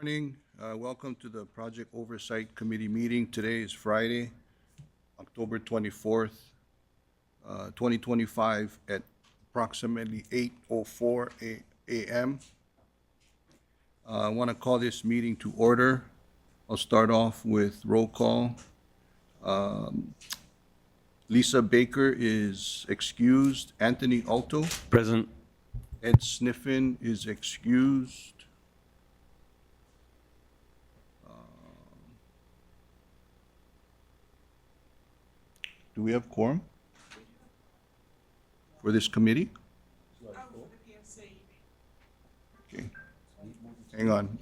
Morning. Welcome to the Project Oversight Committee meeting. Today is Friday, October 24th, 2025 at approximately 8:04 a.m. I want to call this meeting to order. I'll start off with roll call. Lisa Baker is excused. Anthony Alto. Present. Ed Sniffen is excused. Do we have quorum for this committee? Okay. Hang on.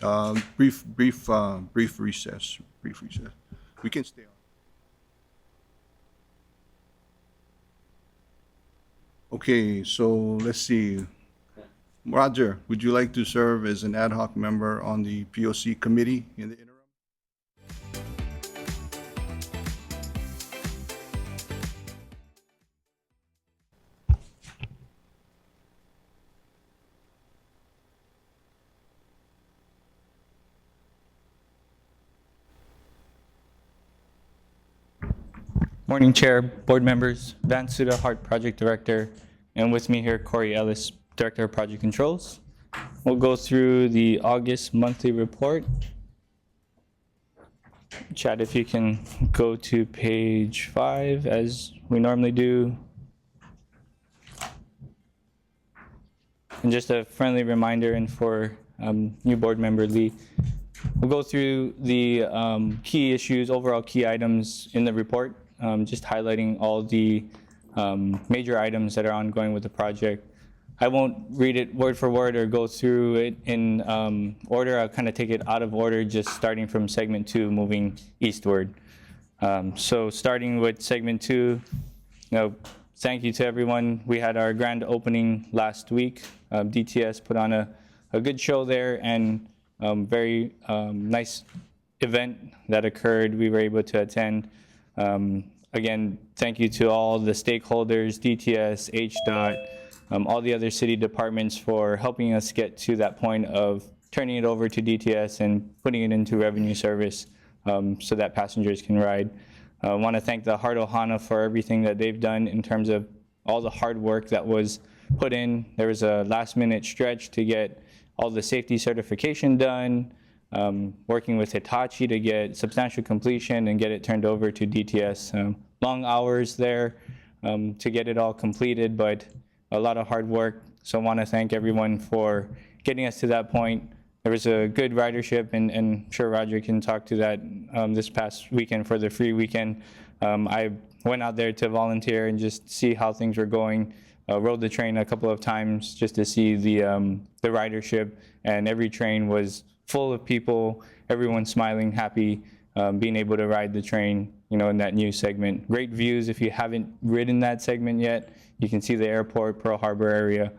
Brief recess. Brief recess. We can stay on. Okay, so let's see. Roger, would you like to serve as an ad hoc member on the POC committee in the interim? Morning, Chair, board members, Van Suda Hart, Project Director, and with me here, Corey Ellis, Director of Project Controls. We'll go through the August monthly report. Chad, if you can go to page 5, as we normally do. And just a friendly reminder, and for new board member Lee, we'll go through the key issues, overall key items in the report. Just highlighting all the major items that are ongoing with the project. I won't read it word for word or go through it in order. I'll kind of take it out of order, just starting from segment 2, moving eastward. So starting with segment 2, thank you to everyone. We had our grand opening last week. DTS put on a good show there, and very nice event that occurred. We were able to attend. Again, thank you to all the stakeholders, DTS, HDOT, all the other city departments for helping us get to that point of turning it over to DTS and putting it into revenue service so that passengers can ride. I want to thank the Heart Ohana for everything that they've done in terms of all the hard work that was put in. There was a last-minute stretch to get all the safety certification done. Working with Hitachi to get substantial completion and get it turned over to DTS. Long hours there to get it all completed, but a lot of hard work. So I want to thank everyone for getting us to that point. There was a good ridership, and I'm sure Roger can talk to that this past weekend for the free weekend. I went out there to volunteer and just see how things were going. Rode the train a couple of times just to see the ridership, and every train was full of people, everyone smiling, happy, being able to ride the train, in that new segment. Great views. If you haven't ridden that segment yet, you can see the airport, Pearl Harbor area.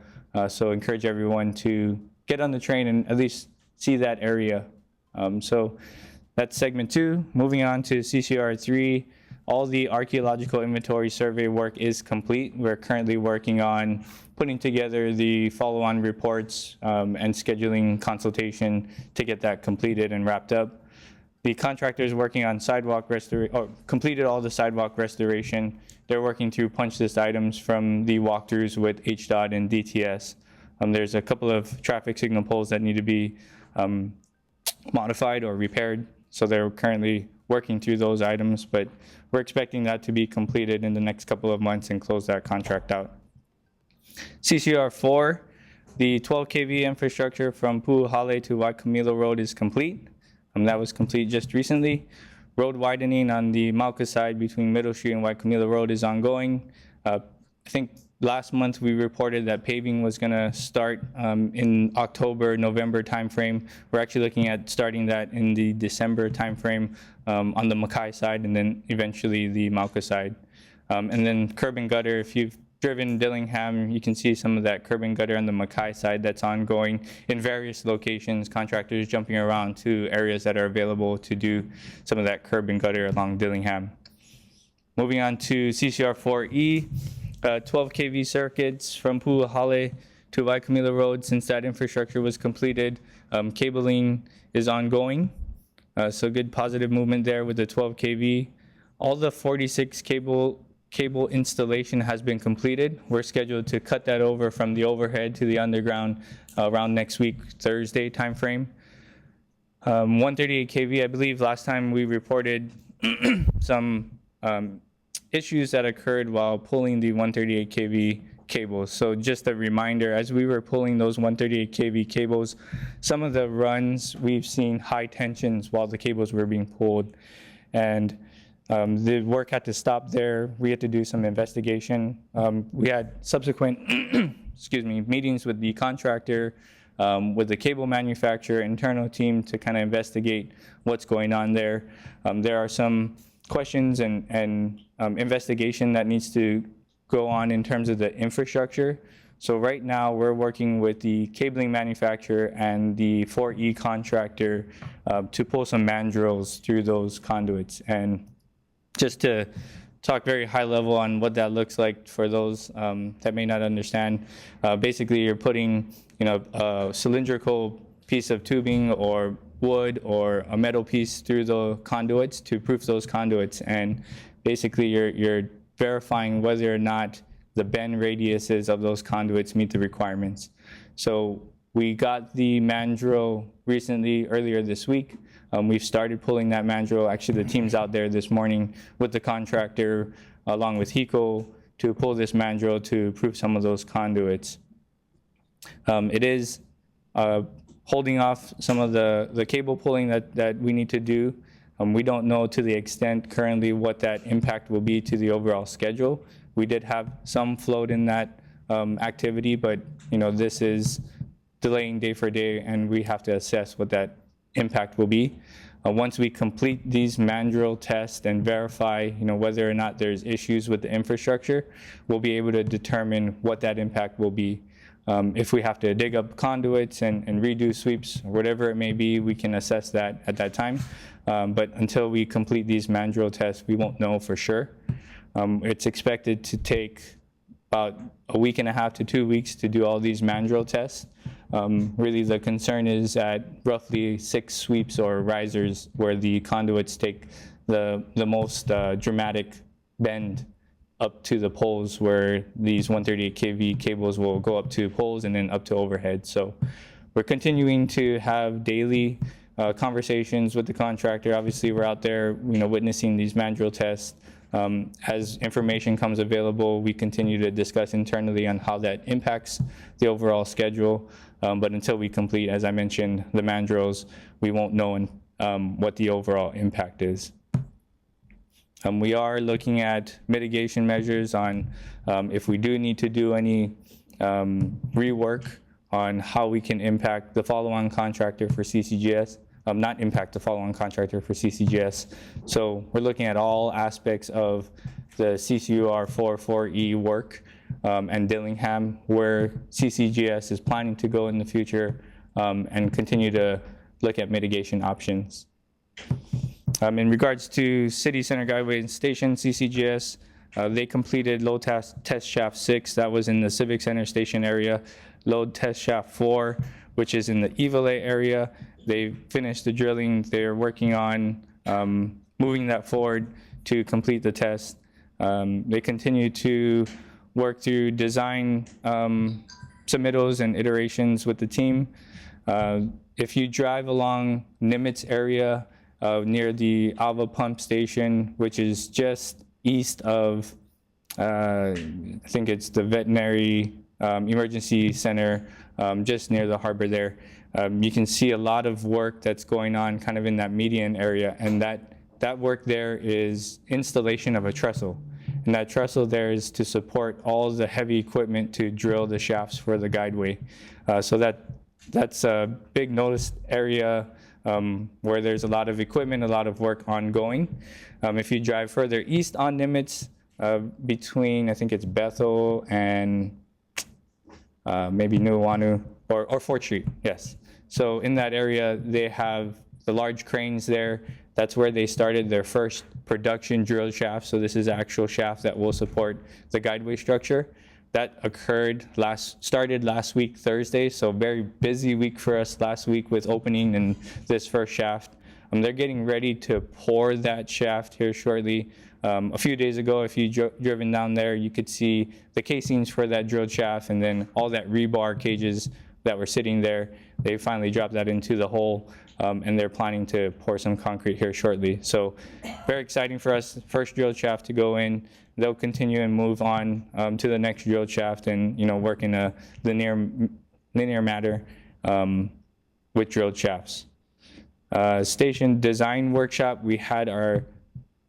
So encourage everyone to get on the train and at least see that area. So that's segment 2. Moving on to CCR 3, all the archaeological inventory survey work is complete. We're currently working on putting together the follow-on reports and scheduling consultation to get that completed and wrapped up. The contractor is working on sidewalk restoration, or completed all the sidewalk restoration. They're working through punch list items from the walkthroughs with HDOT and DTS. There's a couple of traffic signal poles that need to be modified or repaired. So they're currently working through those items, but we're expecting that to be completed in the next couple of months and close that contract out. CCR 4, the 12 kV infrastructure from Pu'uhale to Waikimilo Road is complete. That was complete just recently. Road widening on the Mauka side between Middle Street and Waikimilo Road is ongoing. I think last month we reported that paving was going to start in October, November timeframe. We're actually looking at starting that in the December timeframe on the Mackay side, and then eventually the Mauka side. And then curb and gutter, if you've driven Dillingham, you can see some of that curb and gutter on the Mackay side that's ongoing in various locations, contractors jumping around to areas that are available to do some of that curb and gutter along Dillingham. Moving on to CCR 4E, 12 kV circuits from Pu'uhale to Waikimila Road, since that infrastructure was completed, cabling is ongoing. So good positive movement there with the 12 kV. All the 46 cable installation has been completed. We're scheduled to cut that over from the overhead to the underground around next week, Thursday timeframe. 138 kV, I believe last time we reported some issues that occurred while pulling the 138 kV cables. So just a reminder, as we were pulling those 138 kV cables, some of the runs we've seen high tensions while the cables were being pulled, and the work had to stop there. We had to do some investigation. We had subsequent excuse me, meetings with the contractor, with the cable manufacturer, internal team to kind of investigate what's going on there. There are some questions and investigation that needs to go on in terms of the infrastructure. So right now we're working with the cabling manufacturer and the 4E contractor to pull some mandrels through those conduits. And just to talk very high level on what that looks like for those that may not understand, basically you're putting a cylindrical piece of tubing or wood or a metal piece through the conduits to proof those conduits, and basically you're verifying whether or not the bend radiuses of those conduits meet the requirements. So we got the mandrel recently, earlier this week. We've started pulling that mandrel. Actually, the team's out there this morning with the contractor along with HECO to pull this mandrel to proof some of those conduits. It is holding off some of the cable pulling that we need to do. We don't know to the extent currently what that impact will be to the overall schedule. We did have some float in that activity, but this is delaying day for day, and we have to assess what that impact will be. Once we complete these mandrel tests and verify whether or not there's issues with the infrastructure, we'll be able to determine what that impact will be. If we have to dig up conduits and redo sweeps, or whatever it may be, we can assess that at that time. But until we complete these mandrel tests, we won't know for sure. It's expected to take about a week and a half to 2 weeks to do all these mandrel tests. Really the concern is at roughly 6 sweeps or risers where the conduits take the most dramatic bend up to the poles, where these 138 kV cables will go up to poles and then up to overhead. So we're continuing to have daily conversations with the contractor. Obviously we're out there witnessing these mandrel tests. As information comes available, we continue to discuss internally on how that impacts the overall schedule. But until we complete, as I mentioned, the mandrels, we won't know what the overall impact is. We are looking at mitigation measures on if we do need to do any rework on how we can impact the follow-on contractor for CCGS. Not impact the follow-on contractor for CCGS. So we're looking at all aspects of the CCUR 4E work and Dillingham, where CCGS is planning to go in the future, and continue to look at mitigation options. In regards to City Center Guideway and Station, CCGS, they completed load test shaft 6, that was in the Civic Center Station area. Load test shaft 4, which is in the Evile area. They finished the drilling. They're working on moving that forward to complete the test. They continue to work through design submittals and iterations with the team. If you drive along Nimitz area near the Alva Pump Station, which is just east of, I think it's the Veterinary Emergency Center, just near the harbor there, you can see a lot of work that's going on kind of in that median area, and that work there is installation of a trestle. And that trestle there is to support all the heavy equipment to drill the shafts for the guideway. So that's a big notice area where there's a lot of equipment, a lot of work ongoing. If you drive further east on Nimitz, between, I think it's Bethel and maybe Nuuanu, or 4th Street, yes. So in that area, they have the large cranes there. That's where they started their first production drill shaft. So this is actual shaft that will support the guideway structure. That started last week, Thursday, so very busy week for us last week with opening and this first shaft. They're getting ready to pour that shaft here shortly. A few days ago, if you driven down there, you could see the casings for that drilled shaft and then all that rebar cages that were sitting there. They finally dropped that into the hole, and they're planning to pour some concrete here shortly. So very exciting for us, first drilled shaft to go in. They'll continue and move on to the next drilled shaft and, work in a linear manner with drilled shafts. Station design workshop, we had our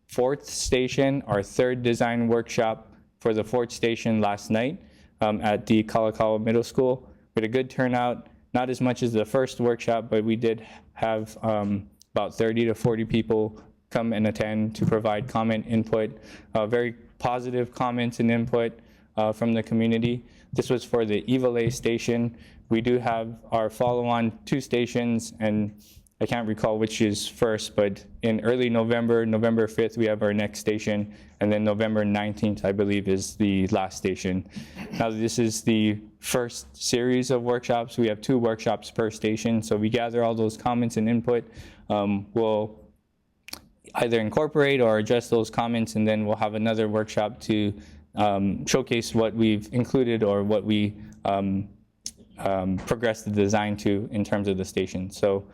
fourth station, our third design workshop for the fourth station last night at the Kalakaua Middle School. We had a good turnout, not as much as the first workshop, but we did have about 30 to 40 people come and attend to provide comment input, very positive comments and input from the community. This was for the Ivalai station. We do have our follow-on 2 stations, and I can't recall which is first, but in early November, November 5th, we have our next station, and then November 19th, I believe, is the last station. Now, this is the first series of workshops. We have 2 workshops per station, so we gather all those comments and input. We'll either incorporate or address those comments, and then we'll have another workshop to showcase what we've included or what we progressed the design to in terms of the station. So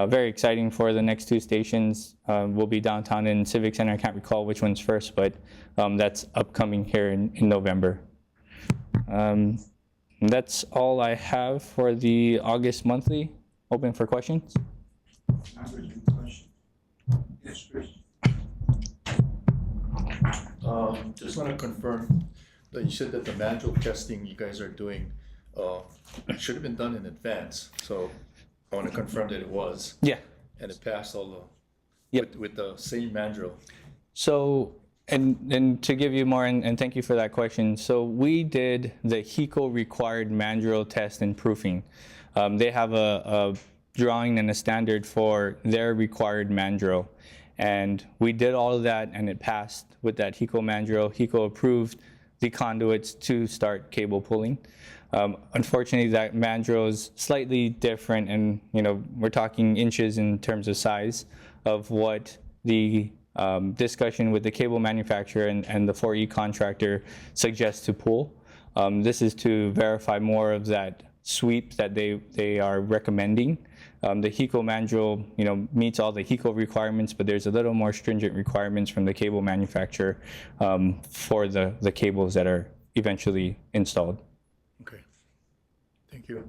very exciting for the next 2 stations. We'll be downtown in Civic Center. I can't recall which one's first, but that's upcoming here in November. That's all I have for the August monthly. Open for questions. Yes, Chris. Just want to confirm that you said that the manual testing you guys are doing should have been done in advance. So I want to confirm that it was. Yeah. And it passed all the, Yep. with the same mandrel. So, and to give you more, and thank you for that question. So we did the HECO required mandrel test and proofing. They have a drawing and a standard for their required mandrel. And we did all of that, and it passed with that HECO mandrel. HECO approved the conduits to start cable pulling. Unfortunately, that mandrel is slightly different, and we're talking inches in terms of size of what the discussion with the cable manufacturer and the 4E contractor suggests to pull. This is to verify more of that sweep that they are recommending. The HECO mandrel, meets all the HECO requirements, but there's a little more stringent requirements from the cable manufacturer for the cables that are eventually installed. Okay. Thank you.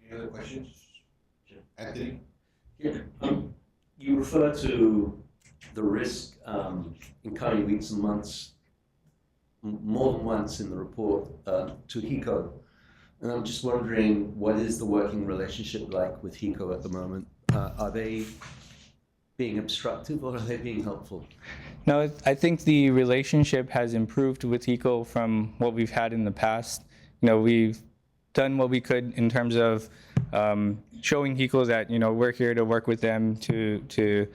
Any other questions? Anthony? Yeah, you refer to the risk in coming weeks and months, more than once in the report, to HECO. And I'm just wondering, what is the working relationship like with HECO at the moment? Are they being obstructive or are they being helpful? No, I think the relationship has improved with HECO from what we've had in the past. We've done what we could in terms of showing HECO that, we're here to work with them to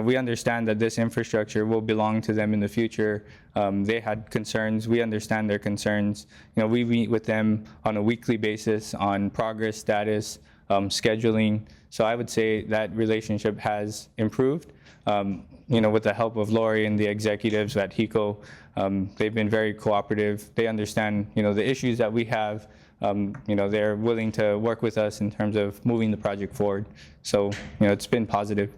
we understand that this infrastructure will belong to them in the future. They had concerns. We understand their concerns. We meet with them on a weekly basis on progress, status, scheduling. So I would say that relationship has improved. With the help of Lori and the executives at HECO, they've been very cooperative. They understand, the issues that we have. They're willing to work with us in terms of moving the project forward. So, it's been positive.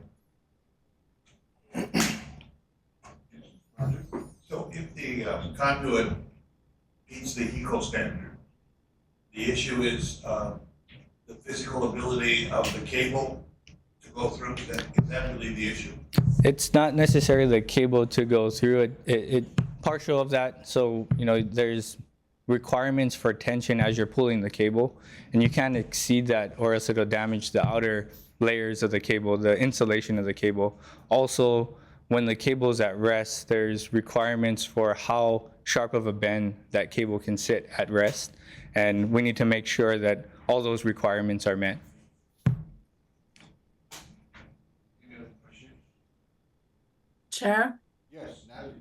So if the conduit meets the HECO standard, the issue is the physical ability of the cable to go through, is that really the issue? It's not necessarily the cable to go through it. Partial of that. So, there's requirements for tension as you're pulling the cable, and you can't exceed that or else it'll damage the outer layers of the cable, the insulation of the cable. Also, when the cable is at rest, there's requirements for how sharp of a bend that cable can sit at rest, and we need to make sure that all those requirements are met. Any other questions? Chair, Yes, Natalie.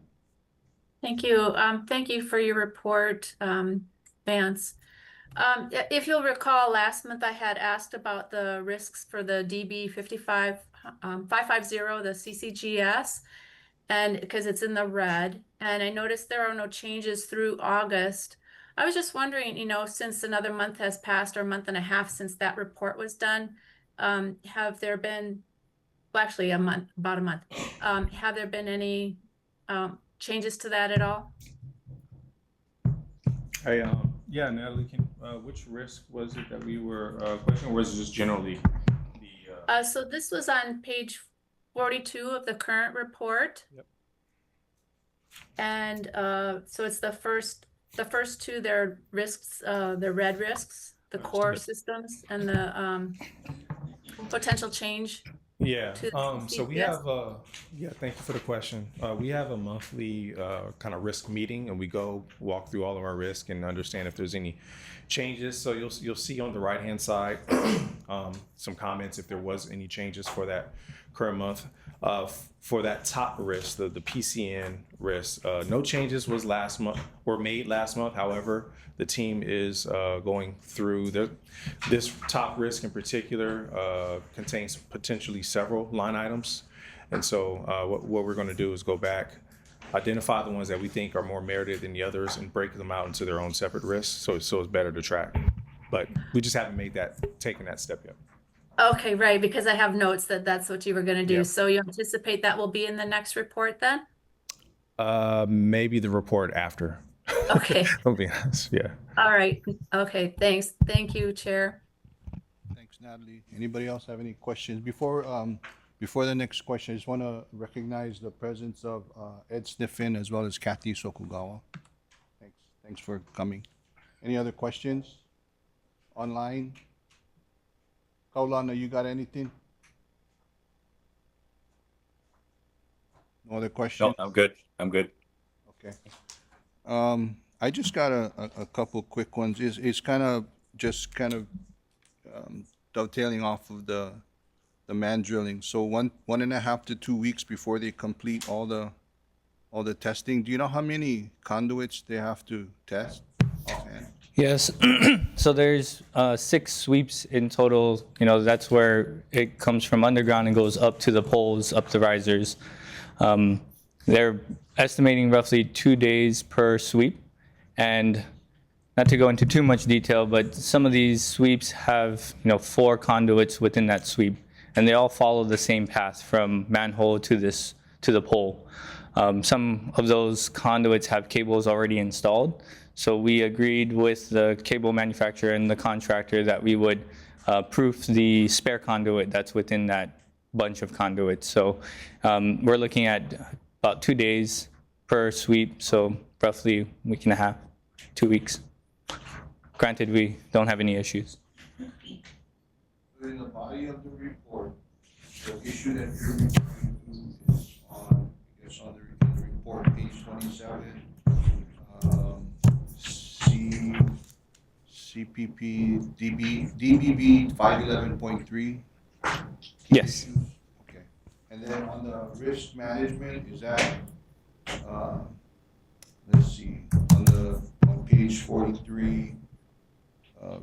Thank you. Thank you for your report, Vance. If you'll recall, last month I had asked about the risks for the DB 550, the CCGS, and because it's in the red, and I noticed there are no changes through August. I was just wondering, since another month has passed or a month and a half since that report was done, have there been, well, actually about a month, have there been any changes to that at all? Hey, yeah, Natalie, which risk was it that we were questioning, or was it just generally the? So this was on page 42 of the current report. Yep. And so it's the first two, they're risks, the red risks, the core systems, and the potential change. Yeah, to so we CCS? have, yeah, thank you for the question. We have a monthly kind of risk meeting, and we go walk through all of our risk and understand if there's any changes. So you'll see on the right-hand side some comments if there was any changes for that current month. For that top risk, the PCN risk, no changes was made last month. However, the team is going through this top risk in particular contains potentially several line items. And so what we're going to do is go back, identify the ones that we think are more merited than the others, and break them out into their own separate risks. So it's better to track. But we just haven't taken that step yet. Okay, right, because I have notes that that's what you were going to do. Yep. So you anticipate that will be in the next report then? Maybe the report after. Okay. I'll be honest. Yeah. All right. Okay, thanks. Thank you, Chair. Thanks, Natalie. Anybody else have any questions? Before the next question, I just want to recognize the presence of Ed Sniffen as well as Kathy Sokugawa. Thanks for coming. Any other questions online? Kaulana, you got anything? No other questions? No, I'm good. I'm good. Okay. I just got a couple quick ones. It's kind of dovetailing off of the man drilling. So 1.5 to 2 weeks before they complete all the testing. Do you know how many conduits they have to test offhand? Yes, so there's 6 sweeps in total. That's where it comes from underground and goes up to the poles, up the risers. They're estimating roughly 2 days per sweep. And not to go into too much detail, but some of these sweeps have 4 conduits within that sweep, and they all follow the same path from manhole to the pole. Some of those conduits have cables already installed. So we agreed with the cable manufacturer and the contractor that we would proof the spare conduit that's within that bunch of conduits. So we're looking at about 2 days per sweep, so roughly a week and a half, 2 weeks. Granted, we don't have any issues. In the body of the report, the issue that you're referring to is on, I guess, on the report, page 27. CPP DBB 511.3. Yes. Okay. And then on the risk management, is that, let's see, on page 43,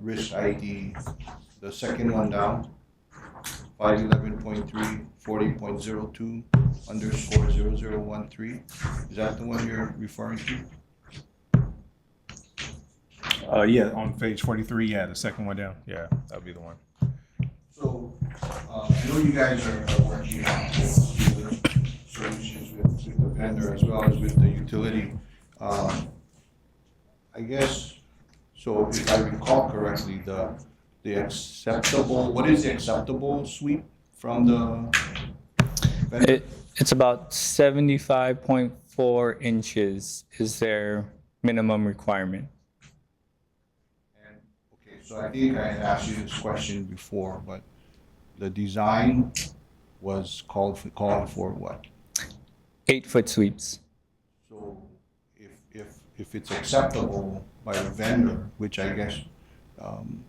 risk ID, the second one down, 511.3, 40.02 underscore 0013. Is that the one you're referring to? Yeah, on page 43, yeah, the second one down. Yeah, that would be the one. So, I know you guys are working on solutions with the vendor as well as with the utility. I guess, so if I recall correctly, the acceptable, what is the acceptable sweep from the vendor? It's about 75.4 inches is their minimum requirement. Okay, so I think I had asked you this question before, but the design was called for what? 8-foot sweeps. So if it's acceptable by the vendor, which I guess,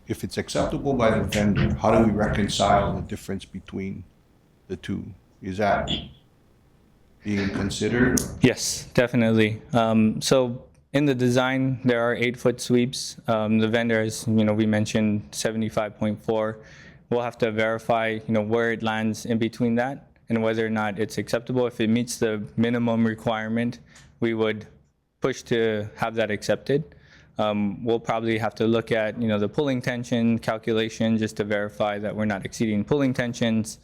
if it's acceptable by the vendor, how do we reconcile the difference between the two? Is that being considered? Or- Yes, definitely. So in the design, there are 8-foot sweeps. The vendor, as we mentioned, 75.4. We'll have to verify, where it lands in between that and whether or not it's acceptable. If it meets the minimum requirement, we would push to have that accepted. We'll probably have to look at, the pulling tension calculation just to verify that we're not exceeding pulling tensions,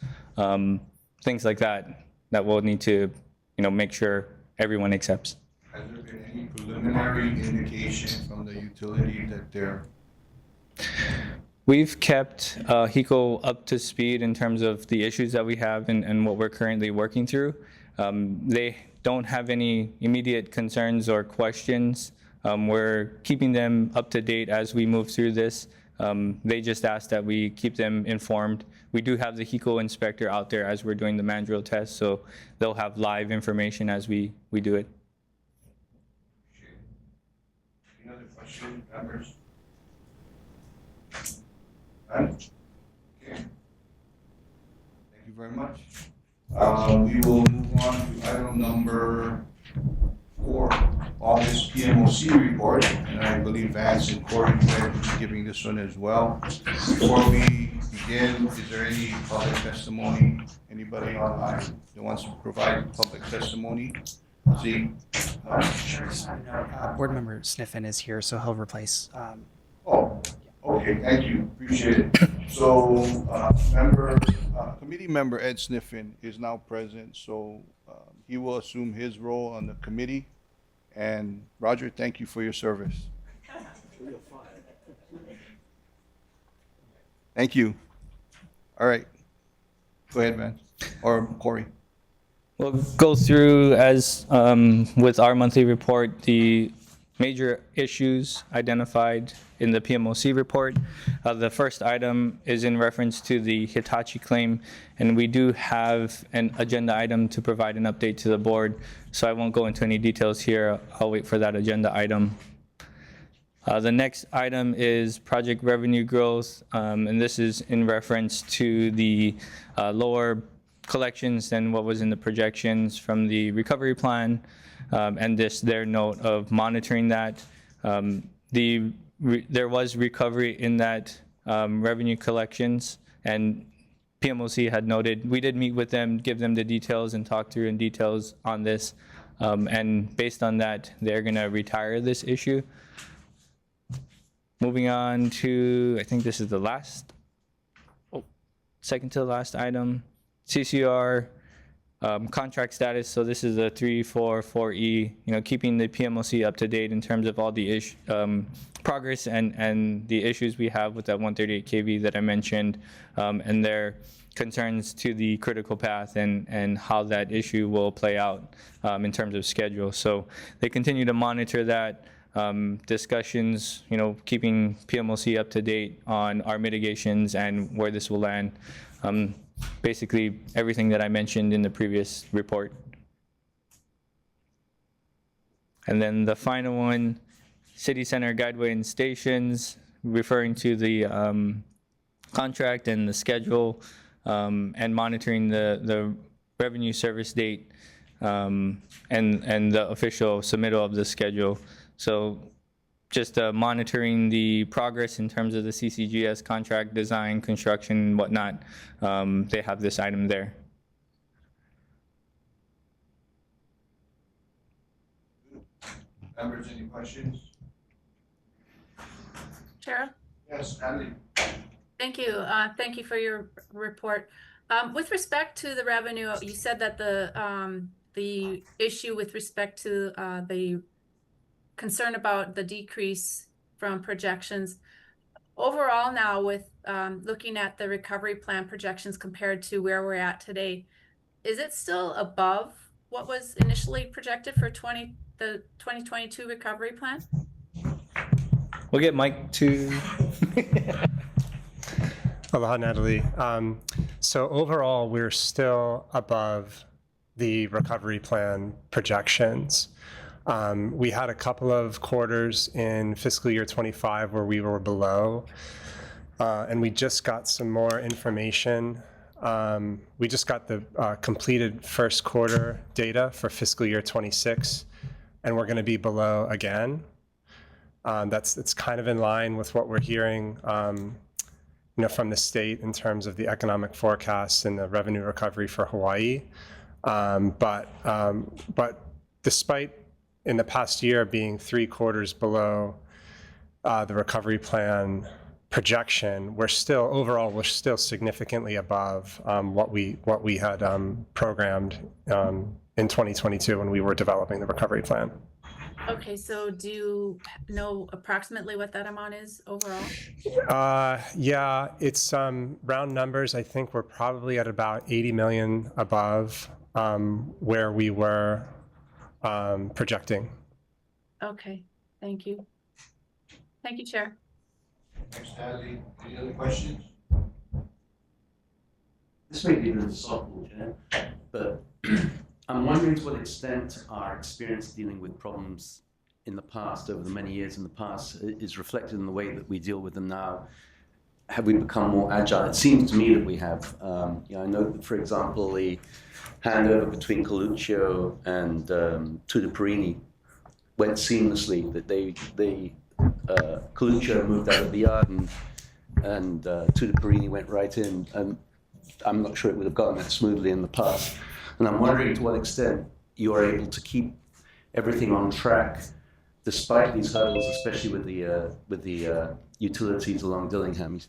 things like that we'll need to, make sure everyone accepts. Has there been any preliminary indication from the utility that they're, We've kept HECO up to speed in terms of the issues that we have and what we're currently working through. They don't have any immediate concerns or questions. We're keeping them up to date as we move through this. They just ask that we keep them informed. We do have the HECO inspector out there as we're doing the mandrel test, so they'll have live information as we do it. any other questions, members? None? Okay. Thank you very much. We will move on to item number 4, August PMOC report, and I believe Vance and Corey will be giving this one as well. Before we begin, is there any public testimony? Anybody online that wants to provide public testimony? See? Board member Sniffen is here, so he'll replace. Oh, okay, thank you, appreciate it. So, committee member Ed Sniffen is now present, so he will assume his role on the committee. And Roger, thank you for your service. Thank you. All right. Go ahead, man. Or Corey. We'll go through, as with our monthly report, the major issues identified in the PMOC report. The first item is in reference to the Hitachi claim, and we do have an agenda item to provide an update to the board, so I won't go into any details here. I'll wait for that agenda item. The next item is project revenue growth, and this is in reference to the lower collections than what was in the projections from the recovery plan, and their note of monitoring that. There was recovery in that revenue collections, and PMOC had noted, we did meet with them, give them the details and talk through in details on this, and based on that, they're gonna retire this issue. Moving on to, I think this is the last, second to the last item, CCR contract status. So this is a 344E, keeping the PMOC up to date in terms of all the progress and the issues we have with that 138 kV that I mentioned, and their concerns to the critical path and how that issue will play out in terms of schedule. So they continue to monitor that. Discussions, keeping PMOC up to date on our mitigations and where this will land. Basically, everything that I mentioned in the previous report. And then the final one, city center guideway and stations, referring to the contract and the schedule, and monitoring the revenue service date, and the official submittal of the schedule. So just monitoring the progress in terms of the CCGS contract design, construction, and whatnot. They have this item there. Members, any questions? Cheryl? Yes, Natalie. Thank you. Thank you for your report. With respect to the revenue, you said that the issue with respect to the concern about the decrease from projections. Overall now, with looking at the recovery plan projections compared to where we're at today, is it still above what was initially projected for the 2022 recovery plan? We'll get Mike to. Aloha, Natalie. So overall, we're still above the recovery plan projections. We had a couple of quarters in fiscal year 25 where we were below, and we just got some more information We just got the completed first quarter data for fiscal year 26, and we're going to be below again. It's kind of in line with what we're hearing, from the state in terms of the economic forecasts and the revenue recovery for Hawaii. But despite in the past year being 3 quarters below the recovery plan projection, we're still significantly above what we had programmed in 2022 when we were developing the recovery plan. Okay, so do you know approximately what that amount is overall? Yeah, it's round numbers. I think we're probably at about 80 million above where we were projecting. Okay, thank you. Thank you, Chair. Thanks, Natalie. Any other questions? This may be a little softball, Chair, but I'm wondering to what extent our experience dealing with problems in the past, over the many years in the past, is reflected in the way that we deal with them now. Have we become more agile? It seems to me that we have. I know that, for example, the handover between Coluccio and Tudaparini went seamlessly. That Coluccio moved out of the yard and Tudaparini went right in. And I'm not sure it would have gotten that smoothly in the past. And I'm wondering to what extent you are able to keep everything on track despite these hurdles, especially with the utilities along Dillingham.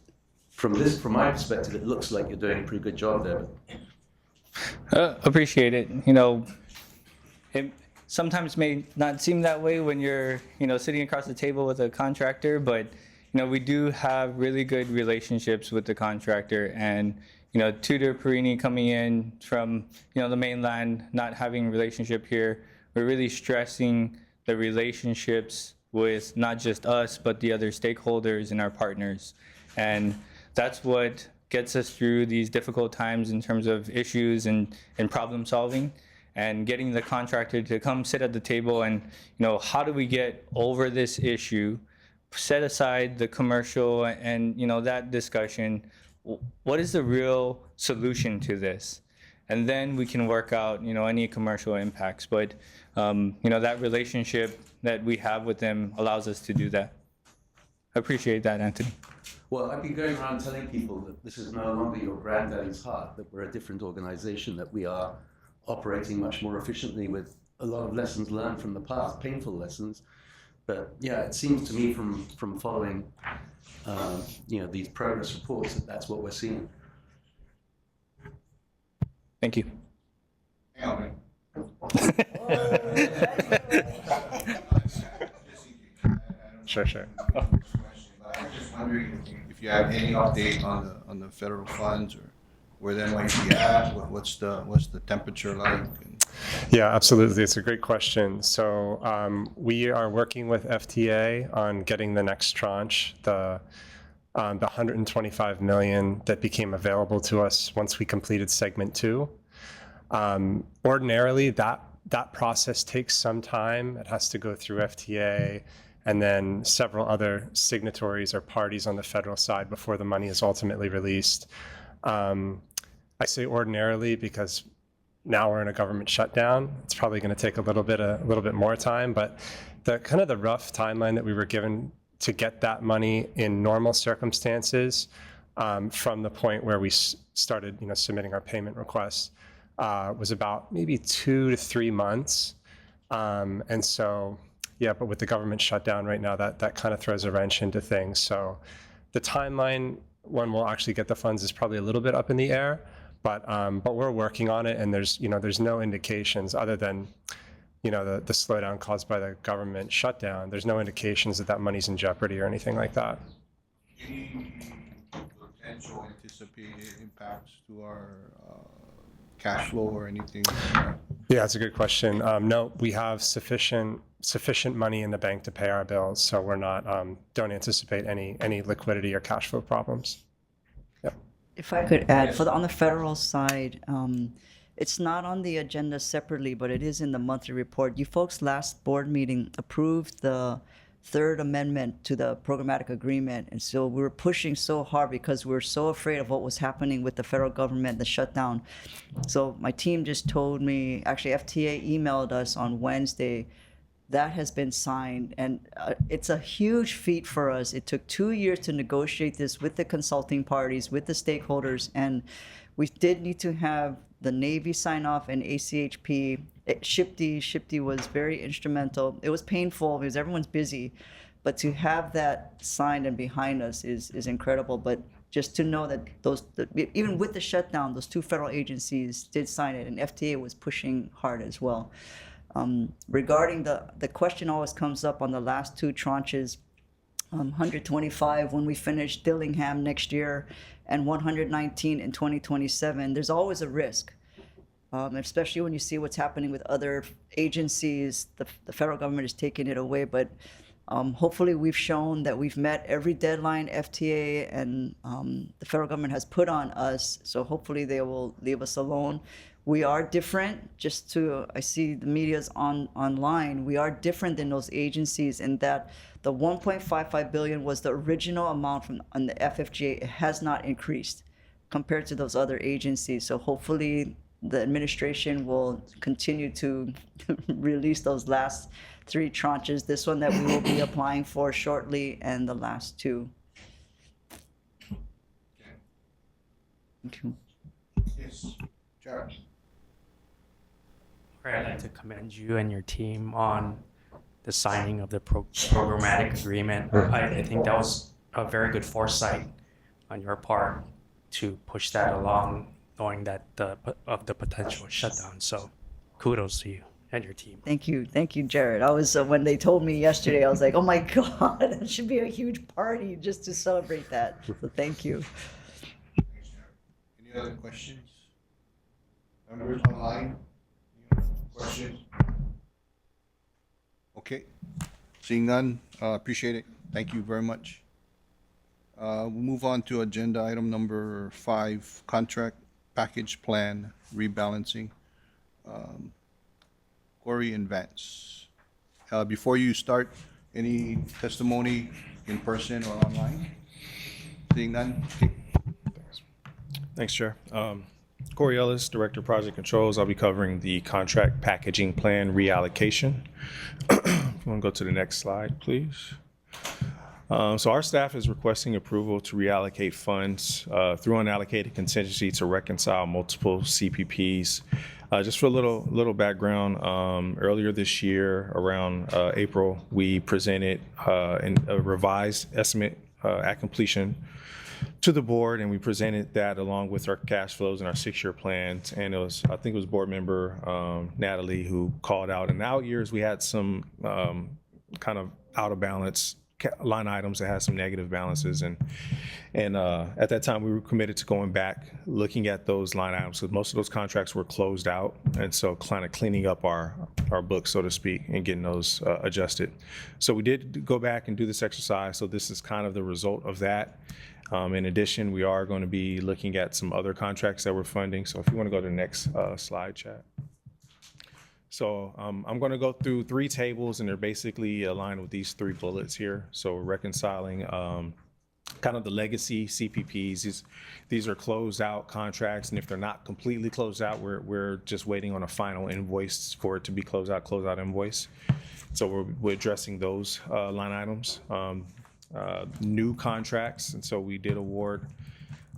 From my perspective, it looks like you're doing a pretty good job there. Appreciate it. It sometimes may not seem that way when you're, sitting across the table with a contractor, but, we do have really good relationships with the contractor. And, Tudaparini coming in from, the mainland, not having a relationship here, we're really stressing the relationships with not just us, but the other stakeholders and our partners. And that's what gets us through these difficult times in terms of issues and problem solving, and getting the contractor to come sit at the table and, how do we get over this issue, set aside the commercial and, that discussion. What is the real solution to this? And then we can work out, any commercial impacts. But, that relationship that we have with them allows us to do that. I appreciate that, Anthony. Well, I've been going around telling people that this is no longer your granddaddy's heart, that we're a different organization, that we are operating much more efficiently with a lot of lessons learned from the past, painful lessons. But yeah, it seems to me from following, these progress reports that's what we're seeing. Thank you. Hang on, man. Sure. I'm just wondering if you have any update on the federal funds or where they might be at. What's the temperature like? Yeah, absolutely. It's a great question. So we are working with FTA on getting the next tranche, the 125 million that became available to us once we completed segment 2. Ordinarily, that process takes some time. It has to go through FTA and then several other signatories or parties on the federal side before the money is ultimately released. I say ordinarily because now we're in a government shutdown. It's probably going to take a little bit more time, but the rough timeline that we were given to get that money in normal circumstances, from the point where we started, submitting our payment requests, was about maybe 2 to 3 months. And so, yeah, but with the government shutdown right now, that kind of throws a wrench into things. So the timeline when we'll actually get the funds is probably a little bit up in the air, but we're working on it, and there's no indications other than, the slowdown caused by the government shutdown. There's no indications that money's in jeopardy or anything like that. Any potential anticipated impacts to our cash flow or anything? Yeah, that's a good question. No, we have sufficient money in the bank to pay our bills, so we're not don't anticipate any liquidity or cash flow problems. Yep. If I could add, on the federal side, it's not on the agenda separately, but it is in the monthly report. You folks last board meeting approved the third amendment to the programmatic agreement. And so we were pushing so hard because we were so afraid of what was happening with the federal government, the shutdown. So my team just told me, actually FTA emailed us on Wednesday, that has been signed. And it's a huge feat for us. It took 2 years to negotiate this with the consulting parties, with the stakeholders. And we did need to have the Navy sign off and ACHP. SHPD was very instrumental. It was painful because everyone's busy, but to have that signed and behind us is incredible. But just to know that even with the shutdown, those two federal agencies did sign it, and FTA was pushing hard as well. Regarding the question always comes up on the last two tranches, 125 when we finish Dillingham next year, and 119 in 2027. There's always a risk. Especially when you see what's happening with other agencies, the federal government is taking it away. But hopefully we've shown that we've met every deadline FTA and the federal government has put on us. So hopefully they will leave us alone. We are different, I see the media's online, we are different than those agencies in that the 1.55 billion was the original amount on the FFGA. It has not increased compared to those other agencies. So hopefully the administration will continue to release those last three tranches, this one that we will be applying for shortly, and the last two. Thank you. Yes, Jared. I'd like to commend you and your team on the signing of the programmatic agreement. I think that was a very good foresight on your part to push that along, knowing that of the potential shutdown. So kudos to you and your team. Thank you, Jared. I was when they told me yesterday, I was like, oh my God, that should be a huge party just to celebrate that. So thank you. Any other questions? Members online? Questions? Okay. Seeing none, appreciate it. Thank you very much. We'll move on to agenda item number 5, contract package plan rebalancing. Corey and Vance. Before you start, any testimony in person or online? Seeing none? Okay. Thanks, Chair. Corey Ellis, Director of Project Controls. I'll be covering the contract packaging plan reallocation. If you want to go to the next slide, please. So our staff is requesting approval to reallocate funds through unallocated contingency to reconcile multiple CPPs. Just for a little background, earlier this year, around April, we presented a revised estimate at completion to the board, and we presented that along with our cash flows and our 6-year plans. And I think it was board member Natalie who called out. In the out years, we had some kind of out of balance line items that had some negative balances, and at that time we were committed to going back, looking at those line items, because most of those contracts were closed out, and so kind of cleaning up our books, so to speak, and getting those adjusted. So we did go back and do this exercise. So this is kind of the result of that. In addition, we are going to be looking at some other contracts that we're funding. So if you want to go to the next slide, Chad. So I'm going to go through 3 tables, and they're basically aligned with these 3 bullets here. So we're reconciling kind of the legacy CPPs. These are closed out contracts, and if they're not completely closed out, we're just waiting on a final invoice for it to be closeout invoice. So we're addressing those line items. New contracts, and so we did award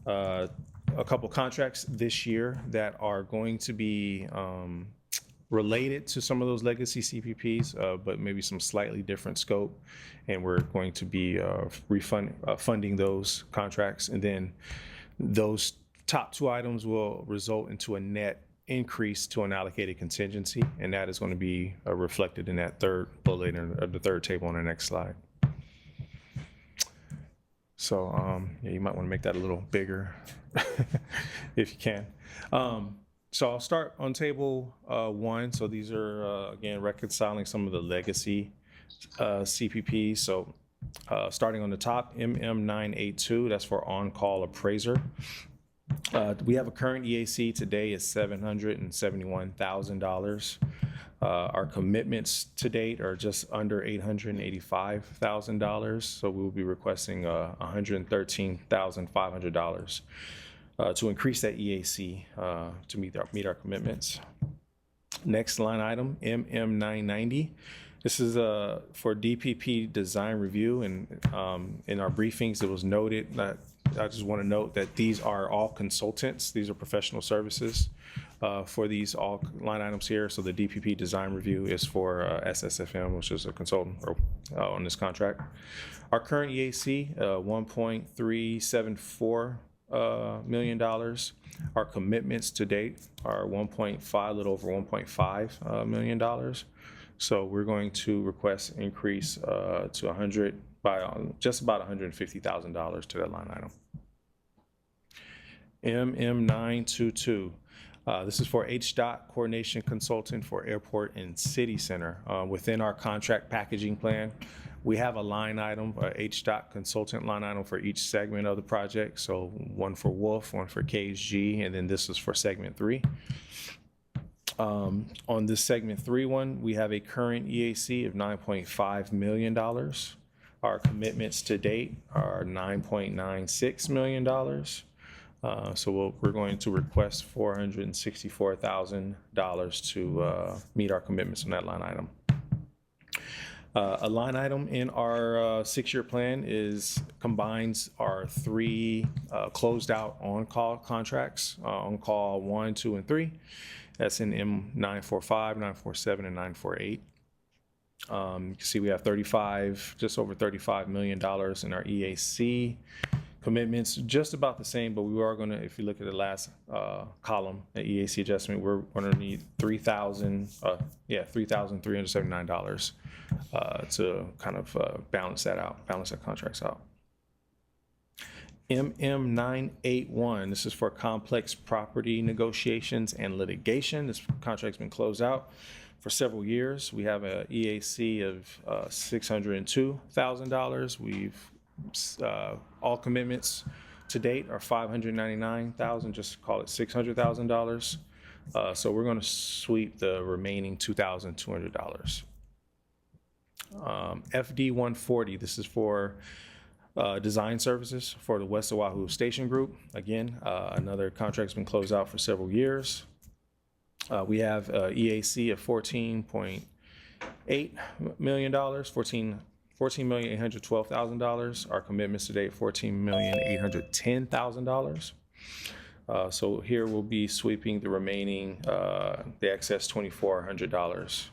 a couple contracts this year that are going to be related to some of those legacy CPPs, but maybe some slightly different scope, and we're going to be funding those contracts. And then those top 2 items will result into a net increase to an allocated contingency, and that is going to be reflected in that 3rd bullet or the 3rd table on the next slide. So yeah, you might want to make that a little bigger if you can. So I'll start on table 1. So these are, again, reconciling some of the legacy CPPs. So starting on the top, MM982, that's for on-call appraiser. We have a current EAC today is $771,000. Our commitments to date are just under $885,000, so we will be requesting $113,500 to increase that EAC to meet our commitments. Next line item, MM990. This is for DPP design review, and in our briefings, it was noted that I just want to note that these are all consultants. These are professional services for these all line items here. So the DPP design review is for SSFM, which is a consultant on this contract. Our current EAC, $1.374 million. Our commitments to date are a little over $1.5 million. So we're going to request increase to just about $150,000 to that line item. MM922. This is for HDOT coordination consultant for airport and city center. Within our contract packaging plan, we have a line item, a HDOT consultant line item for each segment of the project. So one for Wolf, one for KHG, and then this is for segment 3. On this segment 3 one, we have a current EAC of $9.5 million. Our commitments to date are $9.96 million. So we're going to request $464,000 to meet our commitments on that line item. A line item in our 6-year plan combines our 3 closed out on-call contracts, on-call 1, 2, and 3. That's in M945, 947, and 948. You can see we have just over $35 million in our EAC commitments, just about the same, but we are going to, if you look at the last column, the EAC adjustment, we're going to need $3,379 to kind of balance that contracts out. MM981, this is for complex property negotiations and litigation. This contract's been closed out for several years. We have a EAC of $602,000. We've all commitments to date are $599,000, just call it $600,000. So we're going to sweep the remaining $2,200. FD140, this is for design services for the West Oahu Station Group. Again, another contract's been closed out for several years. We have EAC of $14.8 million, $14,812,000. Our commitments today, $14,810,000. So here we'll be sweeping the remaining, the excess $2,400.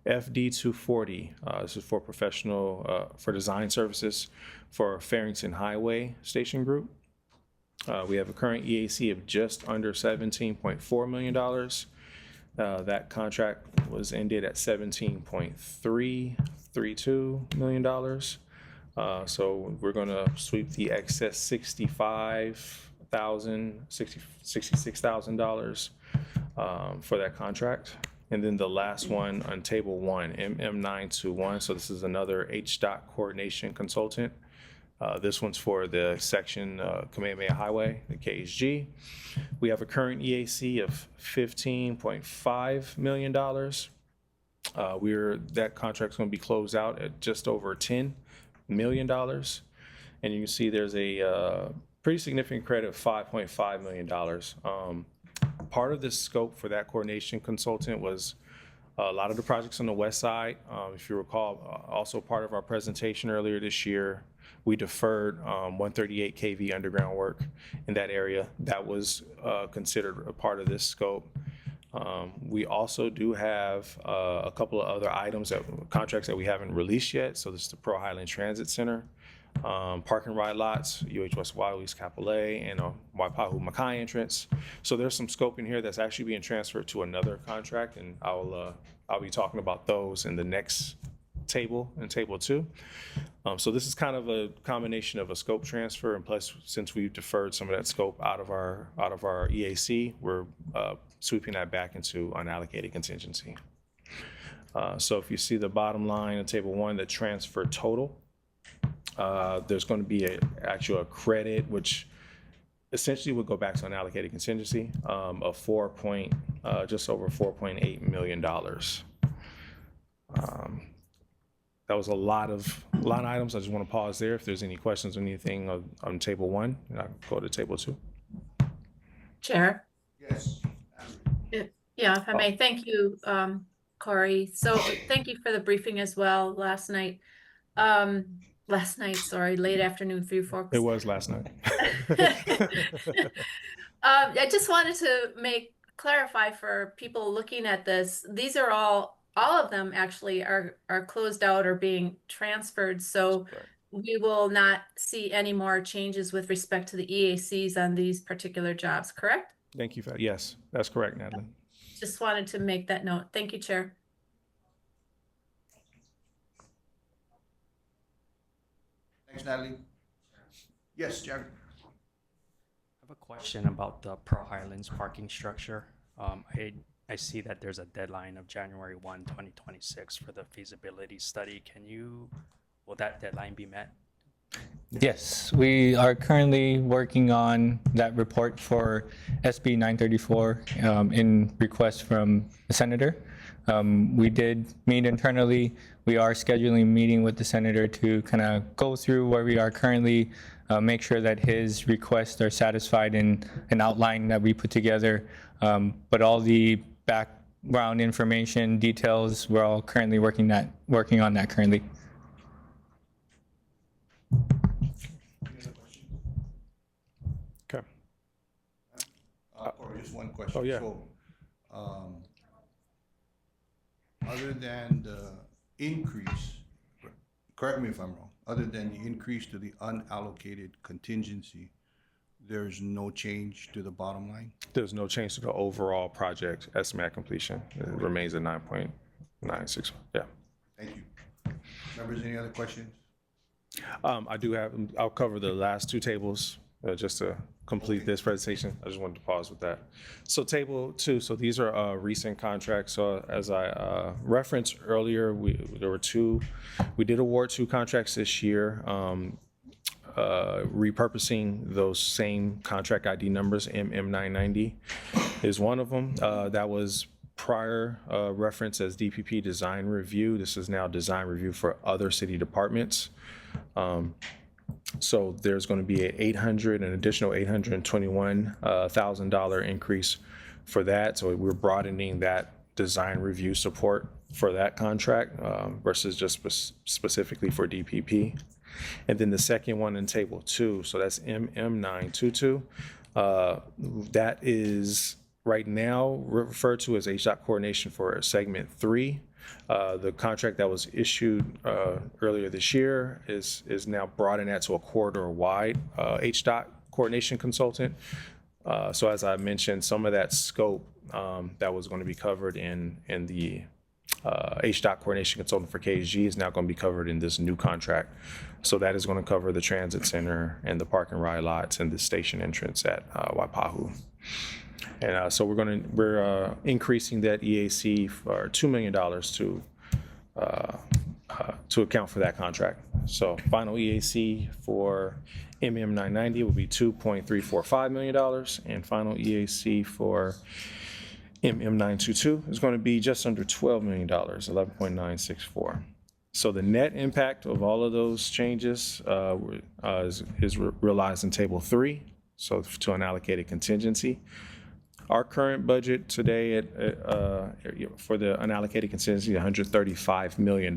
FD240, this is for for design services for Farrington Highway Station Group. We have a current EAC of just under $17.4 million. That contract was ended at $17.332 million. So we're going to sweep the excess $66,000 for that contract. And then the last one on table 1, MM921. So this is another HDOT coordination consultant. This one's for the section Kamehameha Highway, the KHG. We have a current EAC of $15.5 million. That contract's going to be closed out at just over $10 million. And you can see there's a pretty significant credit of $5.5 million. Part of this scope for that coordination consultant was a lot of the projects on the west side. If you recall, also part of our presentation earlier this year, we deferred 138 kV underground work in that area. That was considered a part of this scope. We also do have a couple of other contracts that we haven't released yet. So this is the Pearl Highland Transit Center. Park and ride lots, UH West Waiau East Kapolei, and Waipahu Makai entrance. So there's some scope in here that's actually being transferred to another contract, and I'll be talking about those in the next table, in table 2. So this is kind of a combination of a scope transfer, and plus, since we've deferred some of that scope out of our EAC, we're sweeping that back into unallocated contingency. So if you see the bottom line in table 1, the transfer total. There's going to be a credit, which essentially would go back to unallocated contingency of $4.8 just over $4.8 million. That was a lot of line items. I just want to pause there. If there's any questions or anything on table 1, and I'll go to table 2. Chair? Yes. Yeah, if I may, thank you, Corey. So thank you for the briefing as well last night. Sorry, late afternoon for you folks. It was last night. I just wanted to clarify for people looking at this, these are all of them actually are closed out or being transferred. So we will not see any more changes with respect to the EACs on these particular jobs, correct? Thank you for that. Yes, that's correct, Natalie. Just wanted to make that note. Thank you, Chair. Thanks, Natalie. Yes, Jared. I have a question about the Pearl Highlands parking structure. I see that there's a deadline of January 1, 2026 for the feasibility study. Will that deadline be met? Yes, we are currently working on that report for SB 934 in request from the senator. We did meet internally. We are scheduling a meeting with the senator to kind of go through where we are currently, make sure that his requests are satisfied in an outline that we put together. But all the background information, details, we're all currently working on that currently. Okay. Or just one question. Oh, yeah. So, other than the increase, correct me if I'm wrong, other than the increase to the unallocated contingency, there's no change to the bottom line? There's no change to the overall project estimate completion. It remains at 9.96. Yeah. Thank you. Members, any other questions? I do have, I'll cover the last 2 tables just to complete this presentation. I just wanted to pause with that. So table 2, so these are recent contracts. So as I referenced earlier, we did award 2 contracts this year. Repurposing those same contract ID numbers, MM990 is one of them. That was prior reference as DPP design review. This is now design review for other city departments. So there's going to be an additional $821,000 increase for that. So we're broadening that design review support for that contract versus just specifically for DPP. And then the second one in table 2, so that's MM922. That is right now referred to as HDOT coordination for segment 3. The contract that was issued earlier this year is now broadened that to a corridor-wide HDOT coordination consultant. So as I mentioned, some of that scope that was going to be covered in the HDOT coordination consultant for KSG is now going to be covered in this new contract. So that is going to cover the transit center and the park and ride lots and the station entrance at Waipahu. And so we're increasing that EAC for $2 million to account for that contract. So final EAC for MM990 will be $2.345 million, and final EAC for MM922 is going to be just under $12 million, $11.964. So the net impact of all of those changes is realized in table 3, so to unallocated contingency. Our current budget today for the unallocated contingency, $135 million.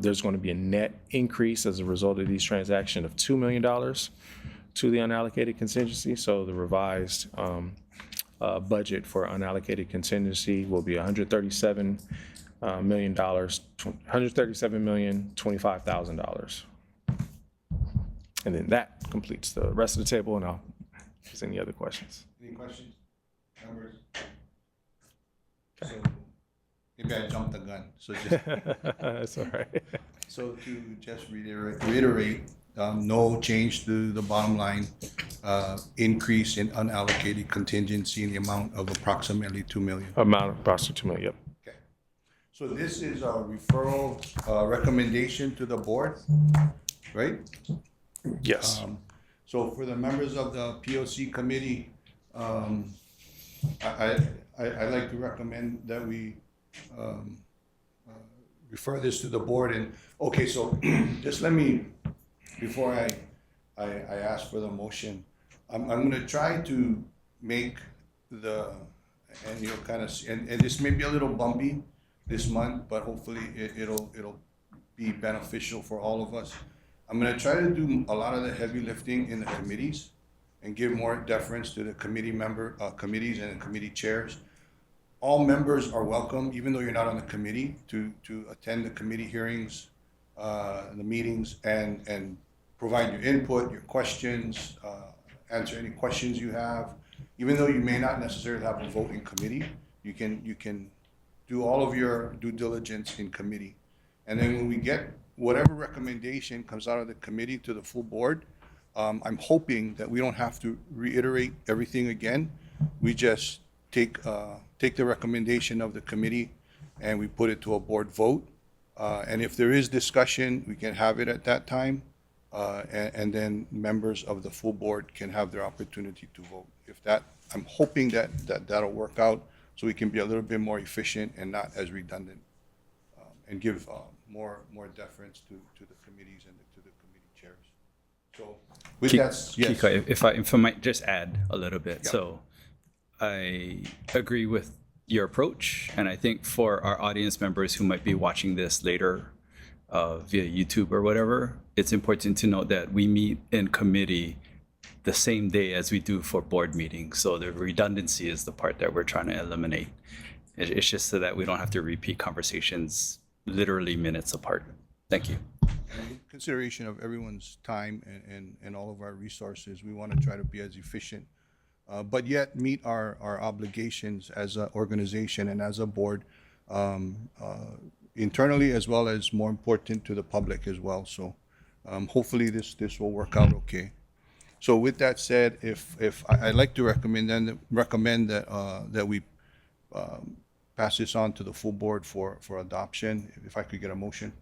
There's going to be a net increase as a result of these transactions of $2 million to the unallocated contingency. So the revised budget for unallocated contingency will be $137 million, $137,025,000. And then that completes the rest of the table, and if there's any other questions. Any questions? Members? So maybe I jumped the gun. So just That's all right. so to just reiterate, no change to the bottom line, increase in unallocated contingency in the amount of approximately $2 million. Amount of approximately $2 million, yep. Okay. So this is a referral recommendation to the board, right? Yes. So for the members of the POC committee, I'd like to recommend that we refer this to the board and, okay, so just let me, before I ask for the motion, I'm gonna try to make the, and you'll kind of, and this may be a little bumpy this month, but hopefully it'll be beneficial for all of us. I'm gonna try to do a lot of the heavy lifting in the committees and give more deference to the committees and the committee chairs. All members are welcome, even though you're not on the committee, to attend the committee hearings, the meetings, and provide your input, your questions, answer any questions you have. Even though you may not necessarily have a vote in committee, you can do all of your due diligence in committee. And then when we get whatever recommendation comes out of the committee to the full board, I'm hoping that we don't have to reiterate everything again. We just take the recommendation of the committee and we put it to a board vote. And if there is discussion, we can have it at that time. And then members of the full board can have their opportunity to vote. If that, I'm hoping that'll work out so we can be a little bit more efficient and not as redundant, and give more deference to the committees and to the committee chairs. So with that, yes. Kiko, if I might just add a little bit. Yeah. So I agree with your approach, and I think for our audience members who might be watching this later via YouTube or whatever, it's important to note that we meet in committee the same day as we do for board meetings. So the redundancy is the part that we're trying to eliminate. It's just so that we don't have to repeat conversations literally minutes apart. Thank you. In consideration of everyone's time and all of our resources, we want to try to be as efficient, but yet meet our obligations as an organization and as a board, internally, as well as, more important, to the public as well. So hopefully this will work out okay. So with that said, if I'd like to recommend that we pass this on to the full board for adoption, if I could get a motion.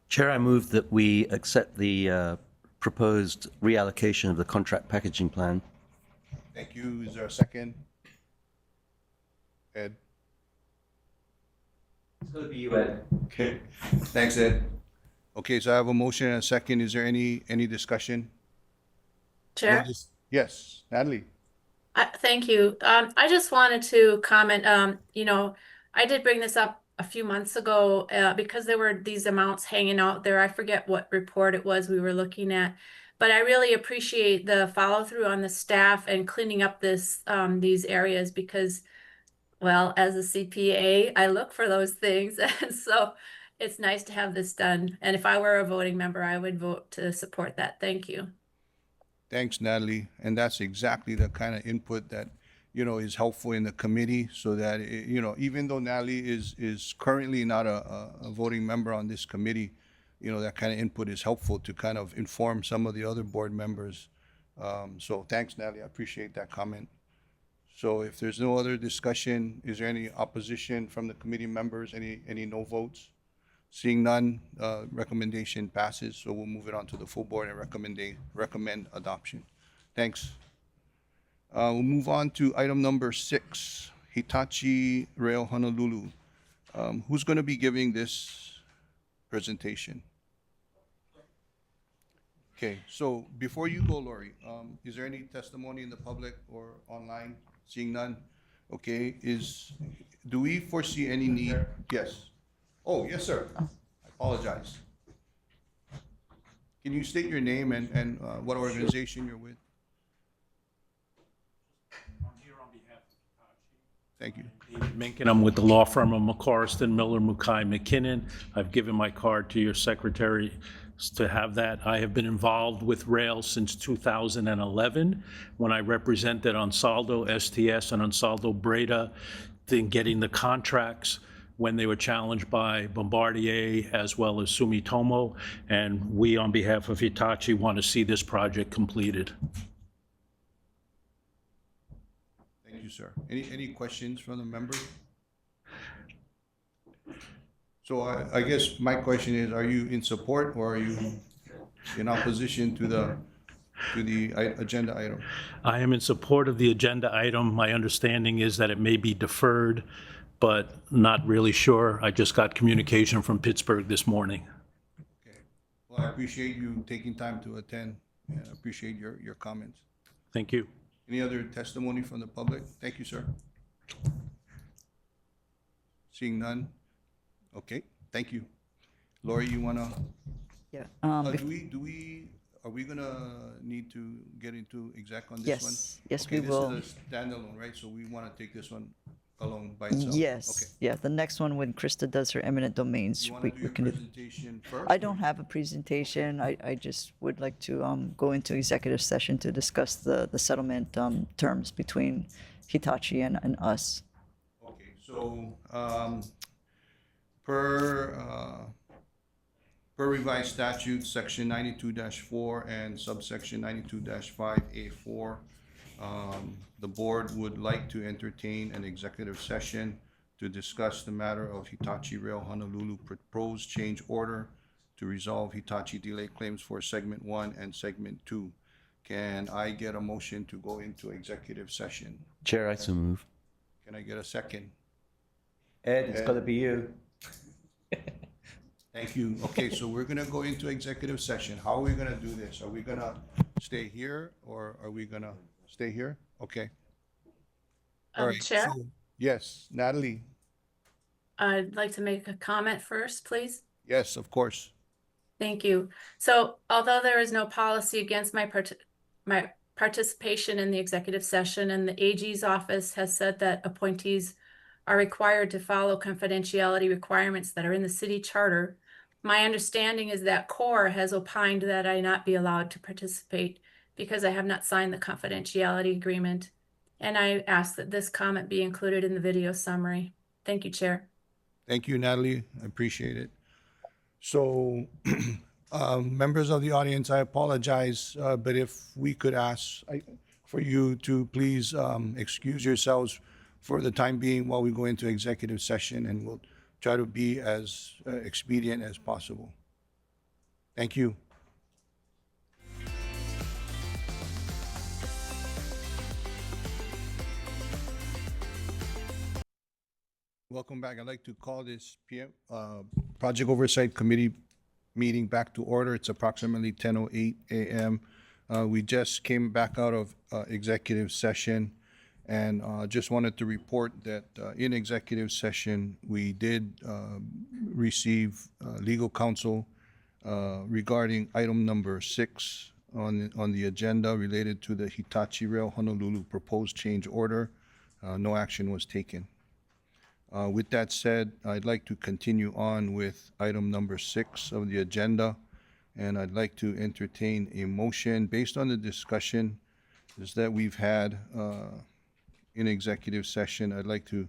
Chair, I move that we accept the proposed reallocation of the contract packaging plan. Thank you. Is there a second? Ed? It's going to be you, Ed. Okay. Thanks, Ed. Okay, so I have a motion and a second. Is there any discussion? Chair? Yes, Natalie. Thank you. I just wanted to comment, I did bring this up a few months ago because there were these amounts hanging out there. I forget what report it was we were looking at, but I really appreciate the follow through on the staff and cleaning up these areas because, well, as a CPA, I look for those things. And so it's nice to have this done. And if I were a voting member, I would vote to support that. Thank you. Thanks, Natalie. And that's exactly the kind of input that, is helpful in the committee, so that, even though Natalie is currently not a voting member on this committee, that kind of input is helpful to kind of inform some of the other board members. So thanks, Natalie. I appreciate that comment. So if there's no other discussion, is there any opposition from the committee members? Any no votes? Seeing none, recommendation passes. So we'll move it on to the full board and recommend adoption. Thanks. We'll move on to item number 6, Hitachi Rail Honolulu. Who's going to be giving this presentation? Okay, so before you go, Lori, is there any testimony in the public or online? Seeing none? Okay, do we foresee any need? Yes. Oh, yes, sir. I apologize. Can you state your name and what organization you're with? I'm here on behalf of Hitachi. Thank you. David Minkin. I'm with the law firm of McCorriston, Miller, Mukai, McKinnon. I've given my card to your secretary to have that. I have been involved with rail since 2011 when I represented Ansaldo STS and Ansaldo Breda in getting the contracts when they were challenged by Bombardier as well as Sumitomo. And we, on behalf of Hitachi, want to see this project completed. Thank you, sir. Any questions from the members? So I guess my question is, are you in support or are you in opposition to to the agenda item? I am in support of the agenda item. My understanding is that it may be deferred, but not really sure. I just got communication from Pittsburgh this morning. Okay. Well, I appreciate you taking time to attend, and I appreciate your comments. Thank you. Any other testimony from the public? Thank you, sir. Seeing none? Okay, thank you. Lori, you wanna, Yeah. are we gonna need to get into exec on this one? Yes, we will. Okay, this is a standalone, right? So we wanna take this one alone by itself? Yes. Okay. Yeah. The next one, when Krista does her eminent domains, You wanna we do your can do. presentation first? I don't have a presentation. I just would like to go into executive session to discuss the settlement terms between Hitachi and us. Okay, so, per revised statute, section 92-4 and subsection 92-5A4, the board would like to entertain an executive session to discuss the matter of Hitachi Rail Honolulu proposed change order to resolve Hitachi delay claims for segment 1 and segment 2. Can I get a motion to go into executive session? Chair, I so move. Can I get a second? Ed, it's gotta be you. Thank you. Okay, so we're gonna go into executive session. How are we gonna do this? Are we gonna stay here or are we gonna stay here? Okay. All right. Chair, so- Yes, Natalie. I'd like to make a comment first, please. Yes, of course. Thank you. So although there is no policy against my participation in the executive session, and the AG's office has said that appointees are required to follow confidentiality requirements that are in the city charter, my understanding is that CORE has opined that I not be allowed to participate because I have not signed the confidentiality agreement. And I ask that this comment be included in the video summary. Thank you, Chair. Thank you, Natalie. I appreciate it. So, members of the audience, I apologize, but if we could ask for you to please excuse yourselves for the time being while we go into executive session, and we'll try to be as expedient as possible. Thank you. Welcome back. I'd like to call this Project Oversight Committee meeting back to order. It's approximately 10:08 a.m. We just came back out of executive session, and just wanted to report that in executive session, we did receive legal counsel regarding item number 6 on the agenda related to the Hitachi Rail Honolulu proposed change order. No action was taken. With that said, I'd like to continue on with item number 6 of the agenda, and I'd like to entertain a motion based on the discussion is that we've had in executive session. I'd like to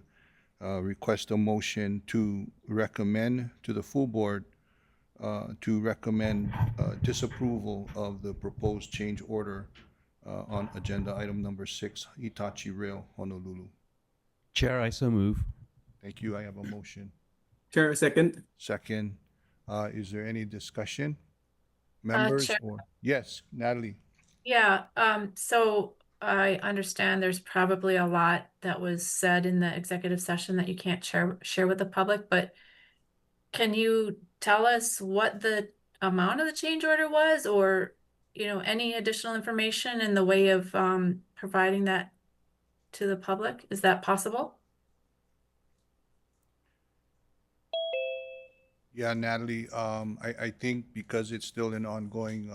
request a motion to recommend to the full board to recommend disapproval of the proposed change order on agenda item number 6, Hitachi Rail Honolulu. Chair, I so move. Thank you. I have a motion. Chair, second. Second, is there any discussion? Members Chair. or, yes, Natalie? Yeah, so I understand there's probably a lot that was said in the executive session that you can't share with the public, but can you tell us what the amount of the change order was, or, you know, any additional information in the way of providing that to the public? Is that possible? Yeah, Natalie, I think because it's still an ongoing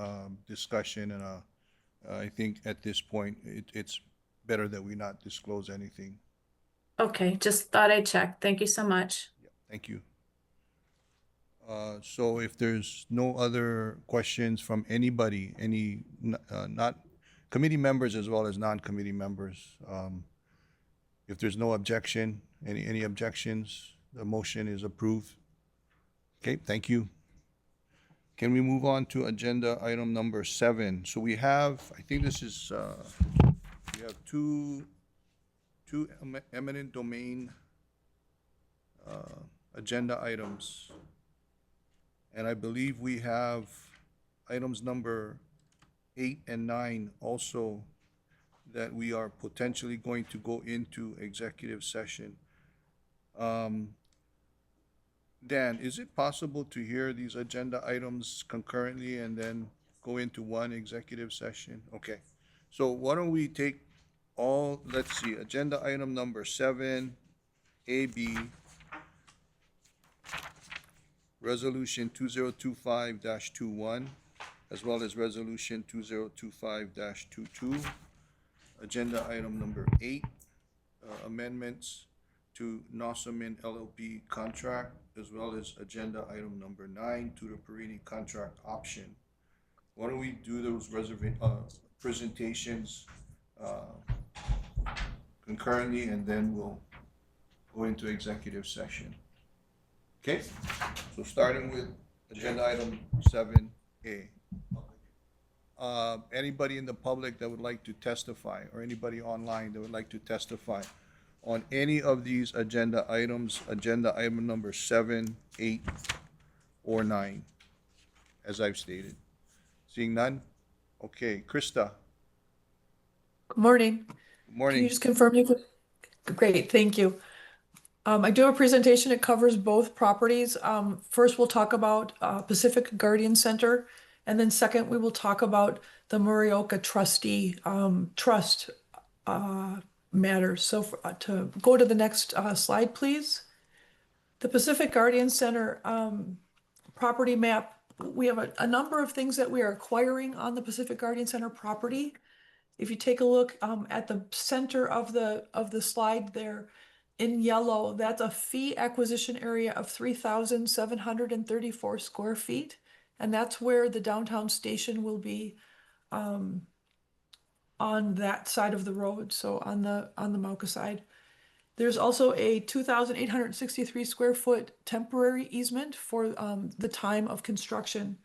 discussion, and I think at this point, it's better that we not disclose anything. Okay, just thought I'd check. Thank you so much. Yeah, thank you. So if there's no other questions from anybody, not committee members as well as non-committee members, if there's no objection, any objections, the motion is approved. Okay, thank you. Can we move on to agenda item number 7? So we have, I think this is, we have two eminent domain agenda items. And I believe we have items number 8 and 9 also that we are potentially going to go into executive session. Dan, is it possible to hear these agenda items concurrently and then go into one executive session? Okay. So why don't we take all, let's see, agenda item number 7, AB, Resolution 2025-21, as well as Resolution 2025-22. Agenda item number 8, amendments to Nossamin LLP contract, as well as agenda item number 9, to the Perini contract option. Why don't we do those presentations concurrently, and then we'll go into executive session. Okay, so starting with agenda item 7A. Anybody in the public that would like to testify, or anybody online that would like to testify on any of these agenda items, agenda item number 7, 8, or 9, as I've stated? Seeing none? Okay, Krista. Good morning. Good morning. Can you just confirm you could? Great, thank you. I do have a presentation. It covers both properties. First, we'll talk about Pacific Guardian Center, and then second, we will talk about the Morioka trustee trust matters. So to go to the next slide, please. The Pacific Guardian Center property map. We have a number of things that we are acquiring on the Pacific Guardian Center property. If you take a look at the center of the slide there in yellow, that's a fee acquisition area of 3,734 square feet. And that's where the downtown station will be on that side of the road, so on the Mauka side. There's also a 2,863 square foot temporary easement for the time of construction.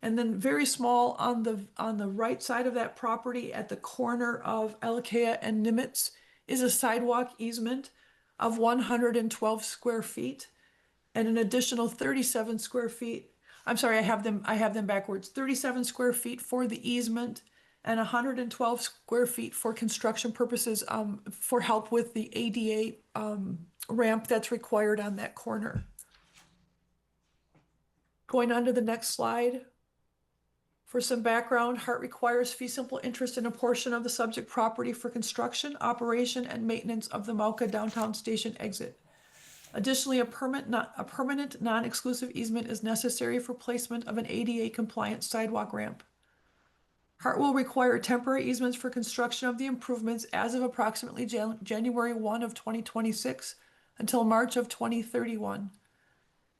And then very small on the right side of that property at the corner of Elakea and Nimitz is a sidewalk easement of 112 square feet and an additional 37 square feet. I'm sorry, I have them backwards. 37 square feet for the easement and 112 square feet for construction purposes for help with the ADA ramp that's required on that corner. Going on to the next slide. For some background, HART requires fee simple interest in a portion of the subject property for construction, operation, and maintenance of the Mauka downtown station exit. Additionally, a permanent non-exclusive easement is necessary for placement of an ADA compliant sidewalk ramp. HART will require temporary easements for construction of the improvements as of approximately January 1 of 2026 until March of 2031.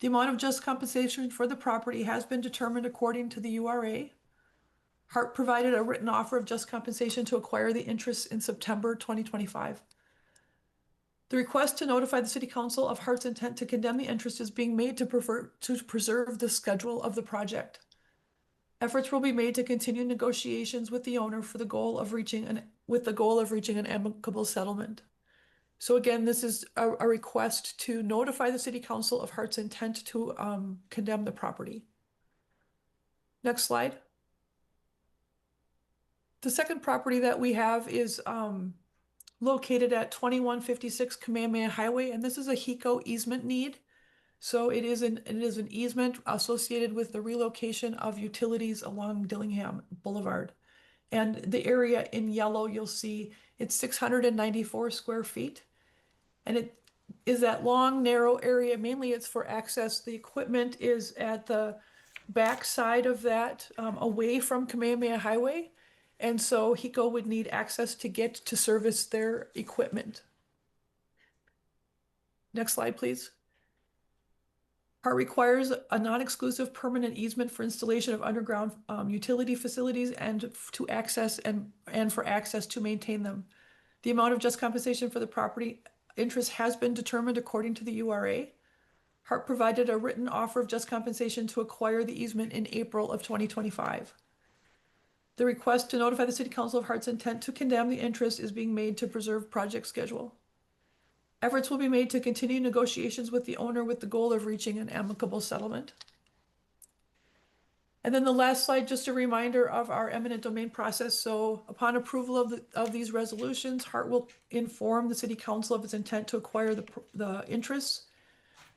The amount of just compensation for the property has been determined according to the URA. HART provided a written offer of just compensation to acquire the interest in September 2025. The request to notify the City Council of HART's intent to condemn the interest is being made to preserve the schedule of the project. Efforts will be made to continue negotiations with the owner for the goal of reaching an amicable settlement. So again, this is a request to notify the City Council of HART's intent to condemn the property. Next slide. The second property that we have is located at 2156 Kamehameha Highway, and this is a HECO easement need. So it is an easement associated with the relocation of utilities along Dillingham Boulevard. And the area in yellow, you'll see it's 694 square feet. And it is that long, narrow area. Mainly it's for access. The equipment is at the back side of that, away from Kamehameha Highway. And so HECO would need access to get to service their equipment. Next slide, please. HART requires a non-exclusive permanent easement for installation of underground utility facilities and to access and for access to maintain them. The amount of just compensation for the property interest has been determined according to the URA. HART provided a written offer of just compensation to acquire the easement in April of 2025. The request to notify the City Council of HART's intent to condemn the interest is being made to preserve project schedule. Efforts will be made to continue negotiations with the owner with the goal of reaching an amicable settlement. And then the last slide, just a reminder of our eminent domain process. So upon approval of these resolutions, Hart will inform the city council of its intent to acquire the interests.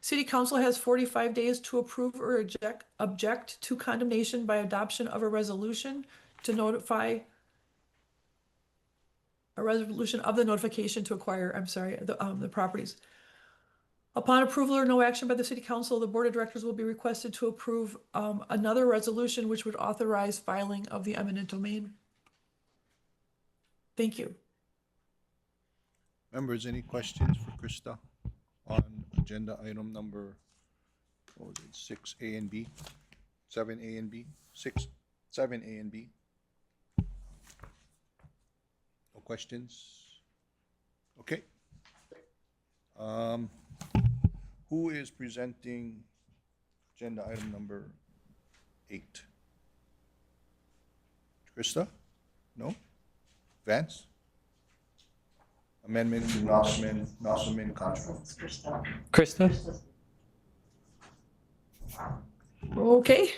City council has 45 days to approve or object to condemnation by adoption of a resolution to notify a resolution of the notification to acquire, the properties. Upon approval or no action by the city council, the board of directors will be requested to approve another resolution which would authorize filing of the eminent domain. Thank you. Members, any questions for Krista on agenda item number, what was it, 6A and B? 7A and B? 7A and B? No questions? Okay. Who is presenting agenda item number 8? Krista? No? Vance? Amendment to Nossaman contract. Krista? Okay.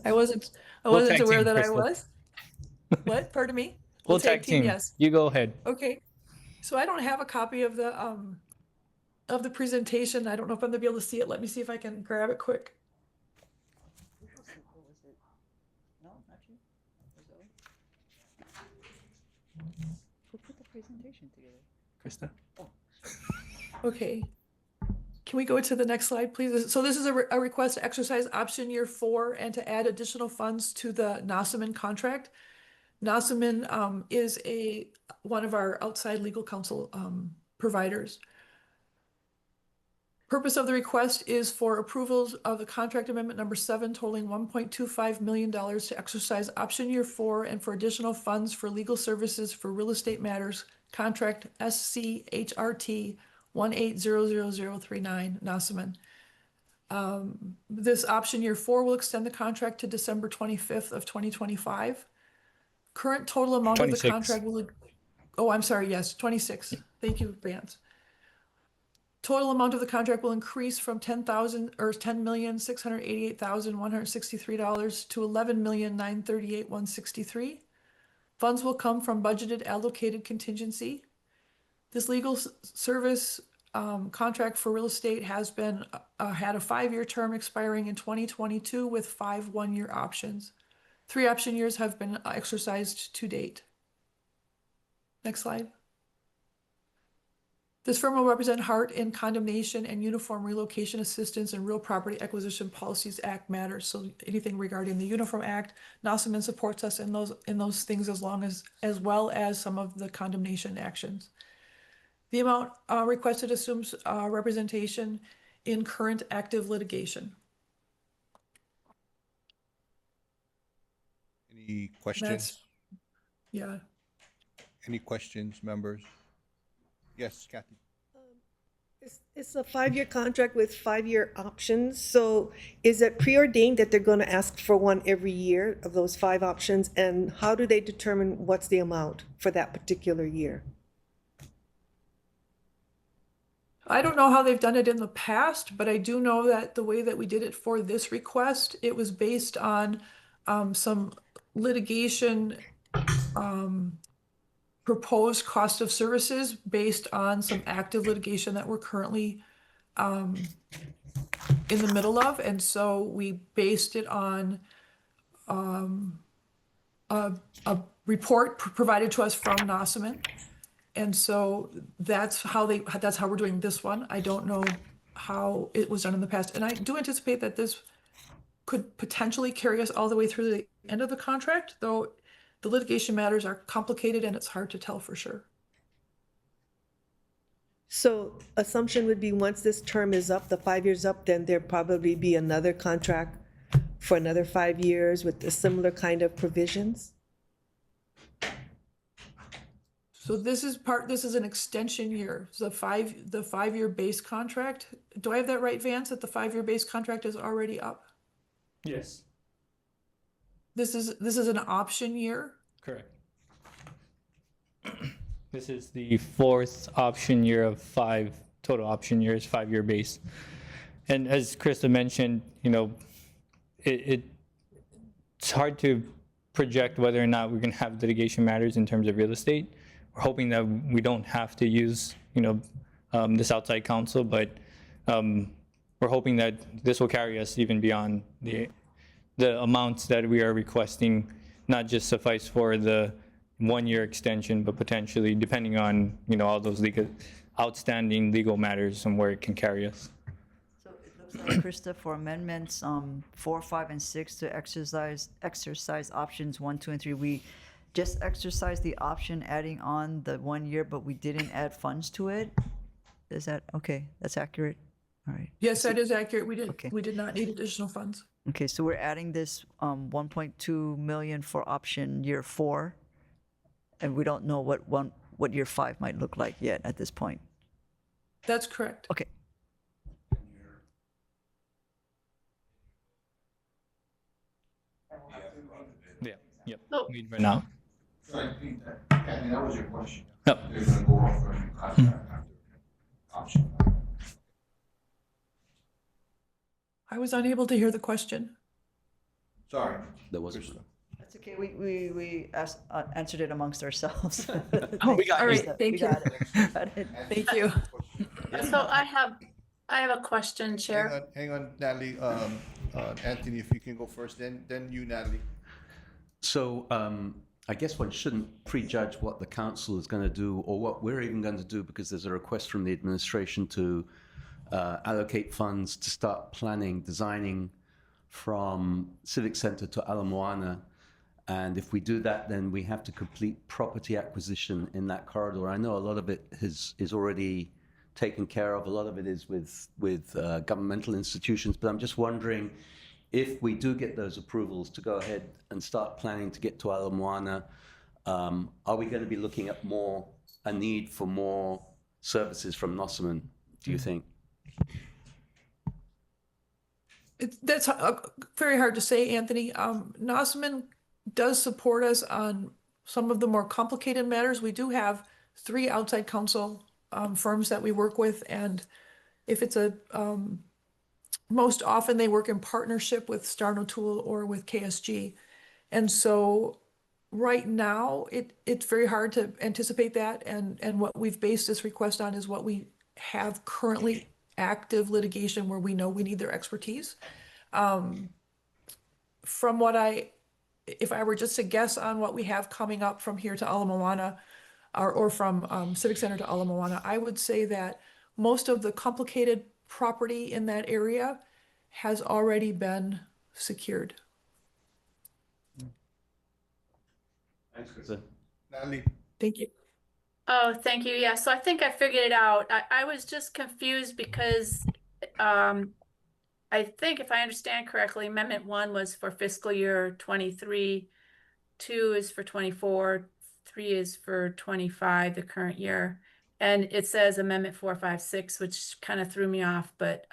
I wasn't We'll tag aware team, that I Krista. was. What? Pardon me? We'll tag team. Yes. You go ahead. Okay. So I don't have a copy of the presentation. I don't know if I'm gonna be able to see it. Let me see if I can grab it quick. No, not you. Who put the presentation together? Krista? Okay. Can we go to the next slide, please? So this is a request to exercise option year 4 and to add additional funds to the Nossaman contract. Nossaman is one of our outside legal counsel providers. Purpose of the request is for approvals of the contract amendment number 7 totaling $1.25 million to exercise option year 4 and for additional funds for legal services for real estate matters, contract SCHRT 1800039 Nossaman. This option year 4 will extend the contract to December 25th of 2025. Current total amount of the 26. contract will, oh, I'm sorry, yes, 26. Thank you, Vance. Total amount of the contract will increase from $10,688,163 to $11,938,163. Funds will come from budgeted allocated contingency. This legal service contract for real estate has been had a 5-year term expiring in 2022 with 5 one-year options. 3 option years have been exercised to date. Next slide. This firm will represent Hart in condemnation and uniform relocation assistance and real property acquisition policies act matters. So anything regarding the Uniform Act, Nossaman supports us in those things as well as some of the condemnation actions. The amount requested assumes representation in current active litigation. Any questions? Yeah. Any questions, members? Yes, Kathy. It's a 5-year contract with 5-year options. So is it preordained that they're going to ask for one every year of those 5 options? And how do they determine what's the amount for that particular year? I don't know how they've done it in the past, but I do know that the way that we did it for this request, it was based on some litigation proposed cost of services based on some active litigation that we're currently in the middle of. And so we based it on a report provided to us from Nossaman. And so that's how we're doing this one. I don't know how it was done in the past. And I do anticipate that this could potentially carry us all the way through the end of the contract, though the litigation matters are complicated and it's hard to tell for sure. So assumption would be once this term is up, the 5 years up, then there'll probably be another contract for another 5 years with a similar kind of provisions? So this is an extension year. So the 5-year base contract. Do I have that right, Vance, that the 5-year base contract is already up? Yes. This is an option year. Correct. This is the 4th option year of 5 total option years, 5-year base. And as Krista mentioned, it it's hard to project whether or not we're going to have litigation matters in terms of real estate. We're hoping that we don't have to use, this outside counsel, but we're hoping that this will carry us even beyond the amounts that we are requesting, not just suffice for the 1-year extension, but potentially, depending on, all those outstanding legal matters and where it can carry us. So it looks like, Krista, for amendments 4, 5, and 6 to exercise options 1, 2, and 3, we just exercised the option adding on the 1 year, but we didn't add funds to it. Is that okay? That's accurate. All right. Yes, that is accurate. Okay. We did not need additional funds. Okay, so we're adding this 1.2 million for option year 4, and we don't know what year 5 might look like yet at this point. That's correct. Okay. Yeah. Yep. Oh. Need for now. Sorry, Pete, Kathy, that was your question. Yep. They're gonna go off for a new contract after option. I was unable to hear the question. Sorry. There was Krista. That's okay. We answered it amongst ourselves. Oh, We got all you. right, thank you. Got it. Thank you. So I have a question, Chair. Hang on, Natalie. Anthony, if you can go first, then you, Natalie. So I guess one shouldn't prejudge what the council is going to do or what we're even going to do, because there's a request from the administration to allocate funds to start planning, designing from Civic Center to Ala Moana. And if we do that, then we have to complete property acquisition in that corridor. I know a lot of it is already taken care of. A lot of it is with governmental institutions. But I'm just wondering, if we do get those approvals to go ahead and start planning to get to Ala Moana, are we going to be looking at a need for more services from Nossaman, do you think? That's very hard to say, Anthony. Nossaman does support us on some of the more complicated matters. We do have 3 outside counsel firms that we work with, and if it's most often they work in partnership with Starn O'Toole or with KSG. And so right now it's very hard to anticipate that, and what we've based this request on is what we have currently active litigation where we know we need their expertise. From what if I were just to guess on what we have coming up from here to Ala Moana, or from Civic Center to Ala Moana, I would say that most of the complicated property in that area has already been secured. Thanks, Krista. Natalie. Thank you. Oh, thank you. Yeah, so I think I figured it out. I was just confused because I think if I understand correctly, Amendment 1 was for fiscal year 23, 2 is for 24, 3 is for 25, the current year. And it says Amendment 4, 5, 6, which kind of threw me off, but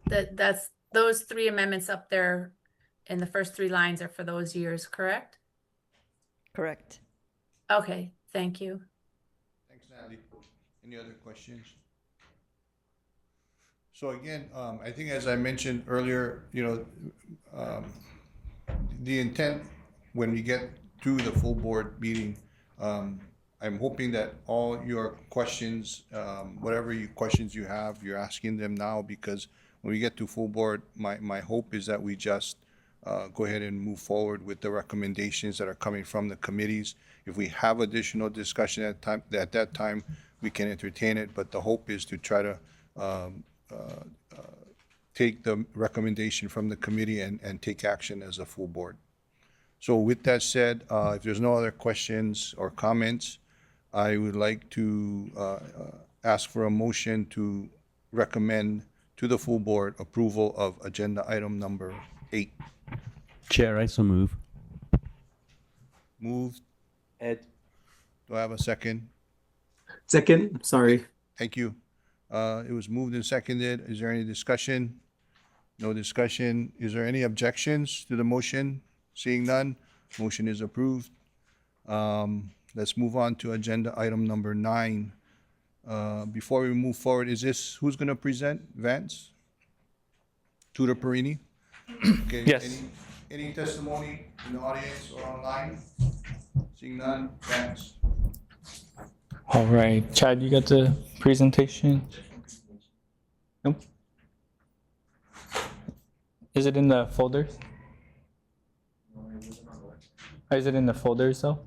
that's those 3 amendments up there in the first 3 lines are for those years, correct? Correct. Okay, thank you. Thanks, Natalie. Any other questions? So again, I think as I mentioned earlier, the intent when we get to the full board meeting, I'm hoping that all your questions, whatever questions you have, you're asking them now, because when we get to full board, my hope is that we just go ahead and move forward with the recommendations that are coming from the committees. If we have additional discussion at that time, we can entertain it, but the hope is to try to take the recommendation from the committee and take action as a full board. So with that said, if there's no other questions or comments, I would like to ask for a motion to recommend to the full board approval of agenda item number 8. Chair, I so move. Moved. Ed. Do I have a second? Second, sorry. Thank you. It was moved and seconded. Is there any discussion? No discussion. Is there any objections to the motion? Seeing none, motion is approved. Let's move on to agenda item number 9. Before we move forward, who's going to present? Vance? Tudor Perini? Okay. Yes. any testimony in the audience or online? Seeing none, Vance. All right, Chad, you got the presentation? Nope. Is it in the folders? Is it in the folders though?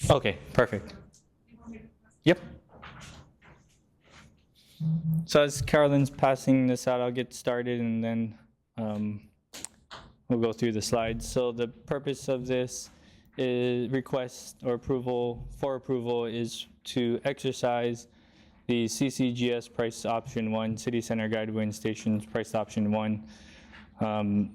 Okay, perfect. Yep. So as Carolyn's passing this out, I'll get started and then we'll go through the slides. So the purpose of this is request or approval is to exercise the CCGS price option 1, City Center Guideway and Stations price option 1.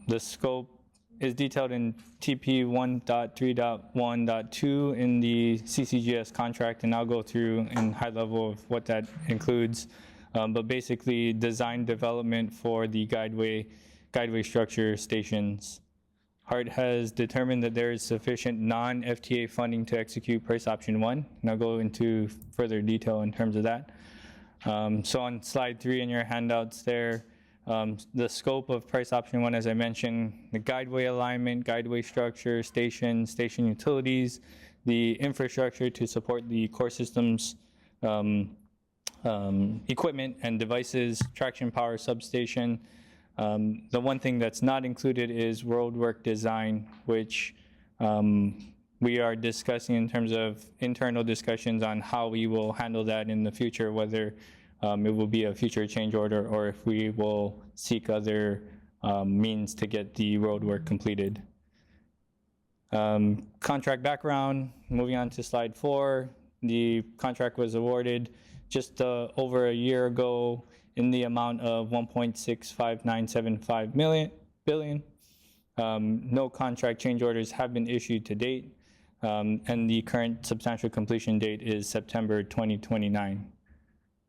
The scope is detailed in TP 1.3.1.2 in the CCGS contract, and I'll go through in high level of what that includes. But basically, design development for the guideway structure stations. HART has determined that there is sufficient non-FTA funding to execute price option 1, and I'll go into further detail in terms of that. So on slide 3 in your handouts there, the scope of price option 1, as I mentioned, the guideway alignment, guideway structure, station utilities, the infrastructure to support the core systems, equipment and devices, traction power substation. The one thing that's not included is roadwork design, which we are discussing in terms of internal discussions on how we will handle that in the future, whether it will be a future change order or if we will seek other means to get the road work completed. Contract background, moving on to slide 4. The contract was awarded just over a year ago in the amount of $1.65975 billion. No contract change orders have been issued to date, and the current substantial completion date is September 2029.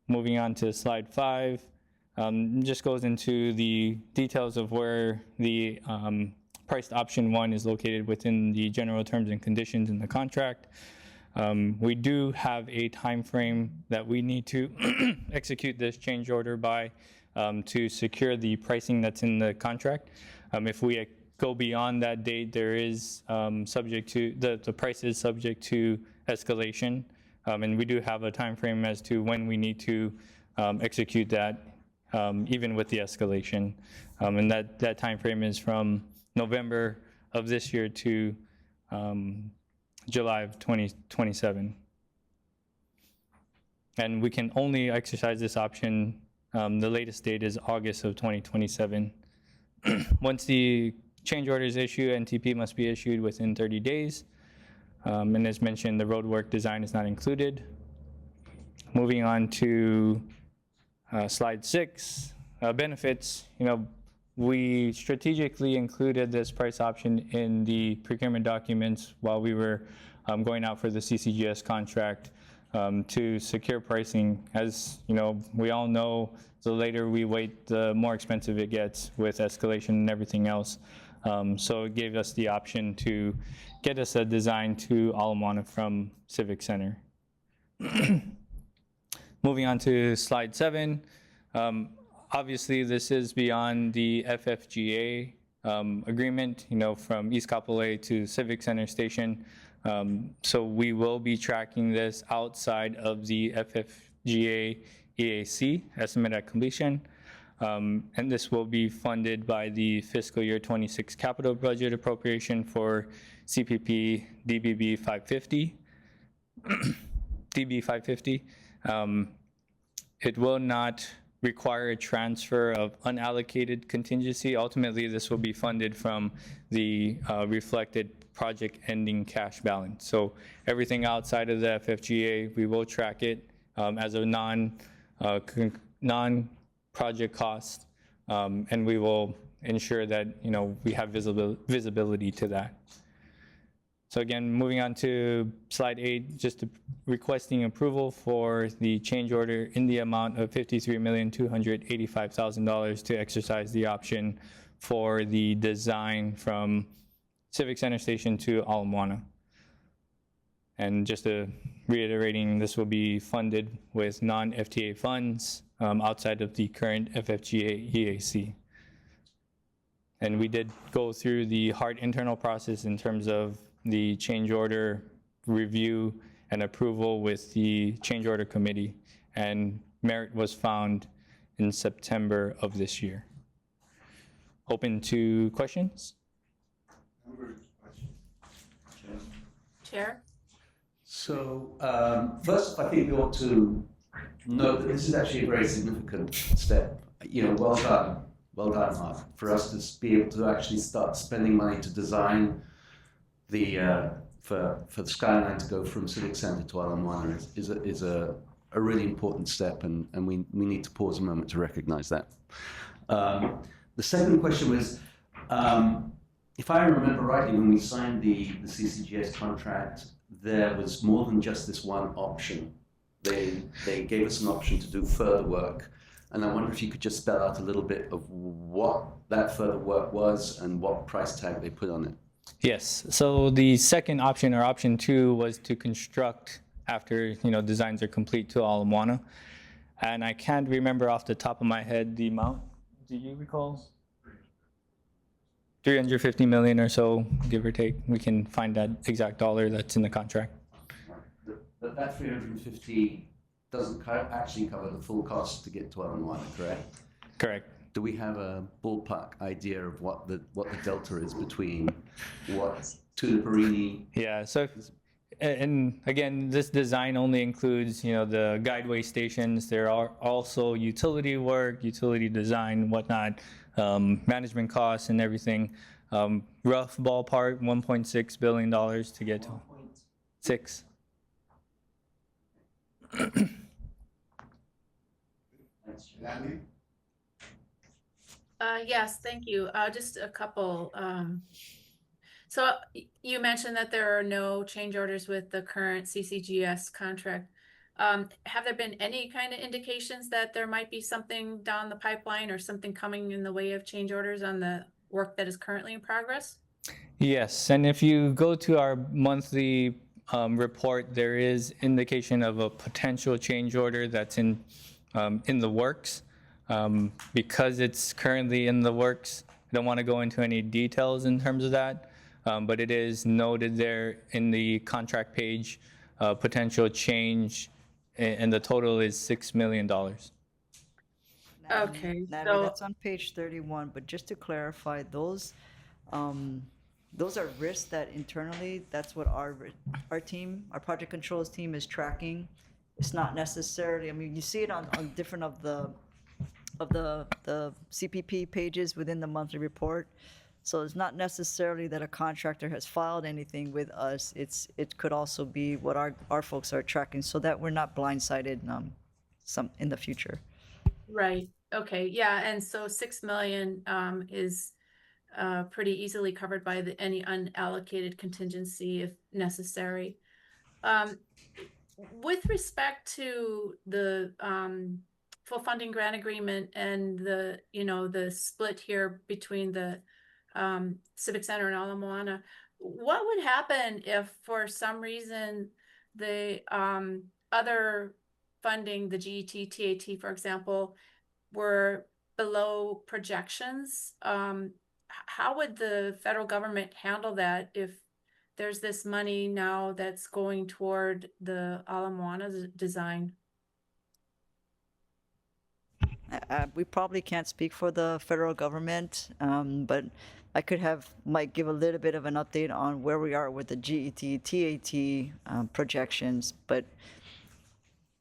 Moving on to slide 5, just goes into the details of where the priced option 1 is located within the general terms and conditions in the contract. We do have a time frame that we need to execute this change order by to secure the pricing that's in the contract. If we go beyond that date, there is subject to the price is subject to escalation. And we do have a time frame as to when we need to execute that, even with the escalation. And that time frame is from November of this year to July of 2027. And we can only exercise this option, the latest date is August of 2027. Once the change order is issued, NTP must be issued within 30 days. And as mentioned, the roadwork design is not included. Moving on to slide 6, benefits. We strategically included this price option in the procurement documents while we were going out for the CCGS contract to secure pricing. As we all know, the later we wait, the more expensive it gets with escalation and everything else. So it gave us the option to get us a design to Ala Moana from Civic Center. Moving on to slide 7. Obviously, this is beyond the FFGA agreement, from East Kapolei to Civic Center Station. So we will be tracking this outside of the FFGA EAC, estimate at completion. And this will be funded by the fiscal year 26 capital budget appropriation for CPP DBB 550. DB 550. It will not require a transfer of unallocated contingency. Ultimately, this will be funded from the reflected project ending cash balance. So everything outside of the FFGA, we will track it as a non-project cost, and we will ensure that we have visibility to that. So again, moving on to slide 8, just requesting approval for the change order in the amount of $53,285,000 to exercise the option for the design from Civic Center Station to Ala Moana. And just to reiterating this will be funded with non-FTA funds outside of the current FFGA EAC. And we did go through the hard internal process in terms of the change order review and approval with the change order committee, and merit was found in September of this year. Open to questions? Chair? So, first, I think we ought to note that this is actually a very significant step. You know, well done, Mark, for us to be able to actually start spending money to design the for the Skyline to go from Civic Center to Ala Moana is a really important step, and we need to pause a moment to recognize that. The second question was, if I remember rightly, when we signed the CCGS contract, there was more than just this one option. They gave us an option to do further work. And I wonder if you could just spell out a little bit of what that further work was and what price tag they put on it. Yes. So the second option, or option 2, was to construct after designs are complete to Ala Moana. And I can't remember off the top of my head the amount. Do you recall? 350 million or so, give or take. We can find that exact dollar that's in the contract. But that 350 doesn't actually cover the full cost to get to Ala Moana, correct? Correct. Do we have a ballpark idea of what the delta is between what Tunaparini? Yeah. So, and again, this design only includes the guideway stations. There are also utility work, utility design, whatnot, management costs and everything. Rough ballpark, $1.6 billion to get to 6. Yes, thank you. Just a couple. So you mentioned that there are no change orders with the current CCGS contract. Have there been any kind of indications that there might be something down the pipeline or something coming in the way of change orders on the work that is currently in progress? Yes, and if you go to our monthly report, there is indication of a potential change order that's in the works. Because it's currently in the works, I don't want to go into any details in terms of that, but it is noted there in the contract page, potential change, and the total is $6 million. Okay, Natalie, so that's on page 31, but just to clarify, those are risks that internally, that's what our team, our project controls team is tracking. It's not necessarily, I mean, you see it on different of the CPP pages within the monthly report. So it's not necessarily that a contractor has filed anything with us. It could also be what our folks are tracking, so that we're not blindsided in the future. right, okay, yeah, and so 6 million is pretty easily covered by any unallocated contingency if necessary. With respect to the full funding grant agreement and the split here between the Civic Center and Ala Moana, what would happen if for some reason the other funding, the GET, TAT, for example, were below projections? How would the federal government handle that if there's this money now that's going toward the Ala Moana design? We probably can't speak for the federal government, but I could have Mike give a little bit of an update on where we are with the GET, TAT projections, but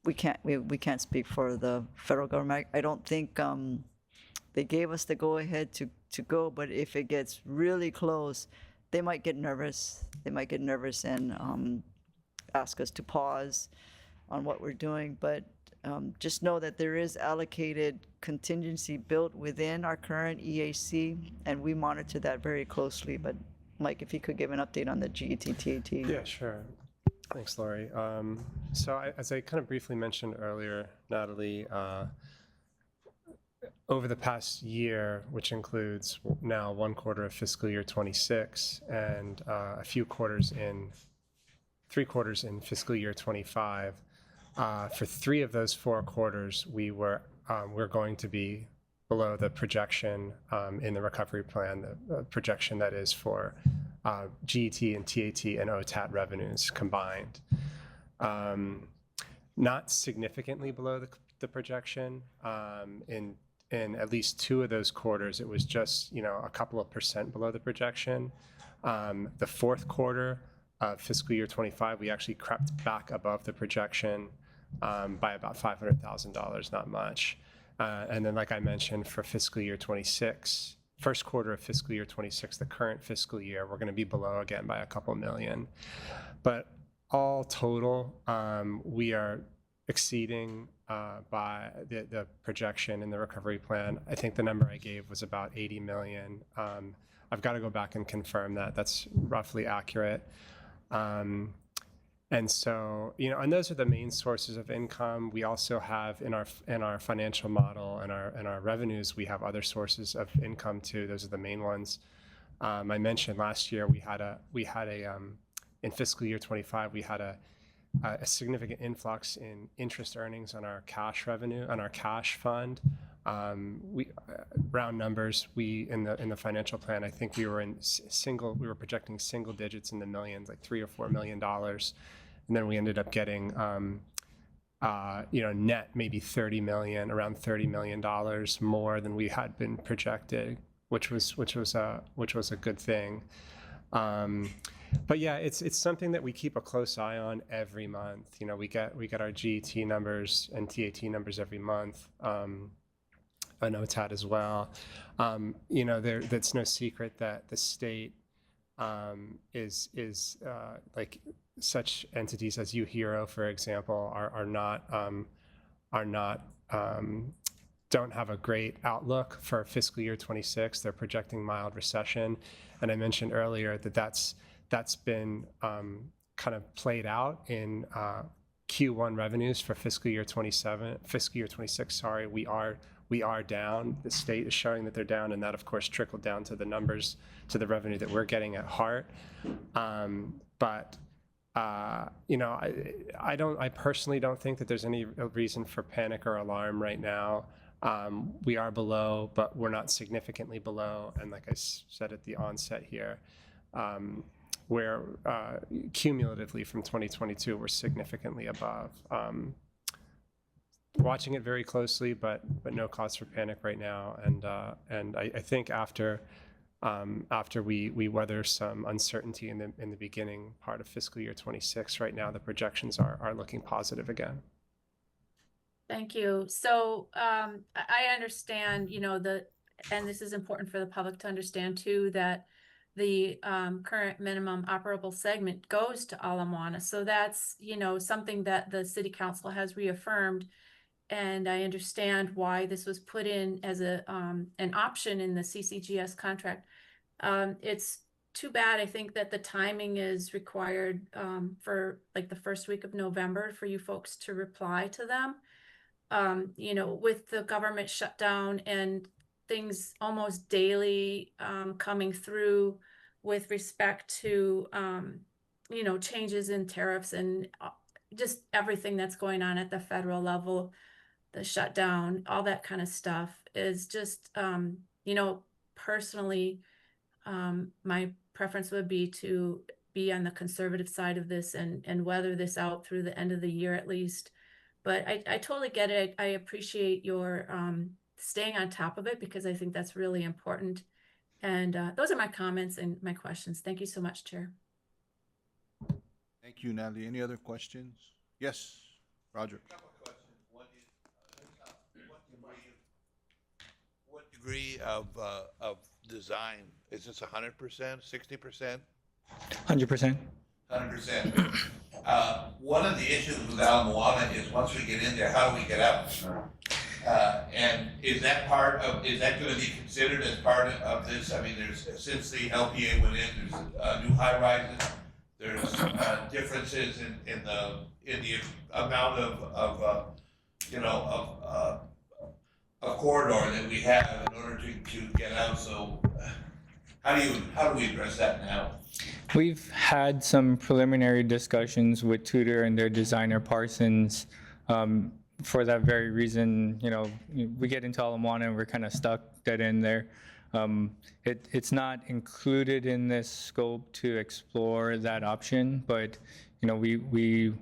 we can't speak for the federal government. I don't think they gave us the go-ahead to go, but if it gets really close, they might get nervous. They might get nervous and ask us to pause on what we're doing, but just know that there is allocated contingency built within our current EAC, and we monitor that very closely. But Mike, if you could give an update on the GET, TAT. Yeah, sure. Thanks, Laurie. So as I kind of briefly mentioned earlier, Natalie, over the past year, which includes now 1 quarter of fiscal year 26 and a few quarters in quarters in fiscal year 25. For 3 of those 4 quarters, we're going to be below the projection in the recovery plan, the projection that is for GET and TAT and OTAT revenues combined. Not significantly below the projection. In at least 2 of those quarters, it was just, a couple of % below the projection. The 4th quarter of fiscal year 25, we actually crept back above the projection by about $500,000, not much. And then, like I mentioned, for fiscal year 26, first quarter of fiscal year 26, the current fiscal year, we're going to be below again by a couple million. But all total, we are exceeding by the projection in the recovery plan. I think the number I gave was about 80 million. I've got to go back and confirm that. That's roughly accurate. And so, and those are the main sources of income. We also have in our financial model and our revenues, we have other sources of income too. Those are the main ones. I mentioned last year we had a in fiscal year 25 we had a significant influx in interest earnings on our cash revenue, on our cash fund. Round numbers, in the financial plan, I think we were projecting single digits in the millions, like $3 or $4 million. And then we ended up getting, net maybe around $30 million more than we had been projected, which was a good thing. But yeah, it's something that we keep a close eye on every month. We get our GET numbers and TAT numbers every month, and OTAT as well. That's no secret that the state is like such entities as UHERO, for example, don't have a great outlook for fiscal year 26. They're projecting mild recession, and I mentioned earlier that that's been kind of played out in Q1 revenues for fiscal year 26. Sorry, we are down. The state is showing that they're down, and that of course trickled down to the numbers, to the revenue that we're getting at Heart. But I personally don't think that there's any reason for panic or alarm right now. We are below, but we're not significantly below. And like I said at the onset here, we're cumulatively from 2022, we're significantly above. Watching it very closely, but no cause for panic right now. And I think after we weather some uncertainty in the beginning part of fiscal year 26, right now the projections are looking positive again. Thank you. So I understand, and this is important for the public to understand too, that the current minimum operable segment goes to Ala Moana. So that's, something that the city council has reaffirmed. And I understand why this was put in as an option in the CCGS contract. It's too bad, I think, that the timing is required for like the first week of November for you folks to reply to them. With the government shutdown and things almost daily coming through with respect to, changes in tariffs and just everything that's going on at the federal level, the shutdown, all that kind of stuff is just, personally, my preference would be to be on the conservative side of this and weather this out through the end of the year at least. But I totally get it. I appreciate your staying on top of it because I think that's really important. And those are my comments and my questions. Thank you so much, Chair. Thank you, Natalie. Any other questions? Yes, Roger. One is, what degree of design? Is this 100%, 60%? 100%. 100%. One of the issues with Ala Moana is once we get in there, how do we get out? And is that going to be considered as part of this? I mean, since the LPA went in, there's new high rises. There's differences in the amount of a corridor that we have in order to get out. So how do we address that now? We've had some preliminary discussions with Tudor and their designer Parsons. For that very reason, we get into Ala Moana and we're kind of stuck dead end there. It's not included in this scope to explore that option, but we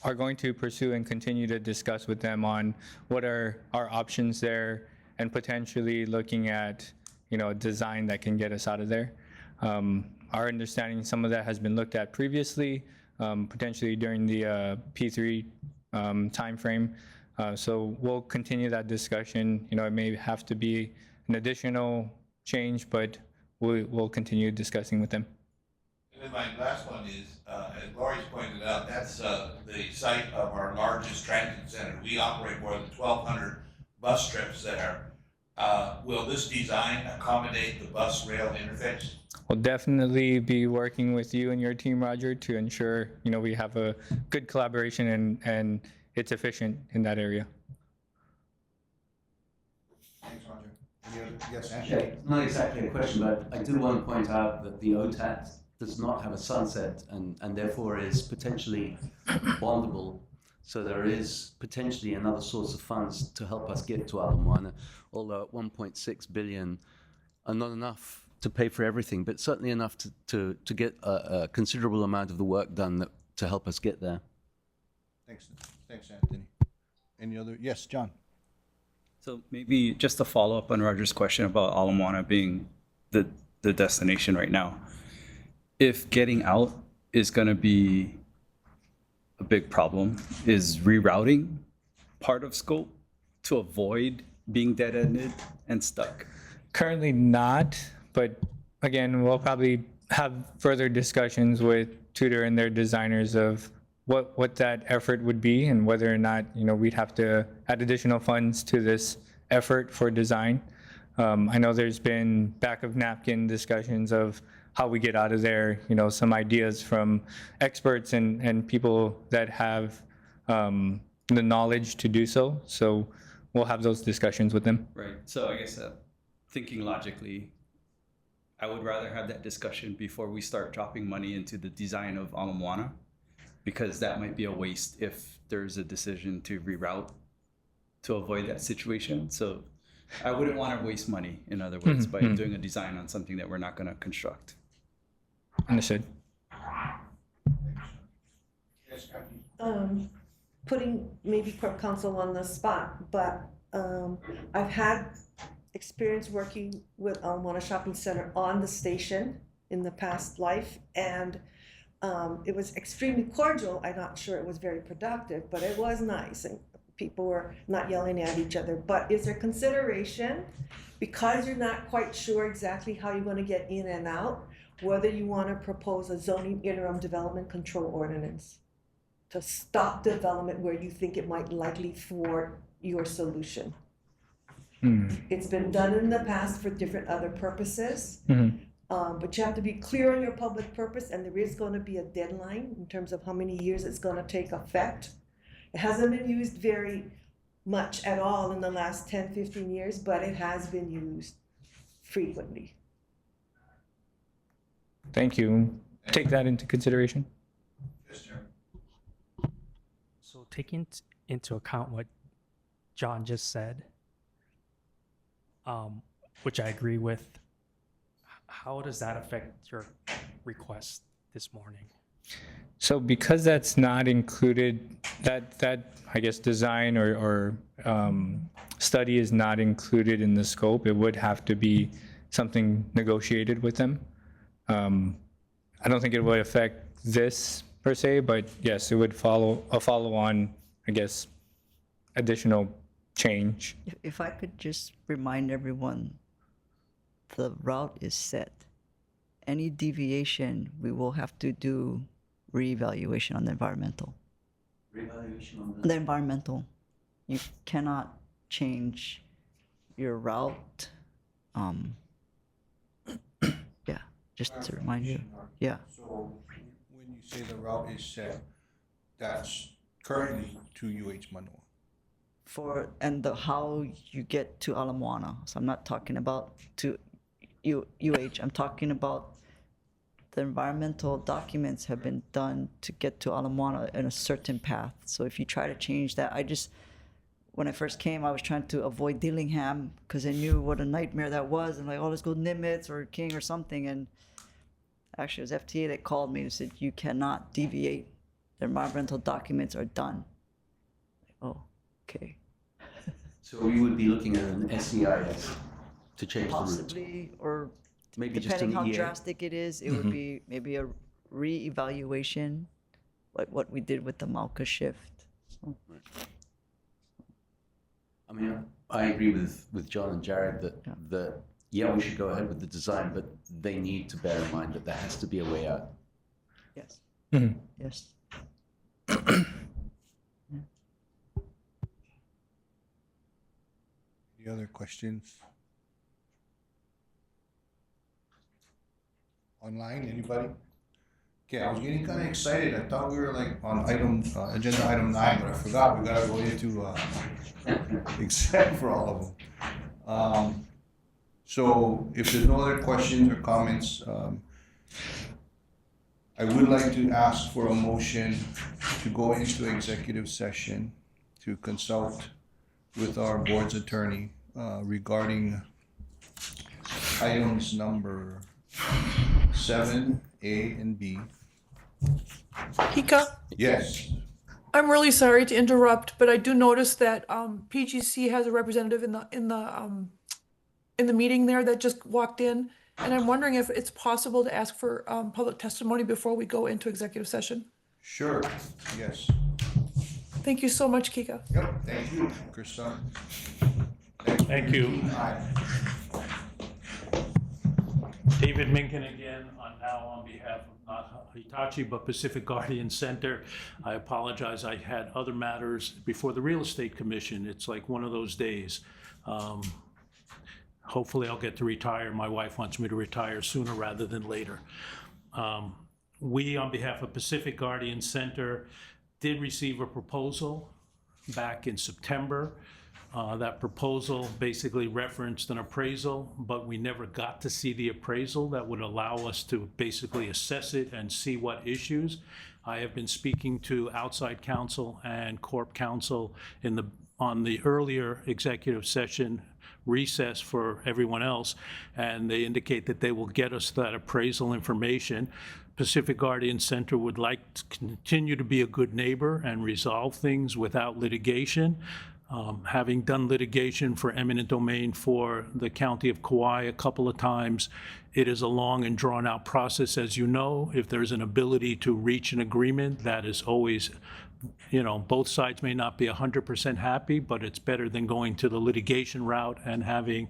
are going to pursue and continue to discuss with them on what are our options there and potentially looking at a design that can get us out of there. Our understanding, some of that has been looked at previously, potentially during the P3 timeframe. So we'll continue that discussion. It may have to be an additional change, but we'll continue discussing with them. And then my last one is, as Lori's pointed out, that's the site of our largest transit center. We operate more than 1,200 bus trips there. Will this design accommodate the bus-rail interface? We'll definitely be working with you and your team, Roger, to ensure we have a good collaboration and it's efficient in that area. Thanks, Roger. Any other? Yes, Yeah, Ashley? not exactly a question, but I do want to point out that the OTAT does not have a sunset and therefore is potentially bondable. So there is potentially another source of funds to help us get to Ala Moana, although at 1.6 billion are not enough to pay for everything, but certainly enough to get a considerable amount of the work done to help us get there. Thanks, Anthony. Any other? Yes, John. So maybe just to follow up on Roger's question about Ala Moana being the destination right now. If getting out is going to be a big problem, is rerouting part of scope to avoid being dead-ended and stuck? Currently not, but again, we'll probably have further discussions with Tudor and their designers of what that effort would be and whether or not we'd have to add additional funds to this effort for design. I know there's been back of napkin discussions of how we get out of there, some ideas from experts and people that have the knowledge to do so. So we'll have those discussions with them. Right. So I guess thinking logically, I would rather have that discussion before we start dropping money into the design of Ala Moana, because that might be a waste if there's a decision to reroute to avoid that situation. So I wouldn't want to waste money, in other words, by doing a design on something that we're not going to construct. Understood. Putting maybe Corp Counsel on the spot, but I've had experience working with Ala Moana Shopping Center on the station in the past life, and it was extremely cordial. I'm not sure it was very productive, but it was nice, and people were not yelling at each other. But is there consideration, because you're not quite sure exactly how you're going to get in and out, whether you want to propose a zoning interim development control ordinance to stop development where you think it might likely thwart your solution? It's been done in the past for different other purposes. But you have to be clear on your public purpose, and there is going to be a deadline in terms of how many years it's going to take effect. It hasn't been used very much at all in the last 10, 15 years, but it has been used frequently. Thank you. Take that into consideration. So taking into account what John just said, which I agree with, how does that affect your request this morning? So because that's not included, that I guess design or study is not included in the scope, it would have to be something negotiated with them. I don't think it would affect this per se, but yes, it would follow on, I guess, additional change. If I could just remind everyone, the route is set. Any deviation, we will have to do reevaluation on the environmental. Reevaluation on The environmental. You cannot change your route. Yeah, just to remind you. Yeah. So when you say the route is set, that's currently to UH Manoa. And how you get to Ala Moana. So I'm not talking about to UH. I'm talking about the environmental documents have been done to get to Ala Moana in a certain path. So if you try to change that, when I first came, I was trying to avoid Dillingham because I knew what a nightmare that was. And like, oh, let's go Nimitz or King or something. And actually, it was FTA that called me and said, you cannot deviate. The environmental documents are done. Oh, okay. So we would be looking at an SEIS to change the route. Possibly, or Maybe just depending an how EA. drastic it is, it would be maybe a re-evaluation, like what we did with the Mauka shift. So, I mean, I agree with John and Jared that yeah, we should go ahead with the design, but they need to bear in mind that there has to be a way out. yes. Mhm. Yes. Any other questions? Online, anybody? Okay, I was getting kind of excited. I thought we were like on agenda item 9, but I forgot we gotta go into except for all of them. So if there's no other questions or comments, I would like to ask for a motion to go into executive session to consult with our board's attorney regarding items number 7, A, and B. Hika, Yes. I'm really sorry to interrupt, but I do notice that PGC has a representative in the meeting there that just walked in, and I'm wondering if it's possible to ask for public testimony before we go into executive session. Sure, yes. Thank you so much, Kika. Yep, thank you, Krista. Thank you. Aye. David Minkin again, now on behalf of not Hitachi, but Pacific Guardian Center. I apologize, I had other matters before the Real Estate Commission. It's like one of those days. Hopefully I'll get to retire. My wife wants me to retire sooner rather than later. We, on behalf of Pacific Guardian Center, did receive a proposal back in September. That proposal basically referenced an appraisal, but we never got to see the appraisal that would allow us to basically assess it and see what issues. I have been speaking to outside counsel and corp counsel on the earlier executive session recess for everyone else, and they indicate that they will get us that appraisal information. Pacific Guardian Center would like to continue to be a good neighbor and resolve things without litigation. Having done litigation for eminent domain for the county of Kauai a couple of times, it is a long and drawn-out process, as you know. If there's an ability to reach an agreement, that is always, both sides may not be 100% happy, but it's better than going to the litigation route and having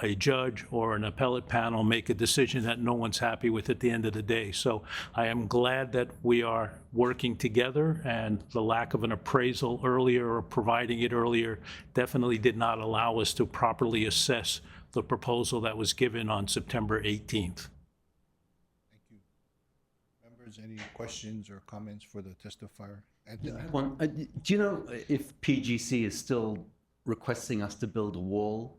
a judge or an appellate panel make a decision that no one's happy with at the end of the day. So I am glad that we are working together, and the lack of an appraisal earlier or providing it earlier definitely did not allow us to properly assess the proposal that was given on September 18th. Thank you. Members, any questions or comments for the testifier? Anthony? Do you know if PGC is still requesting us to build a wall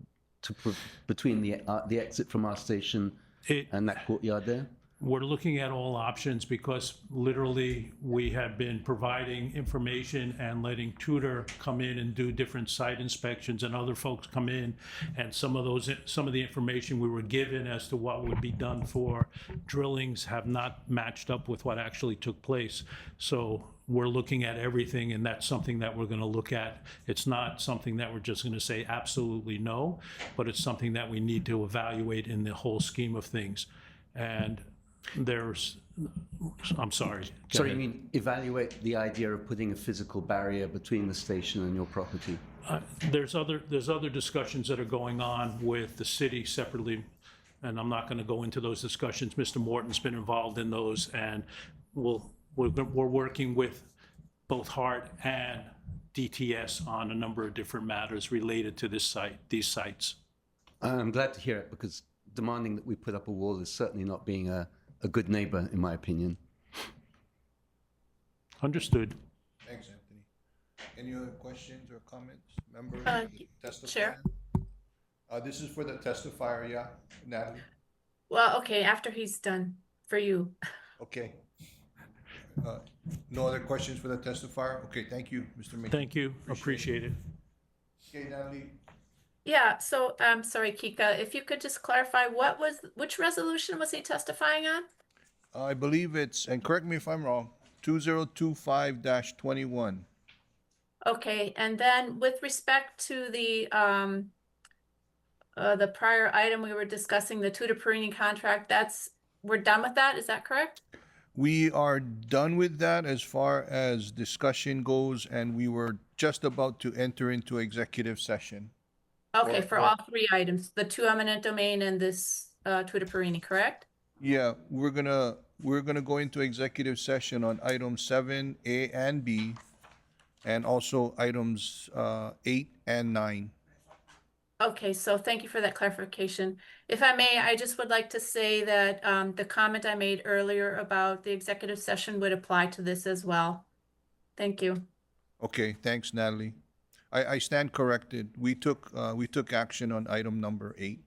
between the exit from our station and that courtyard there? We're looking at all options because literally we have been providing information and letting Tudor come in and do different site inspections, and other folks come in, and some of the information we were given as to what would be done for drillings have not matched up with what actually took place. So we're looking at everything, and that's something that we're going to look at. It's not something that we're just going to say absolutely no, but it's something that we need to evaluate in the whole scheme of things. And I'm sorry. So you mean evaluate the idea of putting a physical barrier between the station and your property? There's other discussions that are going on with the city separately, and I'm not going to go into those discussions. Mr. Morton's been involved in those, and we're working with both HART and DTS on a number of different matters related to these sites. I'm glad to hear it, because demanding that we put up a wall is certainly not being a good neighbor, in my opinion. Understood. Thanks, Anthony. Any other questions or comments? Members? Testifier? Chair. This is for the testifier, yeah, Natalie? Well, okay, after he's done. for you. Okay. No other questions for the testifier? Okay, thank you, Mr. McKee. Thank you, appreciate it. Okay, Natalie, Yeah, so I'm sorry, Kika, if you could just clarify which resolution was he testifying on? I believe it's, and correct me if I'm wrong, 2025-21. Okay, and then with respect to the prior item we were discussing, the Tutor Perini contract, we're done with that, is that correct? We are done with that as far as discussion goes, and we were just about to enter into executive session. Okay, for all three items, the two eminent domain and this Tutor Perini, correct? Yeah, we're gonna go into executive session on items 7A and B, and also items 8 and 9. Okay, so thank you for that clarification. If I may, I just would like to say that the comment I made earlier about the executive session would apply to this as well. Thank you. Okay, thanks, Natalie. I stand corrected. We took action on item number 8.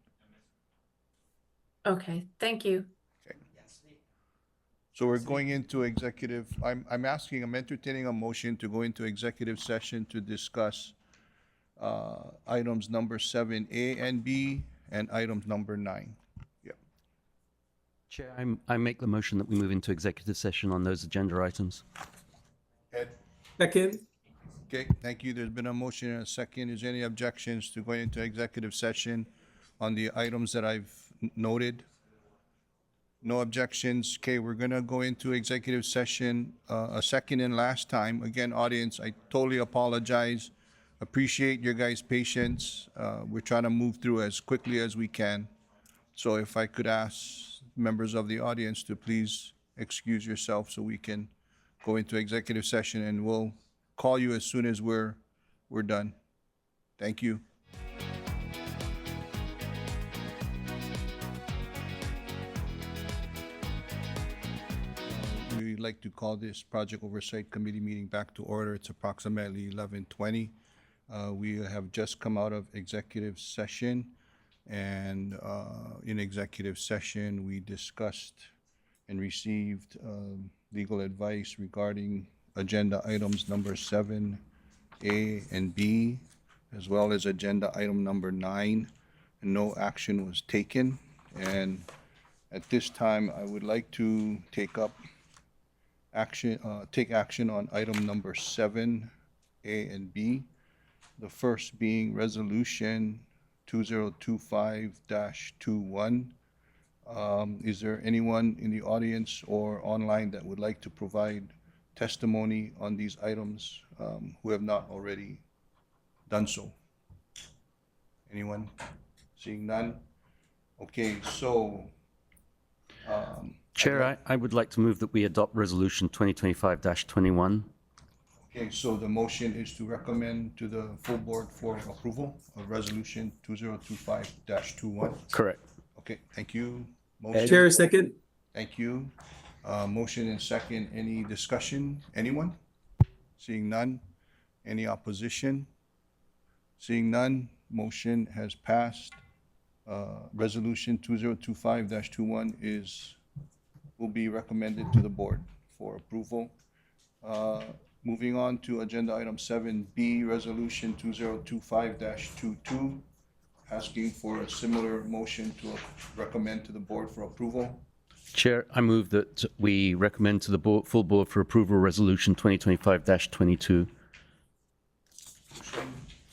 Okay, thank you. So we're going into executive, I'm entertaining a motion to go into executive session to discuss items number 7A and B and items number 9. Yeah. Chair, I make the motion that we move into executive session on those agenda items. Ed? Second. Okay, thank you. There's been a motion and a second. Is there any objections to going into executive session on the items that I've noted? No objections. Okay, we're gonna go into executive session a second and last time. Again, audience, I totally apologize. Appreciate your guys' patience. We're trying to move through as quickly as we can. So if I could ask members of the audience to please excuse yourself so we can go into executive session, and we'll call you as soon as we're done. Thank you. We'd like to call this Project Oversight Committee meeting back to order. It's approximately 11:20. We have just come out of executive session, and in executive session, we discussed and received legal advice regarding agenda items number 7A and B, as well as agenda item number 9. And no action was taken. And at this time, I would like to take action on item number 7A and B. The first being resolution 2025-21. Is there anyone in the audience or online that would like to provide testimony on these items who have not already done so? Anyone? Seeing none? Okay, so Chair, I would like to move that we adopt resolution 2025-21. okay, so the motion is to recommend to the full board for approval of resolution 2025-21. Correct. Okay, thank you. Motion. Chair, second. Thank you. Motion and second. Any discussion? Anyone? Seeing none. Any opposition? Seeing none. Motion has passed. Resolution 2025-21 will be recommended to the board for approval. Moving on to agenda item 7B, resolution 2025-22, asking for a similar motion to recommend to the board for approval. Chair, I move that we recommend to the full board for approval resolution 2025-22.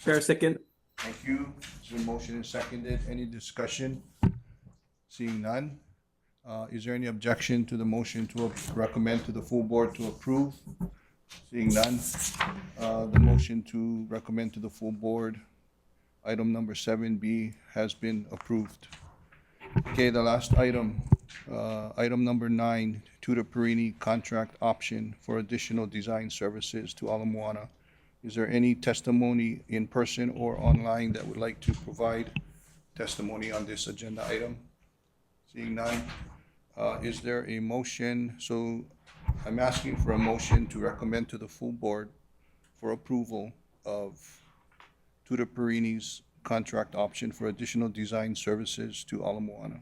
Chair, second. Thank you. It's been motion and seconded. Any discussion? Seeing none. Is there any objection to the motion to recommend to the full board to approve? Seeing none. The motion to recommend to the full board, item number 7B, has been approved. Okay, the last item, item number 9, Tutor Perini contract option for additional design services to Ala Moana. Is there any testimony in person or online that would like to provide testimony on this agenda item? Seeing none. Is there a motion? So I'm asking for a motion to recommend to the full board for approval of Tutor Perini's contract option for additional design services to Ala Moana.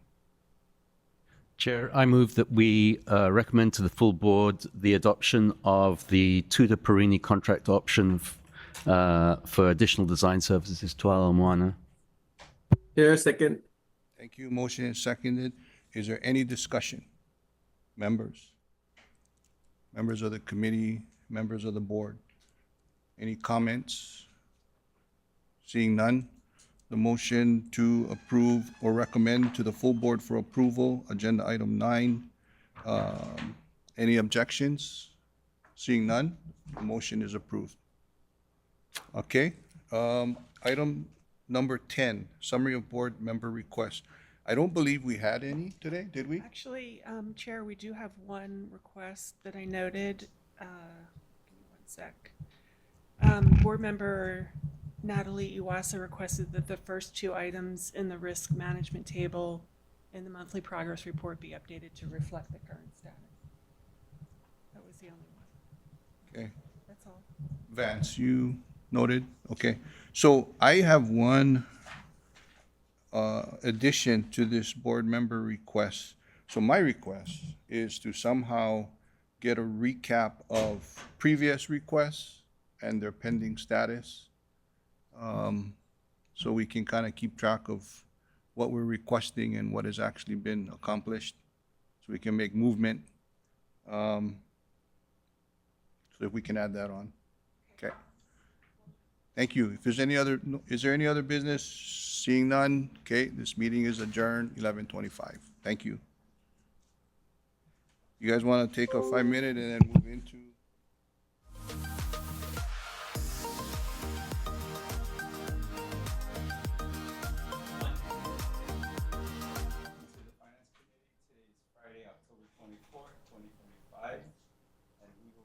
Chair, I move that we recommend to the full board the adoption of the Tutor Perini contract option for additional design services to Ala Moana. Chair, second. Thank you. Motion is seconded. Is there any discussion? Members? Members of the committee, members of the board? Any comments? Seeing none, the motion to approve or recommend to the full board for approval, agenda item 9. Any objections? Seeing none, the motion is approved. Okay, item number 10, summary of board member requests. I don't believe we had any today, did we? Actually, Chair, we do have one request that I noted. Give me one sec. Board member Natalie Iwasa requested that the first 2 items in the risk management table in the monthly progress report be updated to reflect the current status. That was the only one. Okay. That's all. Vance, you noted? Okay. So I have one addition to this board member request. So my request is to somehow get a recap of previous requests and their pending status. So we can kind of keep track of what we're requesting and what has actually been accomplished, so we can make movement. So if we can add that on. Okay. Thank you. If there's any other, is there any other business? Seeing none, okay, this meeting is adjourned, 11:25. Thank you. You guys want to take a 5-minute and then move into?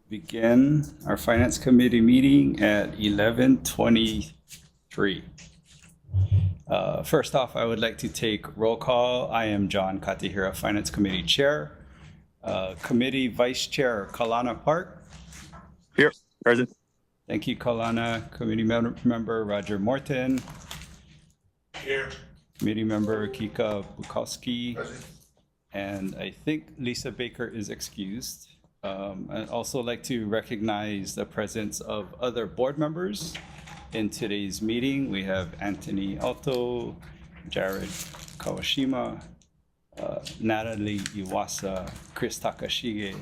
Begin our Finance Committee meeting at 11:23. First off, I would like to take roll call. I am John Katihira, Finance Committee Chair. Committee Vice Chair Kalana Park. Here, present. Thank you, Kalana. Committee Member Roger Morton. Here. Committee Member Kika Bukowski. And I think Lisa Baker is excused. I'd also like to recognize the presence of other board members in today's meeting. We have Anthony Alto, Jared Kawashima, Natalie Iwasa, Chris Takashige,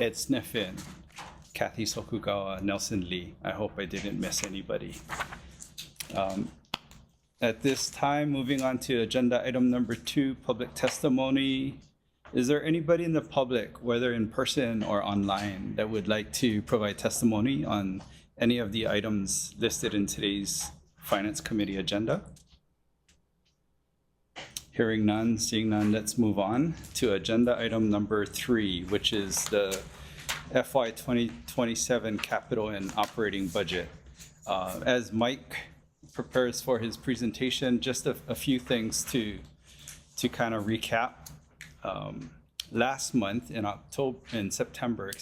Ed Sniffen, Kathy Sokugawa, Nelson Lee. I hope I didn't miss anybody. At this time, moving on to agenda item number 2, public testimony. Is there anybody in the public, whether in person or online, that would like to provide testimony on any of the items listed in today's Finance Committee agenda? Hearing none, seeing none, let's move on to agenda item number 3, which is the FY 2027 capital and operating budget. As Mike prepares for his presentation, just a few things to kind of recap. Last month in September,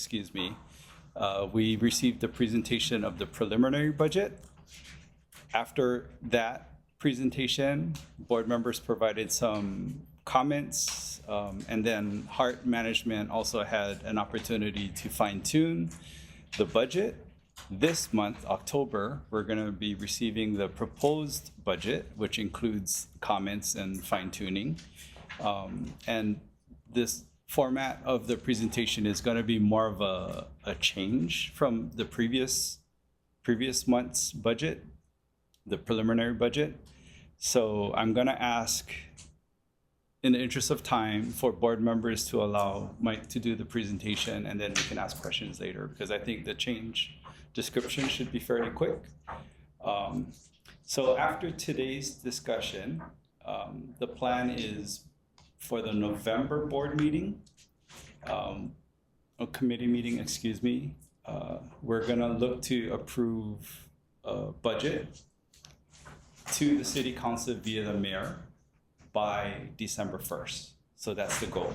we received the presentation of the preliminary budget. After that presentation, board members provided some comments, and then Heart Management also had an opportunity to fine-tune the budget. This month, October, we're going to be receiving the proposed budget, which includes comments and fine-tuning. And this format of the presentation is going to be more of a change from the previous month's budget, the preliminary budget. So I'm going to ask, in the interest of time, for board members to allow Mike to do the presentation, and then we can ask questions later, because I think the change description should be fairly quick. So after today's discussion, the plan is for the November board meeting, committee meeting, we're gonna look to approve a budget to the city council via the mayor by December 1st. So that's the goal.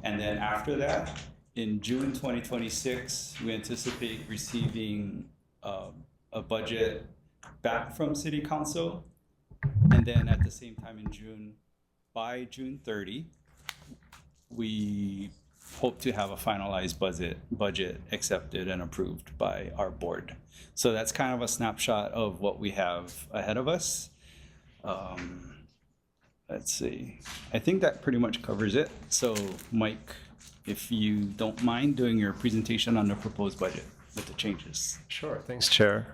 And then after that, in June 2026, we anticipate receiving a budget back from city council. And then at the same time in June, by June 30, we hope to have a finalized budget accepted and approved by our board. So that's kind of a snapshot of what we have ahead of us. Let's see. I think that pretty much covers it. So Mike, if you don't mind doing your presentation on the proposed budget with the changes. Sure, thanks, Chair.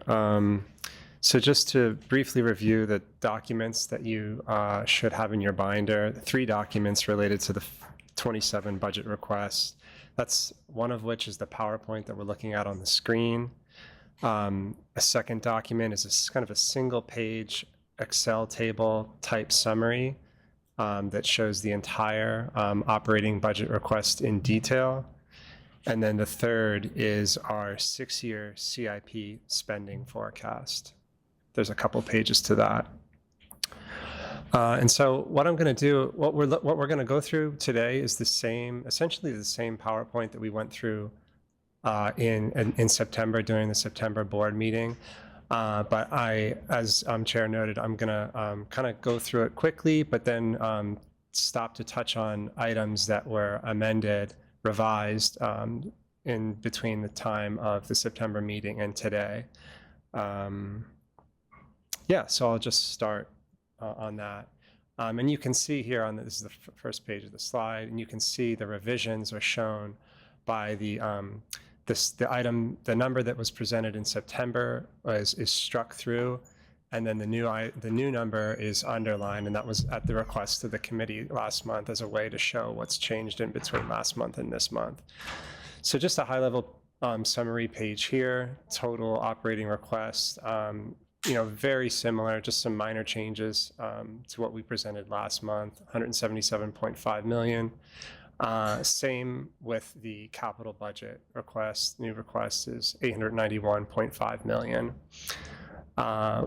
So just to briefly review the documents that you should have in your binder, the 3 documents related to the 27 budget request. That's one of which is the PowerPoint that we're looking at on the screen. A second document is kind of a single page Excel table type summary that shows the entire operating budget request in detail. And then the third is our 6-year CIP spending forecast. There's a couple pages to that. And so what I'm going to do, what we're going to go through today is essentially the same PowerPoint that we went through in September during the September board meeting. But as Chair noted, I'm going to kind of go through it quickly, but then stop to touch on items that were amended, revised in between the time of the September meeting and today. Yeah, so I'll just start on that. And you can see here this is the first page of the slide, and you can see the revisions are shown by the number that was presented in September is struck through, and then the new number is underlined, and that was at the request of the committee last month as a way to show what's changed in between last month and this month. So just a high-level summary page here, total operating requests. Very similar, just some minor changes to what we presented last month, 177.5 million. Same with the capital budget request. New request is 891.5 million.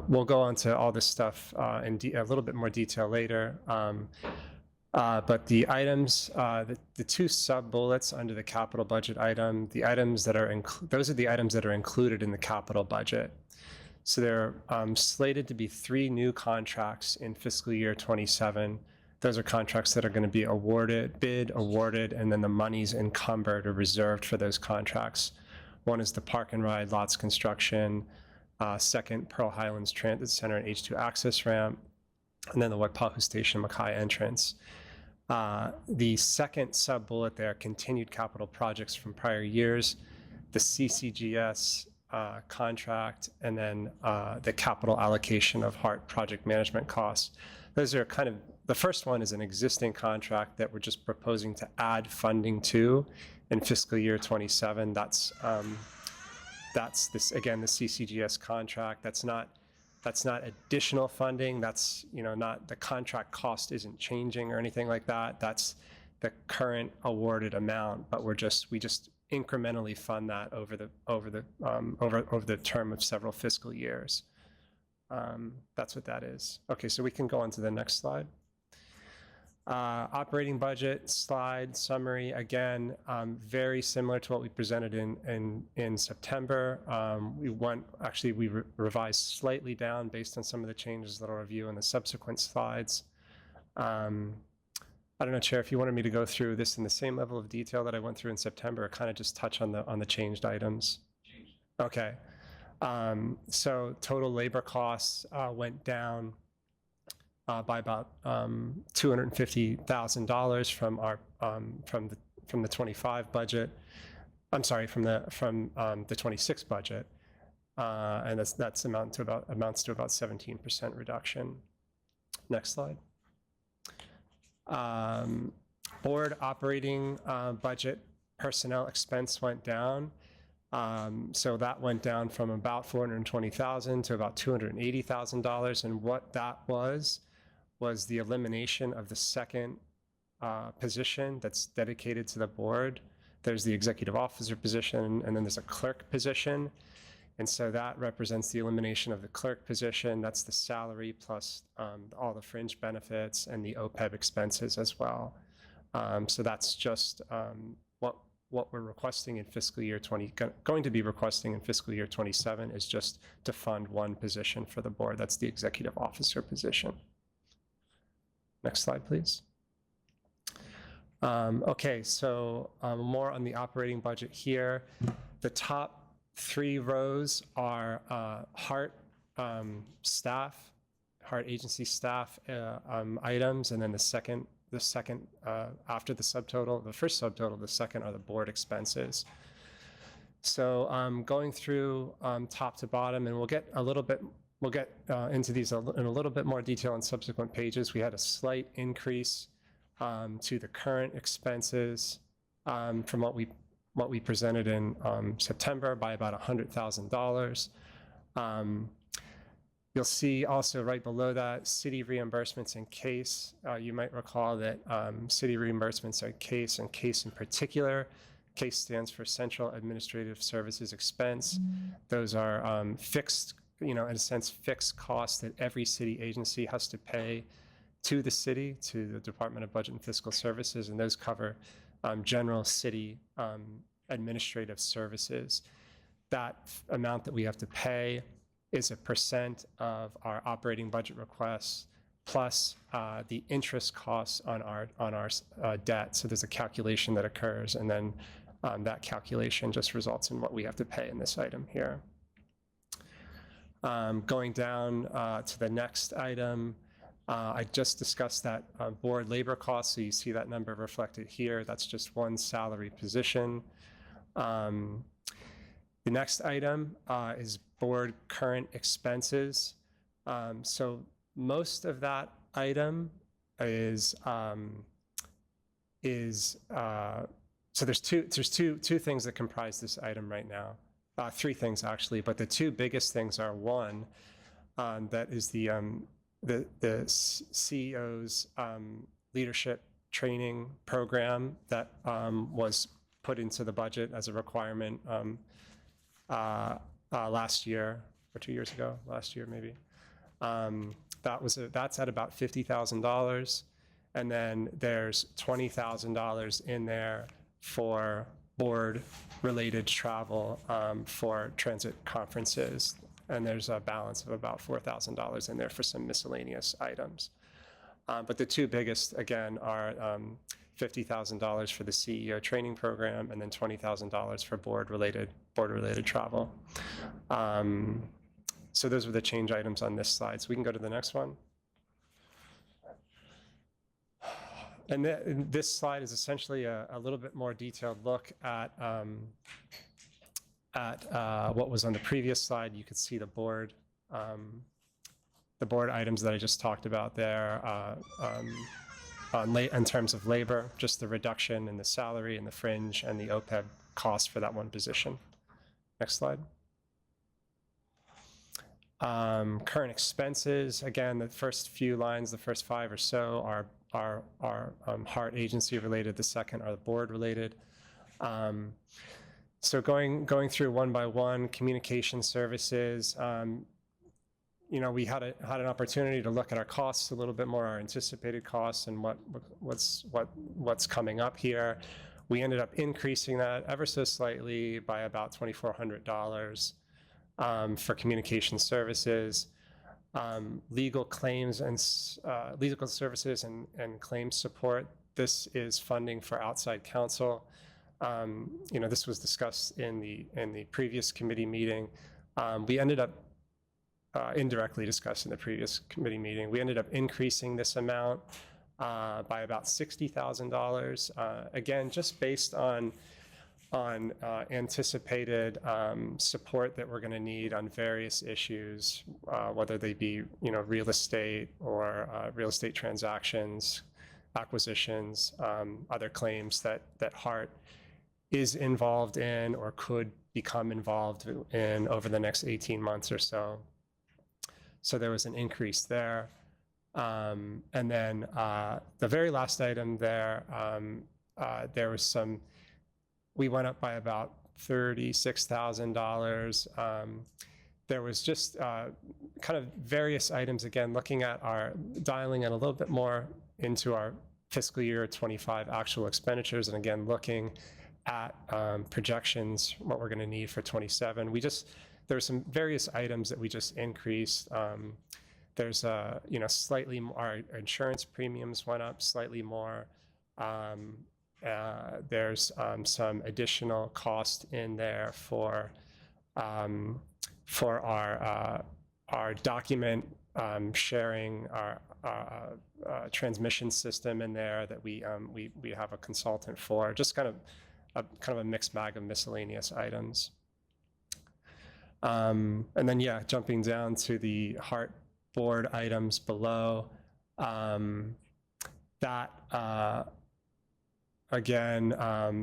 We'll go on to all this stuff in a little bit more detail later. But the items, the 2 sub-bullets under the capital budget item, the items that are those are the items that are included in the capital budget. So there are slated to be 3 new contracts in fiscal year 27. Those are contracts that are going to be bid, awarded, and then the monies encumbered or reserved for those contracts. One is the Park and Ride lots construction, second, Pearl Highlands Transit Center and H2 access ramp, and then the Waipahu Station Mackay entrance. The second sub-bullet there, continued capital projects from prior years, the CCGS contract, and then the capital allocation of HART project management costs. Those are kind of, the first one is an existing contract that we're just proposing to add funding to in fiscal year 27. That's this, again, the CCGS contract. That's not additional funding. That's, not, the contract cost isn't changing or anything like that. That's the current awarded amount, but we just incrementally fund that over the term of several fiscal years. That's what that is. Okay, so we can go on to the next slide. Operating budget slide summary, again, very similar to what we presented in September. We revised slightly down based on some of the changes that I'll review in the subsequent slides. I don't know, Chair, if you wanted me to go through this in the same level of detail that I went through in September, or kind of just touch on the changed items. Okay. So total labor costs went down by about $250,000 from our from the 25 budget. I'm sorry, from the 26 budget, and that's amounts to about 17% reduction. Next slide. Board operating budget personnel expense went down. So that went down from about $420,000 to about $280,000. And what that was the elimination of the second position that's dedicated to the board. There's the executive officer position, and then there's a clerk position. And so that represents the elimination of the clerk position. That's the salary plus all the fringe benefits and the OPEB expenses as well. So that's just what we're requesting in fiscal year going to be requesting in fiscal year 27 is just to fund one position for the board. That's the executive officer position. Next slide, please. Okay, so more on the operating budget here. The top 3 rows are HART staff, HART agency staff items, and then the second after the subtotal, the first subtotal, the second are the board expenses. So going through top to bottom, and we'll get into these in a little bit more detail in subsequent pages. We had a slight increase to the current expenses from what we presented in September by about $100,000. You'll see also right below that city reimbursements and CASE. You might recall that city reimbursements are CASE, and CASE in particular. CASE stands for Central Administrative Services Expense. Those are fixed, in a sense, fixed costs that every city agency has to pay to the city, to the Department of Budget and Fiscal Services, and those cover general city administrative services. That amount that we have to pay is a % of our operating budget requests plus the interest costs on our debt. So there's a calculation that occurs, and then that calculation just results in what we have to pay in this item here. Going down to the next item, I just discussed that board labor costs, so you see that number reflected here. That's just one salary position. The next item is board current expenses. So most of that item is so there's two things that comprise this item right now. 3 things actually, but the 2 biggest things are, one, that is the CEO's leadership training program that was put into the budget as a requirement last year or 2 years ago, last year maybe. That's at about $50,000, and then there's $20,000 in there for board-related travel for transit conferences, and there's a balance of about $4,000 in there for some miscellaneous items. But the 2 biggest, again, are $50,000 for the CEO training program, and then $20,000 for board-related travel. So those were the change items on this slide. So we can go to the next one. And this slide is essentially a little bit more detailed look at what was on the previous slide. You could see the board items that I just talked about there in terms of labor, just the reduction in the salary and the fringe and the OPEB cost for that one position. Next slide. Current expenses, again, the first few lines, the first 5 or so are HART agency related, the second are the board related. So going through one by one, communication services, we had an opportunity to look at our costs a little bit more, our anticipated costs, and what's coming up here. We ended up increasing that ever so slightly by about $2,400 for communication services. Legal claims and legal services and claims support. This is funding for outside counsel. This was discussed in the previous committee meeting. We ended up indirectly discussed in the previous committee meeting. We ended up increasing this amount by about $60,000. Again, just based on anticipated support that we're going to need on various issues, whether they be real estate or real estate transactions, acquisitions, other claims that HART is involved in or could become involved in over the next 18 months or so. So there was an increase there. And then the very last item there, there was we went up by about $36,000. There was just kind of various items, again, looking at dialing in a little bit more into our fiscal year 25 actual expenditures, and again, looking at projections, what we're going to need for 27. There were some various items that we just increased. There's slightly more, our insurance premiums went up slightly more. There's some additional cost in there for our document sharing, our transmission system in there that we have a consultant for. Just kind of a mixed bag of miscellaneous items. And then, yeah, jumping down to the HART board items below, again,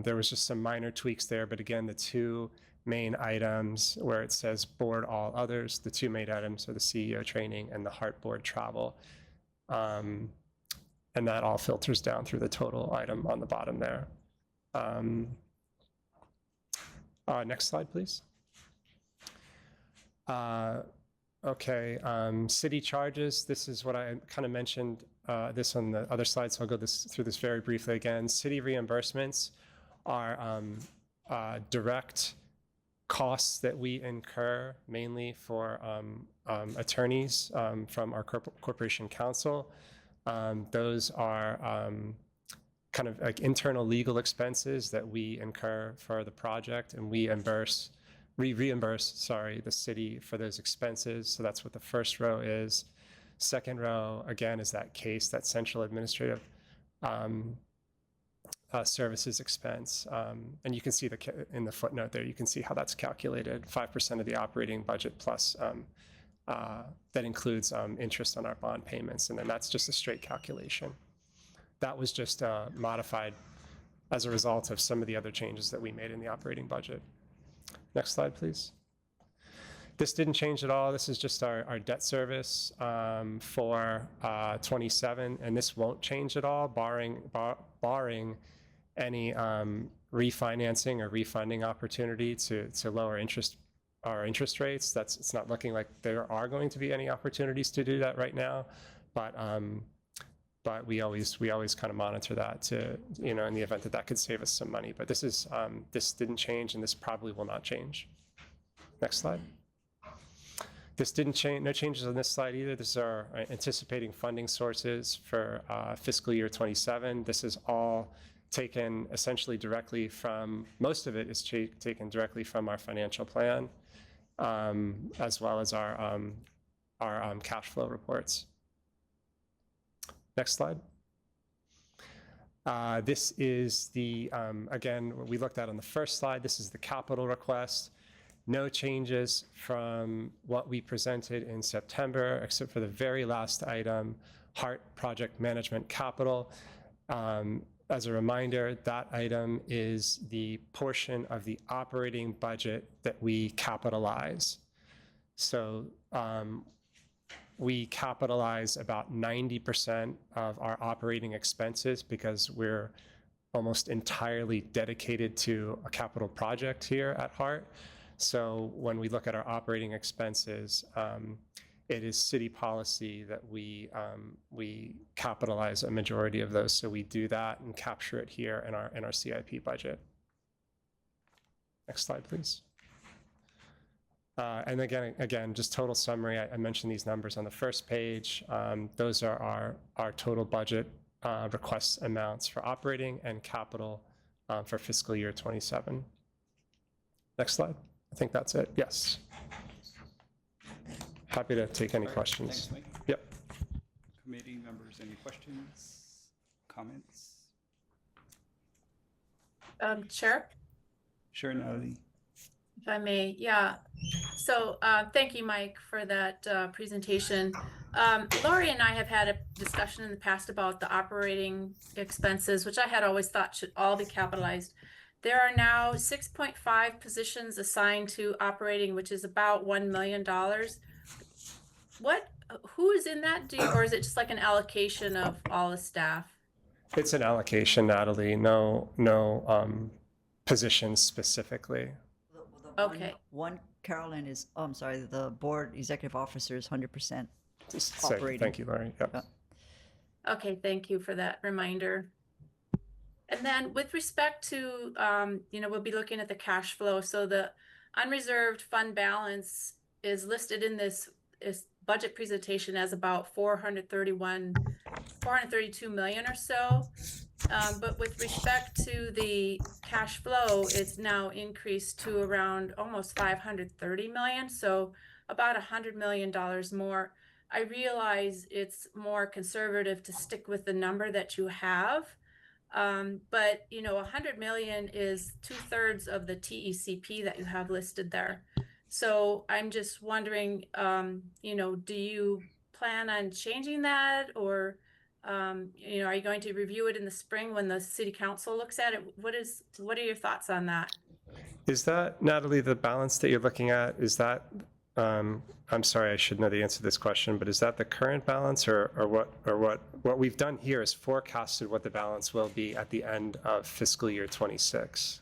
there was just some minor tweaks there, but again, the two main items where it says board all others, the two main items are the CEO training and the HART board travel. And that all filters down through the total item on the bottom there. Next slide, please. Okay, city charges. This is what I kind of mentioned this on the other slide, so I'll go through this very briefly again. City reimbursements are direct costs that we incur mainly for attorneys from our corporation counsel. Those are kind of like internal legal expenses that we incur for the project, and we reimburse the city for those expenses. So that's what the first row is. Second row, again, is that case, that central administrative services expense. And you can see in the footnote there, you can see how that's calculated. 5% of the operating budget plus that includes interest on our bond payments. And then that's just a straight calculation. That was just modified as a result of some of the other changes that we made in the operating budget. Next slide, please. This didn't change at all. This is just our debt service for 27, and this won't change at all, barring any refinancing or refunding opportunity to lower our interest rates. It's not looking like there are going to be any opportunities to do that right now, but we always kind of monitor that to, in the event that could save us some money. But this didn't change, and this probably will not change. Next slide. This didn't change, no changes on this slide either. This is our anticipating funding sources for fiscal year 27. This is all taken essentially directly from, most of it is taken directly from our financial plan, as well as our cash flow reports. Next slide. This is the, again, what we looked at on the first slide. This is the capital request. No changes from what we presented in September, except for the very last item, HART Project Management Capital. As a reminder, that item is the portion of the operating budget that we capitalize. So we capitalize about 90% of our operating expenses because we're almost entirely dedicated to a capital project here at HART. So when we look at our operating expenses, it is city policy that we capitalize a majority of those. So we do that and capture it here in our CIP budget. Next slide, please. And again, just total summary. I mentioned these numbers on the first page. Those are our total budget request amounts for operating and capital for fiscal year 27. Next slide. I think that's it. Yes. Happy to take any questions. Thanks, Mike. Yep. Committee members, any questions, comments? Chair? Sure, Natalie. If I may, yeah. So thank you, Mike, for that presentation. Lori and I have had a discussion in the past about the operating expenses, which I had always thought should all be capitalized. There are now 6.5 positions assigned to operating, which is about $1 million. Who is in that? Or is it just like an allocation of all the staff? It's an allocation, Natalie. No positions specifically. Okay. One Carolyn is, oh, I'm sorry, the board executive officer is 100% operating. Thank you, Larry. Yep. Okay, thank you for that reminder. And then with respect to, we'll be looking at the cash flow. So the unreserved fund balance is listed in this budget presentation as about 432 million or so. But with respect to the cash flow, it's now increased to around almost 530 million. So about $100 million more. I realize it's more conservative to stick with the number that you have. But, you know, 100 million is 2/3 of the TECP that you have listed there. So I'm just wondering, you know, do you plan on changing that, or, you know, are you going to review it in the spring when the city council looks at it? What are your thoughts on that? Is that, Natalie, the balance that you're looking at, is that, I'm sorry, I should know the answer to this question, but is that the current balance, or what we've done here is forecasted what the balance will be at the end of fiscal year 26?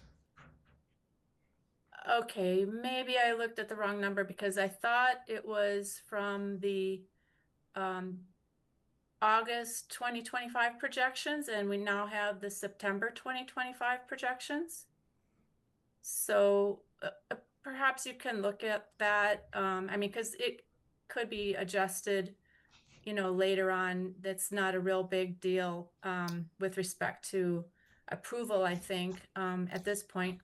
Okay, maybe I looked at the wrong number because I thought it was from the August 2025 projections, and we now have the September 2025 projections. So perhaps you can look at that. I mean, because it could be adjusted, you know, later on. That's not a real big deal with respect to approval, I think, at this point.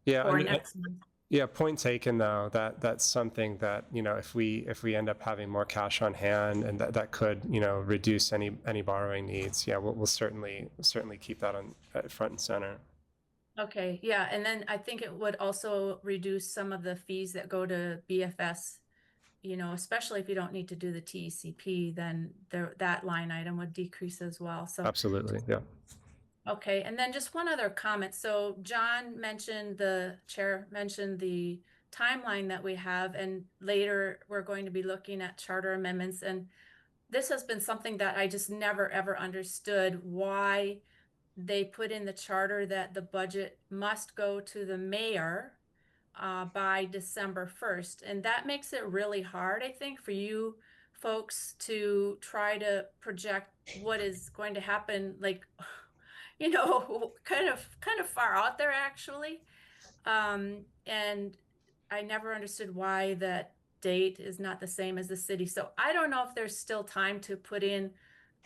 Yeah, for next month. Yeah, point taken though, that's something that, you know, if we end up having more cash on hand, and that could, you know, reduce any borrowing needs, yeah, we'll certainly keep that on front and center. Okay, yeah, and then I think it would also reduce some of the fees that go to BFS, you know, especially if you don't need to do the TECP, then that line item would decrease as well. So Absolutely, yeah. okay, and then just one other comment. So John mentioned, the chair mentioned the timeline that we have, and later we're going to be looking at charter amendments. And this has been something that I just never, ever understood, why they put in the charter that the budget must go to the mayor by December 1st. And that makes it really hard, I think, for you folks to try to project what is going to happen, like, you know, kind of far out there, actually. And I never understood why that date is not the same as the city. So I don't know if there's still time to put in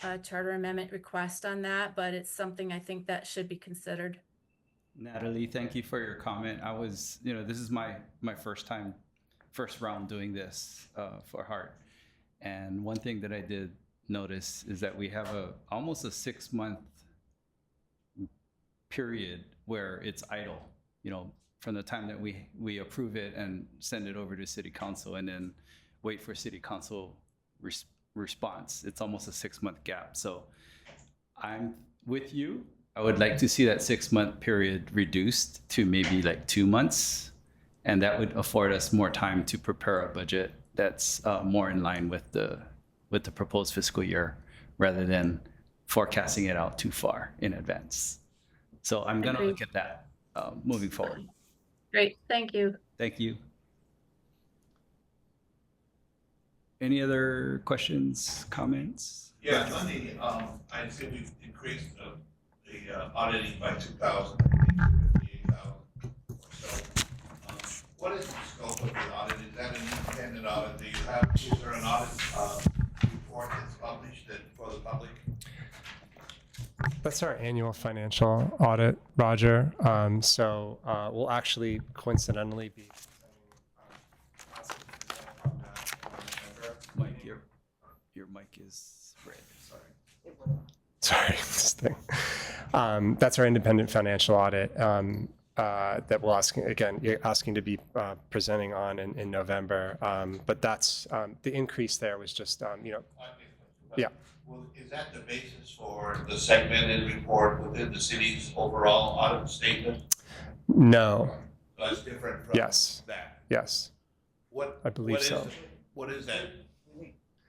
a charter amendment request on that, but it's something I think that should be considered. Natalie, thank you for your comment. I was, you know, this is my first round doing this for Hart. And one thing that I did notice is that we have almost a 6-month period where it's idle, you know, from the time that we approve it and send it over to city council and then wait for city council response. It's almost a 6-month gap. So I'm with you. I would like to see that 6-month period reduced to maybe like 2 months, and that would afford us more time to prepare a budget that's more in line with the proposed fiscal year, rather than forecasting it out too far in advance. So I'm going to look at that moving forward. Great, thank you. Thank you. Any other questions, comments? Yeah, Monday, I see we've increased the auditing by 2,000, 58,000 or so. What is the scope of the audit? Is that an independent audit? Is there an audit report that's published for the public? That's our annual financial audit, Roger. So we'll actually coincidentally be Mike, your mic is red. Sorry, this thing. That's our independent financial audit that we'll you're asking to be presenting on in November. But that's the increase there was just, you know, yeah. Well, is that the basis for the segmented report within the city's overall audit statement? No. So that's different from Yes. that? Yes. I believe so. What is that?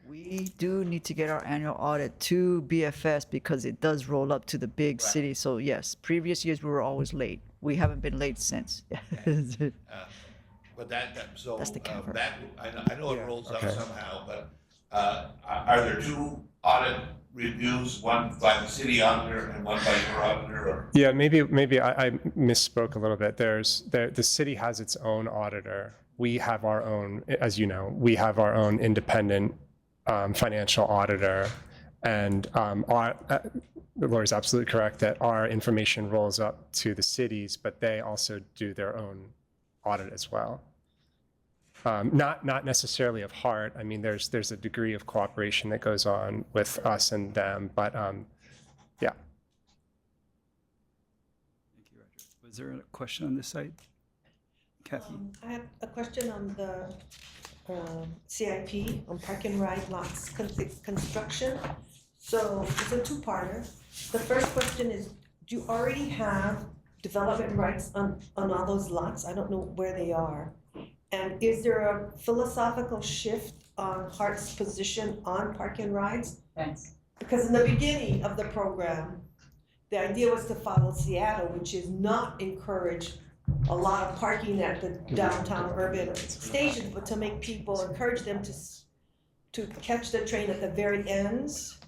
We do need to get our annual audit to BFS because it does roll up to the big city. So yes, previous years we were always late. We haven't been late since. But so That's the cover. that I know it rolls up Okay. somehow, but are there two audit reviews, one by the city auditor and one by your auditor? Or? Yeah, maybe I misspoke a little bit. The city has its own auditor. We have our own, as you know, we have our own independent financial auditor. And Laura's absolutely correct that our information rolls up to the cities, but they also do their own audit as well. Not necessarily of heart. I mean, there's a degree of cooperation that goes on with us and them, but yeah. Thank you, Roger. Was there a question on this side? Kathy? I have a question on the CIP on park and ride lots construction. So it's a two-parter. The first question is, do you already have development rights on all those lots? I don't know where they are. And is there a philosophical shift on Hart's position on park and rides? Thanks. Because in the beginning of the program, the idea was to follow Seattle, which is not encourage a lot of parking at the downtown urban stations, but to make people, encourage them to catch the train at the very ends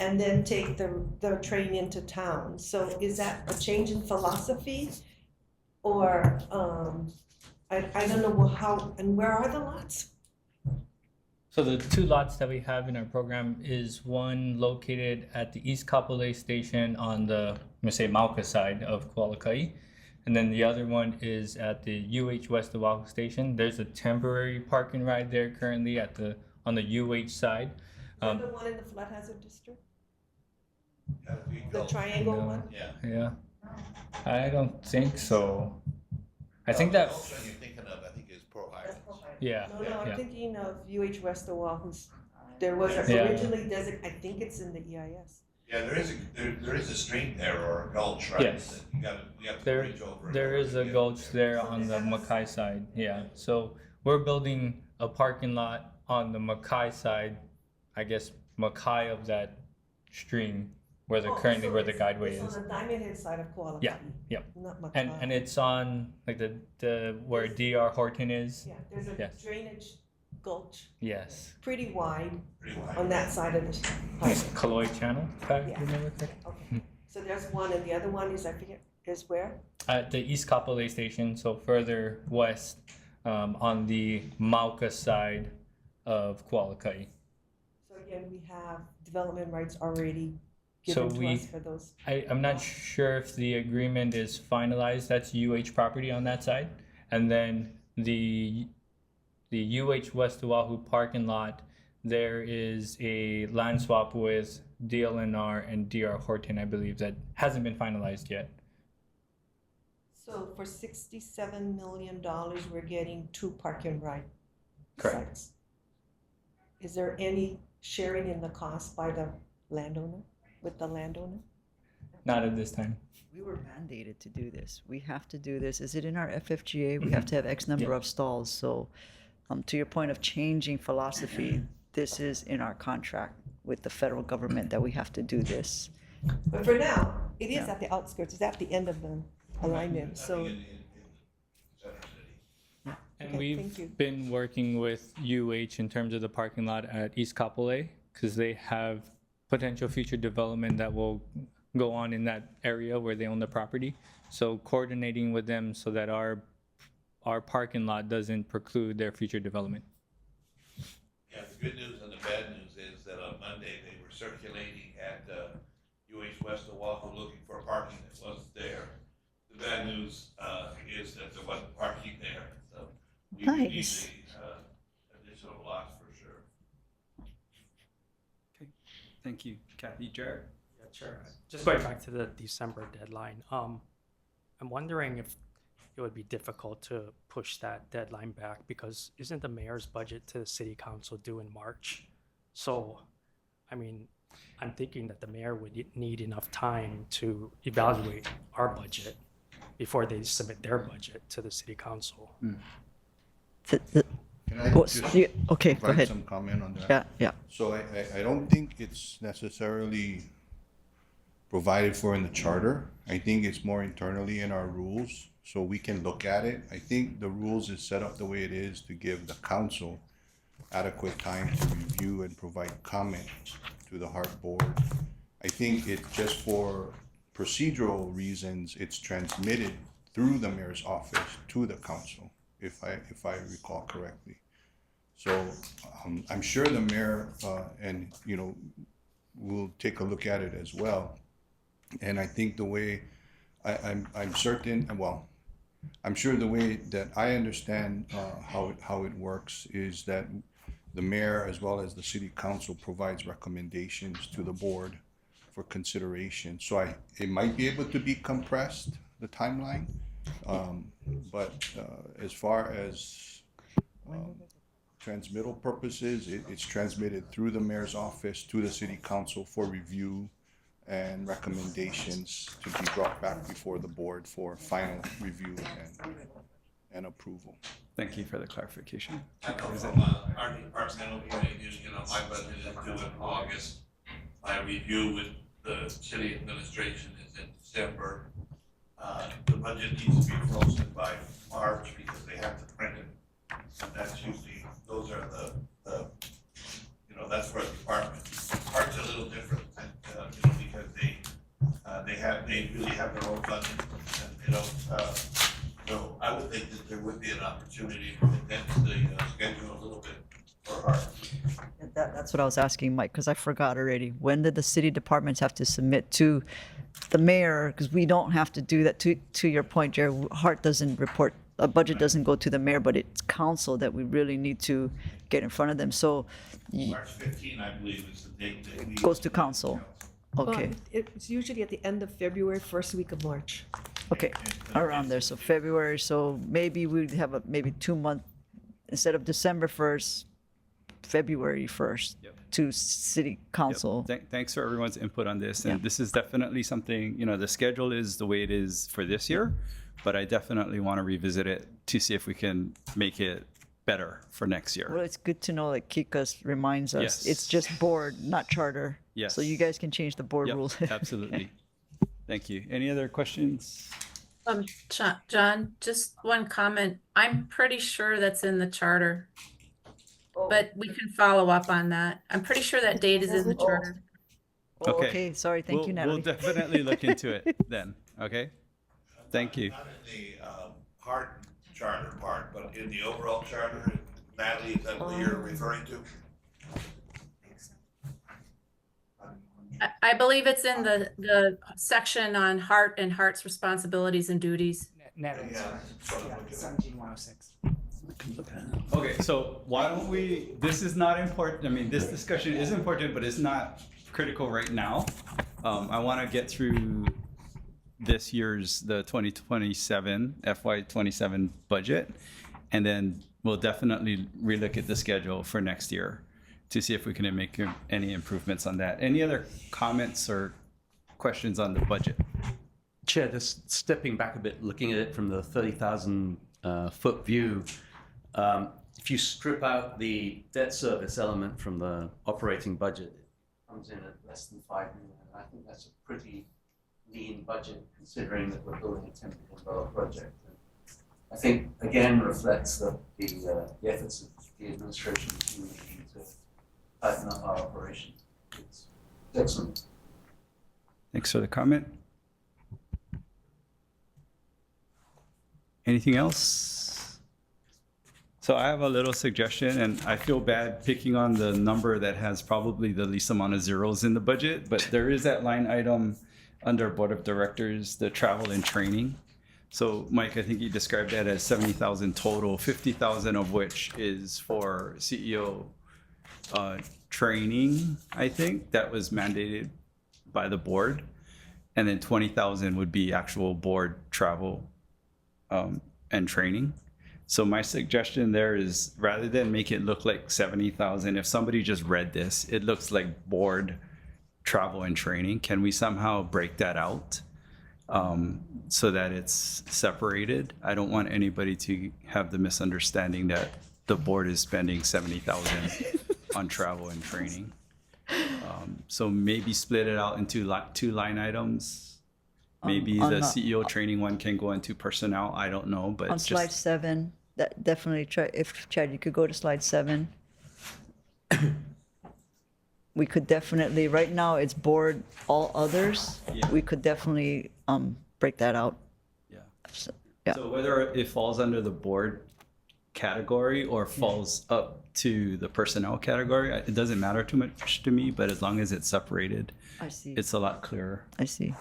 and then take the train into town. So is that a change in philosophy? Or, I don't know how, and where are the lots? So the two lots that we have in our program is one located at the East Kapolei station on the, I'm gonna say Mauka side of Kualakai. And then the other one is at the UH West Oahu station. There's a temporary park and ride there currently on the UH side. The one in the flood hazard district? The triangle one? Yeah. I don't think so. I think that. The one you're thinking of, I think, is Pearl Highlands. Yeah. No, I'm yeah. thinking of UH West Oahu's. There was Yeah. originally designated, I think it's in the EIS. Yeah, there is a stream there or a gulch, right? Yes. that we have to There, bridge over. there is a gulch there on the Makai side. Yeah. So we're building a parking lot on the Makai side, I guess Makai of that stream where the currently where the guideway It's is. on the Diamond Head side of Kuala. Yeah. Yeah. Not Makai. And it's on like the where DR Horton is. Yeah, there's a Yes. drainage gulch, Yes. pretty wide on that side of the highway. Kaloi Channel, if I Yeah. remember correctly. Okay, so there's one, and the other one is, I forget, is where? At the East Kapolei station, so further west, on the Mauka side of Kualakai. So again, we have development rights already So given to us for those. I'm not sure if the agreement is finalized. That's UH property on that side, and then the UH West Oahu parking lot. There is a land swap with DLNR and DR Horton, I believe, that hasn't been finalized yet. So for $67 million, we're getting 2 park and ride Correct. sites. Is there any sharing in the cost by the landowner, with the landowner? Not at this time. We were mandated to do this. We have to do this. Is it in our FFGA? We have to have X number of stalls. So to your point of changing philosophy, this is in our contract with the federal government that we have to do this. But for now, it is Yeah. at the outskirts, it's at the end of the alignment, so. And Okay, we've thank you. been working with UH in terms of the parking lot at East Kapolei because they have potential future development that will go on in that area where they own the property. So coordinating with them so that our parking lot doesn't preclude their future development. Yeah, the good news and the bad news is that on Monday, they were circulating at UH West Oahu looking for parking that wasn't there. The bad news is that there wasn't parking there, so we need Nice. the additional lots for sure. Okay, thank you. Kathy, Jared? Yeah, sure. Just going back to the December deadline, I'm wondering if it would be difficult to push that deadline back because isn't the mayor's budget to the city council due in March? So, I mean, I'm thinking that the mayor would need enough time to evaluate our budget before they submit their budget to the city council. Can I What's- just yeah, okay, go provide ahead. some comment on that? Yeah, yeah. So I don't think it's necessarily provided for in the charter. I think it's more internally in our rules, so we can look at it. I think the rules is set up the way it is to give the council adequate time to review and provide comment to the Hart board. I think it just for procedural reasons, it's transmitted through the mayor's office to the council, if I recall correctly. So I'm sure the mayor, and, you know, will take a look at it as well. And I think the way, I'm certain, well, I'm sure the way that I understand how it works is that the mayor as well as the city council provides recommendations to the board for consideration. So it might be able to be compressed, the timeline. But as far as transmittal purposes, it's transmitted through the mayor's office to the city council for review and recommendations to be brought back before the board for final review and approval. Thank you for the clarification. I know from our departmental meeting, you know, my budget is due in August. My review with the city administration is in December. The budget needs to be frozen by March because they have to print it. And that's usually, those are the you know, that's where the department, Art's a little different, you know, because they really have their own funding and they don't, so I would think that there would be an opportunity to condense the schedule a little bit for Art. That's what I was asking, Mike, because I forgot already. When did the city departments have to submit to the mayor? Because we don't have to do that. To your point, Jared, Hart doesn't report, a budget doesn't go to the mayor, but it's council that we really need to get in front of them. So March 15, I believe, is the date that we. goes to council. Okay, It's usually at the end of February, first week of March. okay, around there. So February, so maybe we'd have a maybe 2 month, instead of December 1st, February 1st to city council. Thanks for everyone's input on this. And this is definitely something, you know, the schedule is the way it is for this year, but I definitely want to revisit it to see if we can make it better for next year. Well, it's good to know that Kikas reminds us, Yes. it's just board, not charter. Yes. So you guys can change the board Yep, rules. absolutely. Thank you. Any other questions? John, just one comment. I'm pretty sure that's in the charter. But we can follow up on that. I'm pretty sure that date is in the charter. Oh, okay, sorry, thank you, Natalie. We'll definitely look into it then, okay? Thank you. Not in the Hart charter part, but in the overall charter, Natalie, is that what you're referring to? I believe it's in the section on Hart and Hart's responsibilities and duties. Natalie, sorry. Yeah, 17106. Okay, so why don't we, this is not important, I mean, this discussion is important, but it's not critical right now. I want to get through this year's, the 2027, FY27 budget, and then we'll definitely relook at the schedule for next year to see if we can make any improvements on that. Any other comments or questions on the budget? Chair, just stepping back a bit, looking at it from the 30,000 foot view, if you strip out the debt service element from the operating budget, it comes in at less than 5 million. I think that's a pretty lean budget considering that we're building a $10 million project. And I think again reflects the efforts of the administration to tighten up our operations. It's excellent. Thanks for the comment. Anything else? So I have a little suggestion, and I feel bad picking on the number that has probably the least amount of zeros in the budget, but there is that line item under Board of Directors, the travel and training. So Mike, I think you described that as 70,000 total, 50,000 of which is for CEO training, I think, that was mandated by the board. And then 20,000 would be actual board travel and training. So my suggestion there is, rather than make it look like 70,000, if somebody just read this, it looks like board travel and training. Can we somehow break that out so that it's separated? I don't want anybody to have the misunderstanding that the board is spending 70,000 on travel and training. So maybe split it out into two line items. Maybe the CEO training one can go into personnel. I don't know, but On it's slide just 7, that definitely try, if Chad, you could go to slide 7. We could definitely, right now it's board all others. Yeah. We could definitely break that out. Yeah. So, yeah. So whether it falls under the board category or falls up to the personnel category. It doesn't matter too much to me, but as long as it's separated, I see. it's a lot clearer. I see.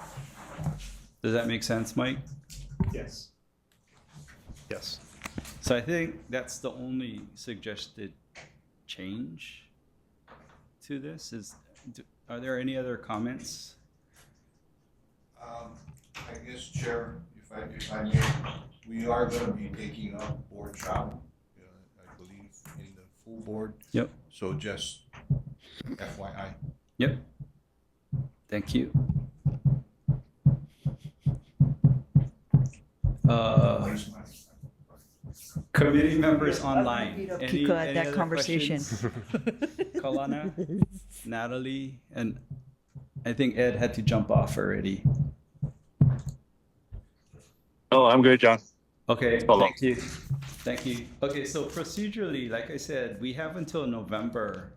Does that make sense, Mike? Yes. Yes. So I think that's the only suggested change to this. Are there any other comments? I guess, Chair, if I may, we are going to be taking up board travel, I believe, in the full board. Yep. So just FYI. Yep. Thank you. Committee members online. Beat up Any Kiko at that other conversation. questions? Kalana, Natalie, and I think Ed had to jump off already. Oh, I'm good, John. Okay, Hold on. thank you. Thank you. Okay, so procedurally, like I said, we have until November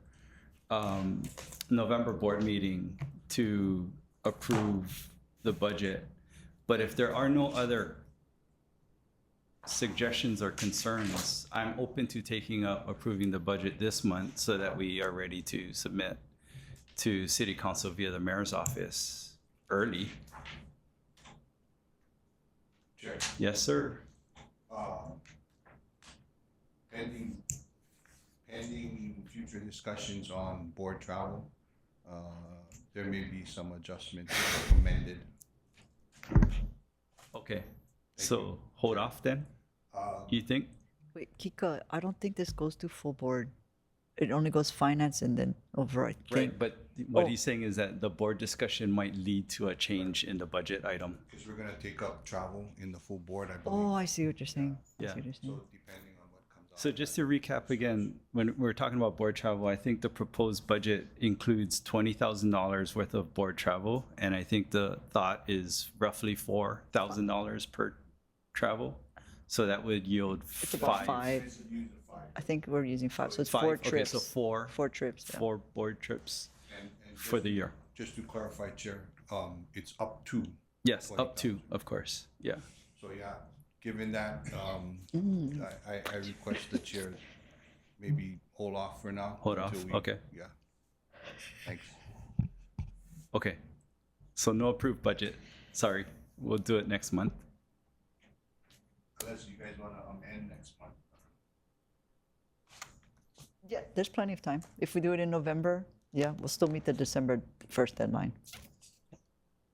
board meeting to approve the budget. But if there are no other suggestions or concerns, I'm open to taking up approving the budget this month so that we are ready to submit to City Council via the mayor's office early. Chair. Yes, sir. Pending future discussions on board travel, there may be some adjustments recommended. Okay, so hold off then, you think? Wait, Kika, I don't think this goes to full board. It only goes finance and then over, I think. Right, but what Oh. he's saying is that the board discussion might lead to a change in the budget item. Because we're gonna take up travel in the full board, I believe. Oh, I see what you're saying. I Yeah. see what you're saying. So depending on what comes out. So just to recap again, when we're talking about board travel, I think the proposed budget includes $20,000 worth of board travel. And I think the thought is roughly $4,000 per travel. So that would yield It's about five. I think we're using five, so it's Five, four okay, trips. so four. Four trips. Yeah. 4 board trips And for the year. Just to clarify, Chair, it's up to. Yes, up to, of course, yeah. So yeah, given that, I request the chair maybe hold off for now. Hold off, until we- okay. Yeah. Thanks. Okay, so no approved budget. Sorry, we'll do it next month. Unless you guys wanna amend next month. Yeah, there's plenty of time. If we do it in November, yeah, we'll still meet the December 1st deadline.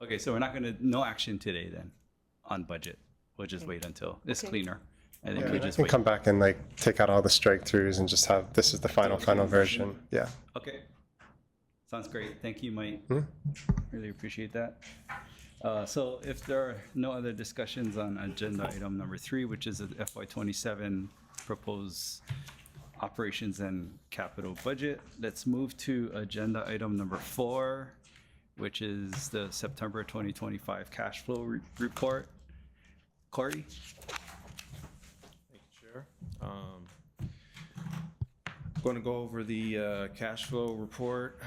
Okay, so we're not gonna, no action today then on budget. We'll just wait until it's Okay. cleaner. I think Yeah, we I just can wait. come back and like take out all the strike throughs and just have, this is the final version. Yeah. Okay, sounds great. Thank you, Mike. Really appreciate that. So if there are no other discussions on agenda item number 3, which is the FY27 proposed operations and capital budget, let's move to agenda item number 4, which is the September 2025 cash flow report. Corey? Thank you, Chair. Going to go over the cash flow report,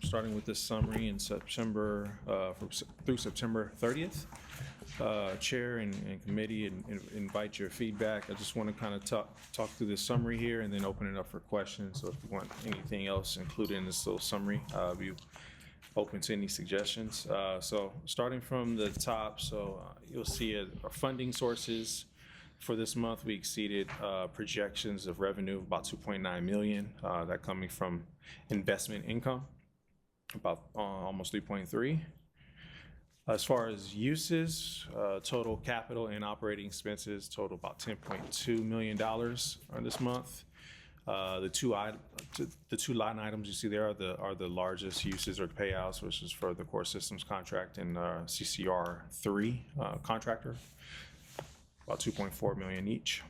starting with this summary in September, through September 30th. Chair and committee invite your feedback. I just want to kind of talk through this summary here and then open it up for questions. So if you want anything else included in this little summary, I'll be open to any suggestions. So starting from the top, so you'll see our funding sources. For this month, we exceeded projections of revenue of about 2.9 million. That coming from investment income, about almost 3.3. As far as uses, total capital and operating expenses total about $10.2 million on this month. The two line items you see there are the largest uses or payouts, which is for the core systems contract and CCR 3 contractor. About 2.4 million each.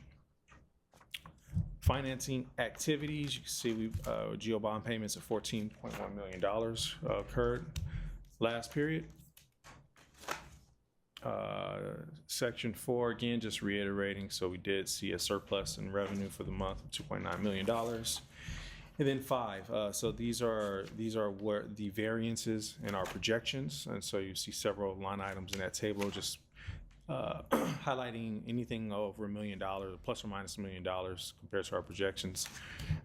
Financing activities, you can see we geo bond payments of $14.1 million occurred last period. Section 4, again, just reiterating, so we did see a surplus in revenue for the month of $2.9 million. And then 5, so these are where the variances in our projections, and so you see several line items in that table, just highlighting anything over $1 million, plus or minus $1 million compared to our projections.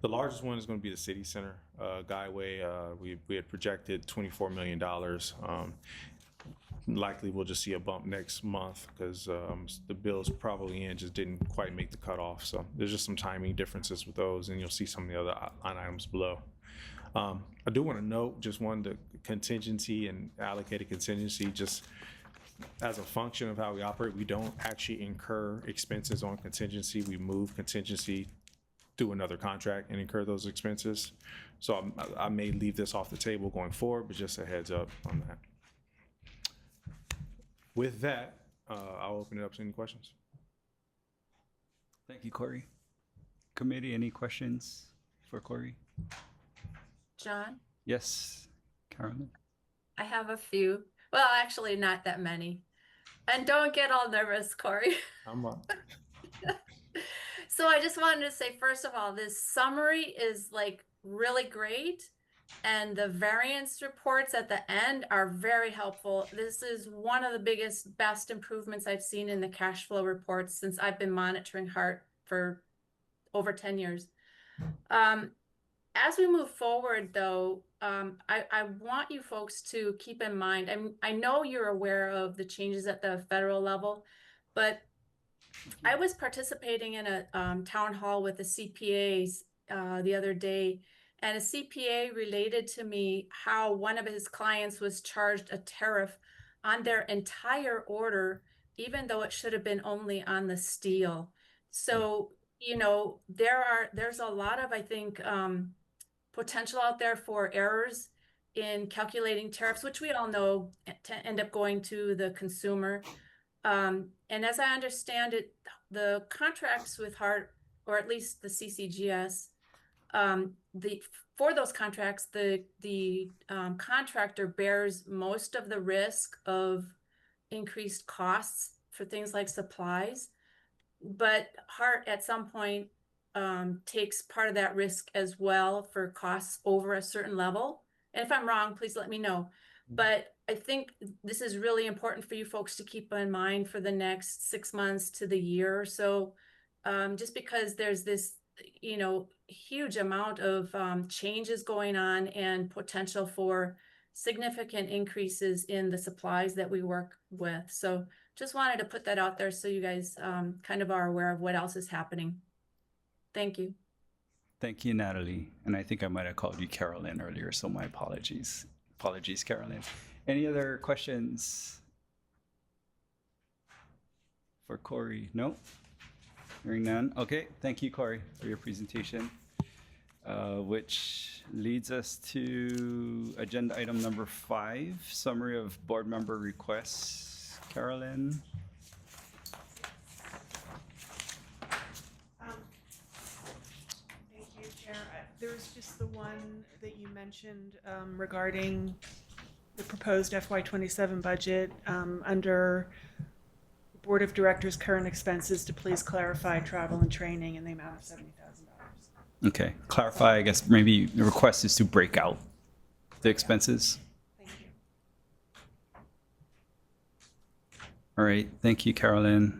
The largest one is going to be the city center, Guyway. We had projected $24 million. Likely we'll just see a bump next month because the bills probably in just didn't quite make the cutoff. So there's just some timing differences with those, and you'll see some of the other line items below. I do want to note just the contingency and allocated contingency, just as a function of how we operate, we don't actually incur expenses on contingency. We move contingency to another contract and incur those expenses. So I may leave this off the table going forward, but just a heads up on that. With that, I'll open it up to any questions. Thank you, Corey. Committee, any questions for Corey? John, Yes, Carolyn? I have a few. Well, actually, not that many. And don't get all nervous, Corey. I'm up. So I just wanted to say, first of all, this summary is like really great. And the variance reports at the end are very helpful. This is one of the biggest, best improvements I've seen in the cash flow reports since I've been monitoring HART for over 10 years. As we move forward, though, I want you folks to keep in mind, I know you're aware of the changes at the federal level, but I was participating in a town hall with the CPAs the other day, and a CPA related to me how one of his clients was charged a tariff on their entire order, even though it should have been only on the steel. So, you know, there's a lot of, I think, potential out there for errors in calculating tariffs, which we all know end up going to the consumer. And as I understand it, the contracts with HART, or at least the CCGS, for those contracts, the contractor bears most of the risk of increased costs for things like supplies, but HART at some point takes part of that risk as well for costs over a certain level. And if I'm wrong, please let me know. But I think this is really important for you folks to keep in mind for the next 6 months to the year or so, just because there's this, you know, huge amount of changes going on and potential for significant increases in the supplies that we work with. So just wanted to put that out there so you guys kind of are aware of what else is happening. Thank you. Thank you, Natalie. And I think I might have called you Carolyn earlier, so my apologies. Apologies, Carolyn. Any other questions for Corey? No? Hearing none. Okay, thank you, Corey, for your presentation, which leads us to agenda item number 5, summary of board member requests. Carolyn? There's just the one that you mentioned regarding the proposed FY27 budget under Board of Directors' current expenses to please clarify travel and training in the amount of $70,000. Okay, clarify, I guess maybe the request is to break out the expenses. Thank you. All right, thank you, Carolyn.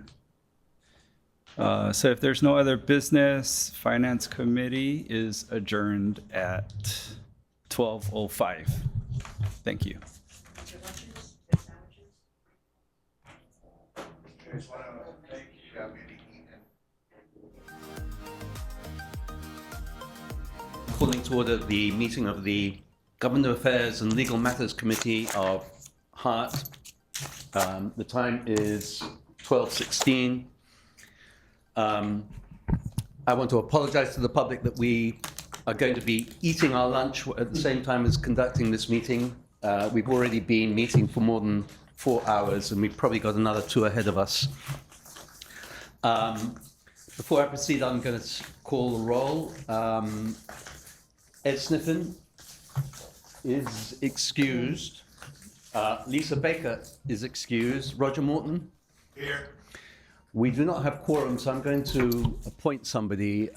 So if there's no other business, Finance Committee is adjourned at 12:05. Thank you. Calling to order the meeting of the Government Affairs and Legal Matters Committee of HART. The time is 12:16. I want to apologize to the public that we are going to be eating our lunch at the same time as conducting this meeting. We've already been meeting for more than 4 hours, and we've probably got another 2 ahead of us. Before I proceed, I'm going to call the roll. Ed Sniffen is excused. Lisa Baker is excused. Roger Morton? Here. We do not have quorum, so I'm going to appoint somebody.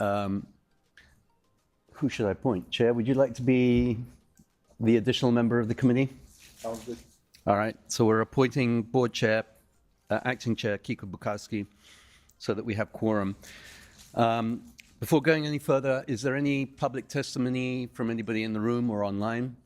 Who should I appoint? Chair, would you like to be the additional member of the committee? Sounds good. All right, so we're appointing board chair Acting Chair Kiko Bukowski, so that we have quorum. Before going any further, is there any public testimony from anybody in the room or online?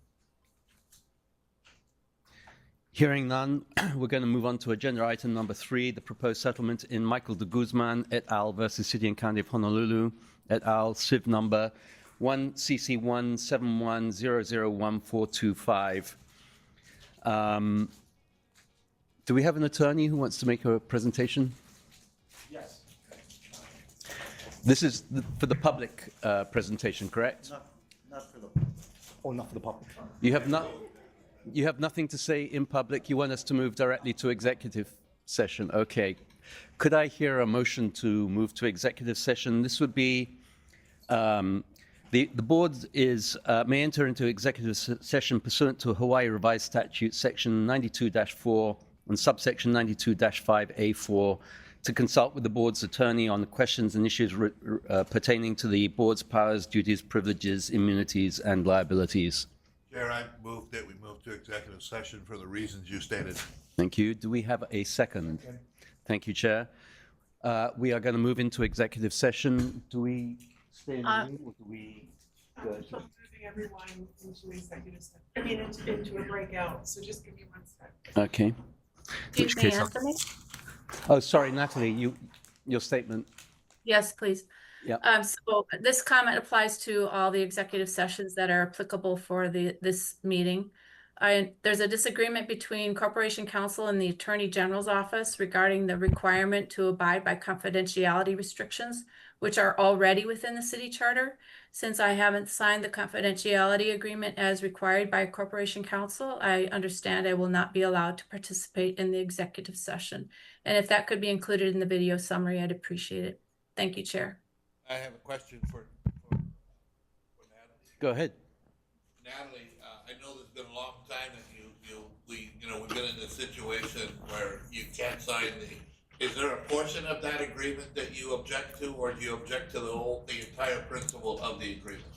Hearing none, we're going to move on to agenda item number 3, the proposed settlement in Michael de Guzman et al. Versus City and County of Honolulu et al. Civ number 1CC171001425. Do we have an attorney who wants to make a presentation? Yes. This is for the public presentation, correct? Not for the, not for the public. You have nothing to say in public. You want us to move directly to executive session. Okay. Could I hear a motion to move to executive session? This would be the board may enter into executive session pursuant to Hawaii Revised Statute section 92-4 and subsection 92-5A4 to consult with the board's attorney on the questions and issues pertaining to the board's powers, duties, privileges, immunities, and liabilities. Chair, I move that we move to executive session for the reasons you stated. Thank you. Do we have a second? Thank you, Chair. We are going to move into executive session. Do we stay in the room or do we go to... Moving everyone into executive session. I mean, into a breakout, so just give me 1 sec. Okay. Excuse me, Anthony? Oh, sorry, Natalie, your statement. Yes, please. Yeah. So this comment applies to all the executive sessions that are applicable for this meeting. There's a disagreement between Corporation Counsel and the Attorney General's office regarding the requirement to abide by confidentiality restrictions, which are already within the city charter. Since I haven't signed the confidentiality agreement as required by Corporation Counsel, I understand I will not be allowed to participate in the executive session. And if that could be included in the video summary, I'd appreciate it. Thank you, Chair. I have a question for Natalie. Go ahead. Natalie, I know there's been a long time that we've been in this situation where you can't sign is there a portion of that agreement that you object to, or do you object to the entire principle of the agreement?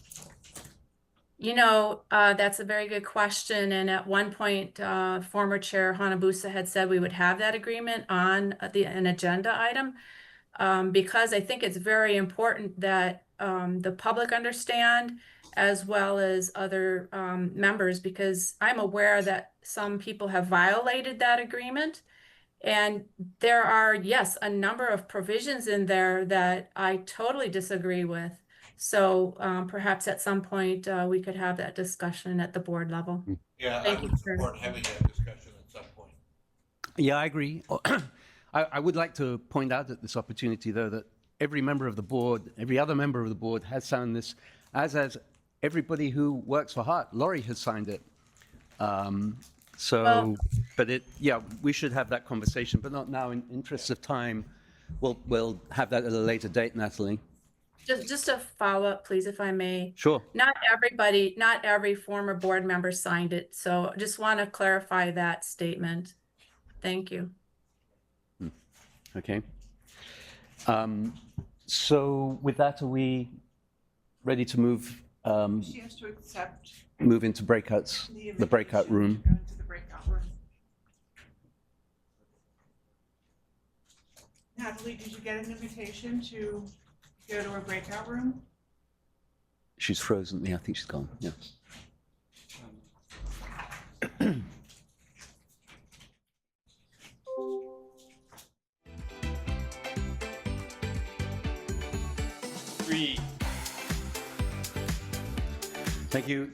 That's a very good question. And at one point, former Chair Hanabusa had said we would have that agreement on an agenda item. Because I think it's very important that the public understand, as well as other members, because I'm aware that some people have violated that agreement. And there are, yes, a number of provisions in there that I totally disagree with. So perhaps at some point we could have that discussion at the board level. Yeah, Thank I you, would Chair. support having that discussion at some point. Yeah, I agree. I would like to point out at this opportunity, though, that every member of the board, every other member of the board has signed this, as has everybody who works for Hart. Laurie has signed it. We should have that conversation, but not now. In interest of time, we'll have that at a later date, Natalie. Just a follow-up, please, if I may. Sure. Not every former board member signed it. So just want to clarify that statement. Thank you. Okay. So with that, are we ready to move? She has to accept Move into breakouts, the breakout room. go into the breakout room. Natalie, did you get an invitation to go to a breakout room? She's frozen. Yeah, I think she's gone. Yeah. Thank you.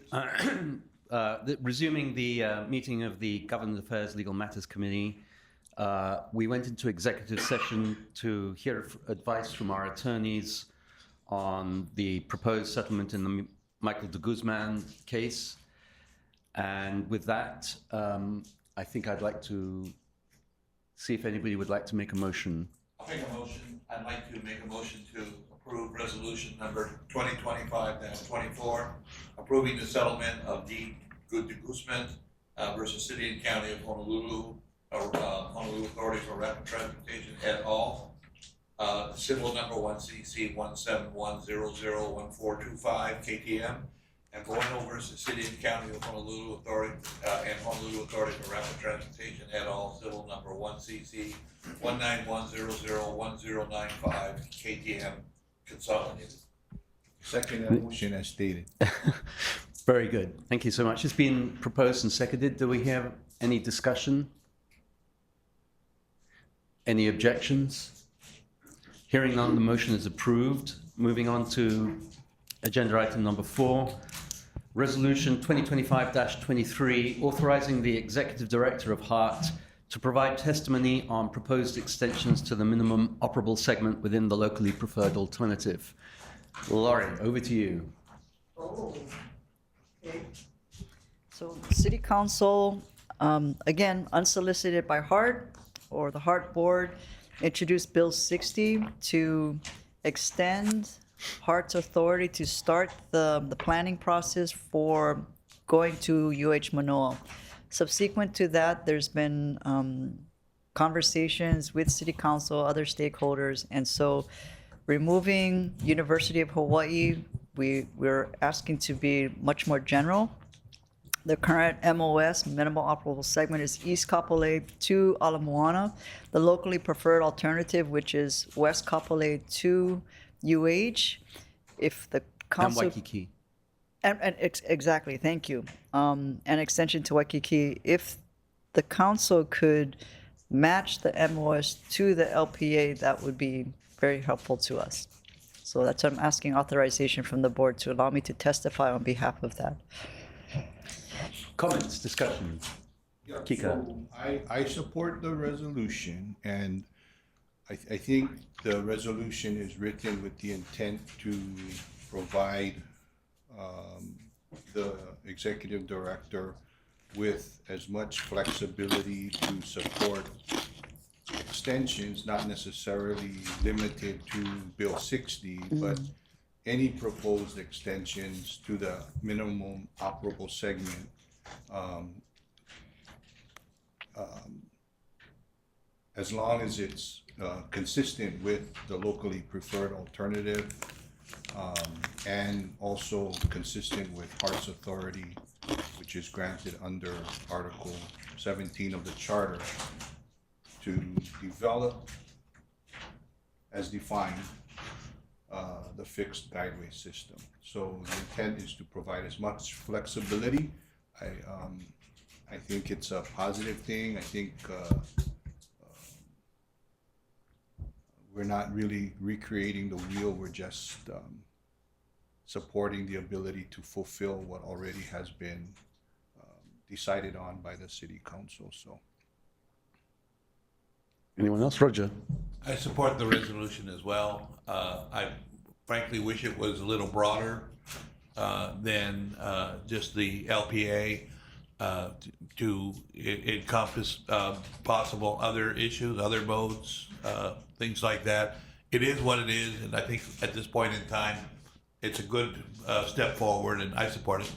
Resuming the meeting of the Government Affairs Legal Matters Committee, we went into executive session to hear advice from our attorneys on the proposed settlement in the Michael de Guzman case. And with that, I think I'd like to see if anybody would like to make a motion. I'll make a motion. I'd like to make a motion to approve resolution number 2025-24, approving the settlement of D. De Guzman versus City and County of Honolulu, Honolulu Authority for Rapid Transportation et al. Civil number 1CC171001425 KTM, and Bueno versus City and County of Honolulu Authority, and Honolulu Authority for Rapid Transportation et al., civil number 1CC 191001095, KTM Consolidated. Second that motion as stated. Very good. Thank you so much. It's been proposed and seconded. Do we have any discussion? Any objections? Hearing none, the motion is approved. Moving on to agenda item number 4, Resolution 2025-23, authorizing the Executive Director of HART to provide testimony on proposed extensions to the minimum operable segment within the locally preferred alternative. Laurie, over to you. So City Council, again, unsolicited by HART or the HART Board, introduced Bill 60 to extend HART's authority to start the planning process for going to UH Manoa. Subsequent to that, there's been conversations with City Council, other stakeholders, and so removing University of Hawaii, we're asking to be much more general. The current MOS, minimal operable segment, is East Kapolei to Ala Moana. The locally preferred alternative, which is West Kapolei to UH. If the council... And Waikiki. Exactly, thank you. An extension to Waikiki. If the council could match the MOS to the LPA, that would be very helpful to us. So that's why I'm asking authorization from the board to allow me to testify on behalf of that. Comments, discussion? Kika. So I support the resolution, and I think the resolution is written with the intent to provide the executive director with as much flexibility to support extensions, not necessarily limited to Bill 60, but any proposed extensions to the minimum operable segment as long as it's consistent with the locally preferred alternative and also consistent with HART's authority, which is granted under Article 17 of the Charter to develop, as defined, the fixed guideway system. So the intent is to provide as much flexibility. I think it's a positive thing. I think we're not really recreating the wheel. We're just supporting the ability to fulfill what already has been decided on by the City Council. So. Anyone else? Roger. I support the resolution as well. I frankly wish it was a little broader than just the LPA to encompass possible other issues, other modes, things like that. It is what it is, and I think at this point in time, it's a good step forward, and I support it.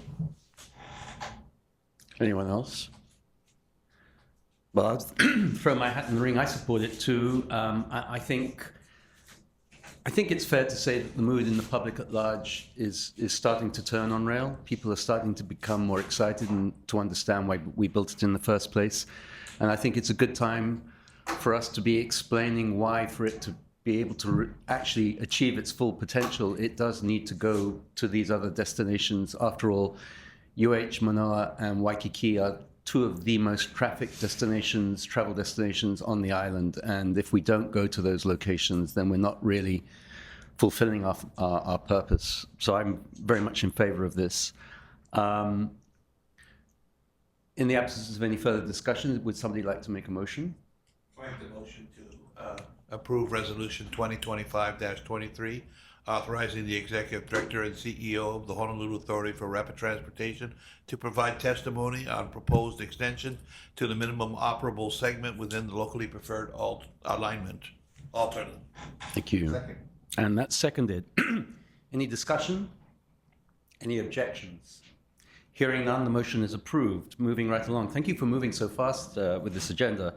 Anyone else? Well, I'll throw my hat in the ring. I support it too. I think it's fair to say that the mood in the public at large is starting to turn on rail. People are starting to become more excited and to understand why we built it in the first place. And I think it's a good time for us to be explaining why, for it to be able to actually achieve its full potential, it does need to go to these other destinations. After all, UH, Manoa, and Waikiki are two of the most trafficked destinations, travel destinations on the island. And if we don't go to those locations, then we're not really fulfilling our purpose. So I'm very much in favor of this. In the absence of any further discussion, would somebody like to make a motion? I make the motion to approve Resolution 2025-23, authorizing the Executive Director and CEO of the Honolulu Authority for Rapid Transportation to provide testimony on proposed extension to the minimum operable segment within the locally preferred alignment alternative. Thank you. Second. And that's seconded. Any discussion? Any objections? Hearing none, the motion is approved. Moving right along. Thank you for moving so fast with this agenda.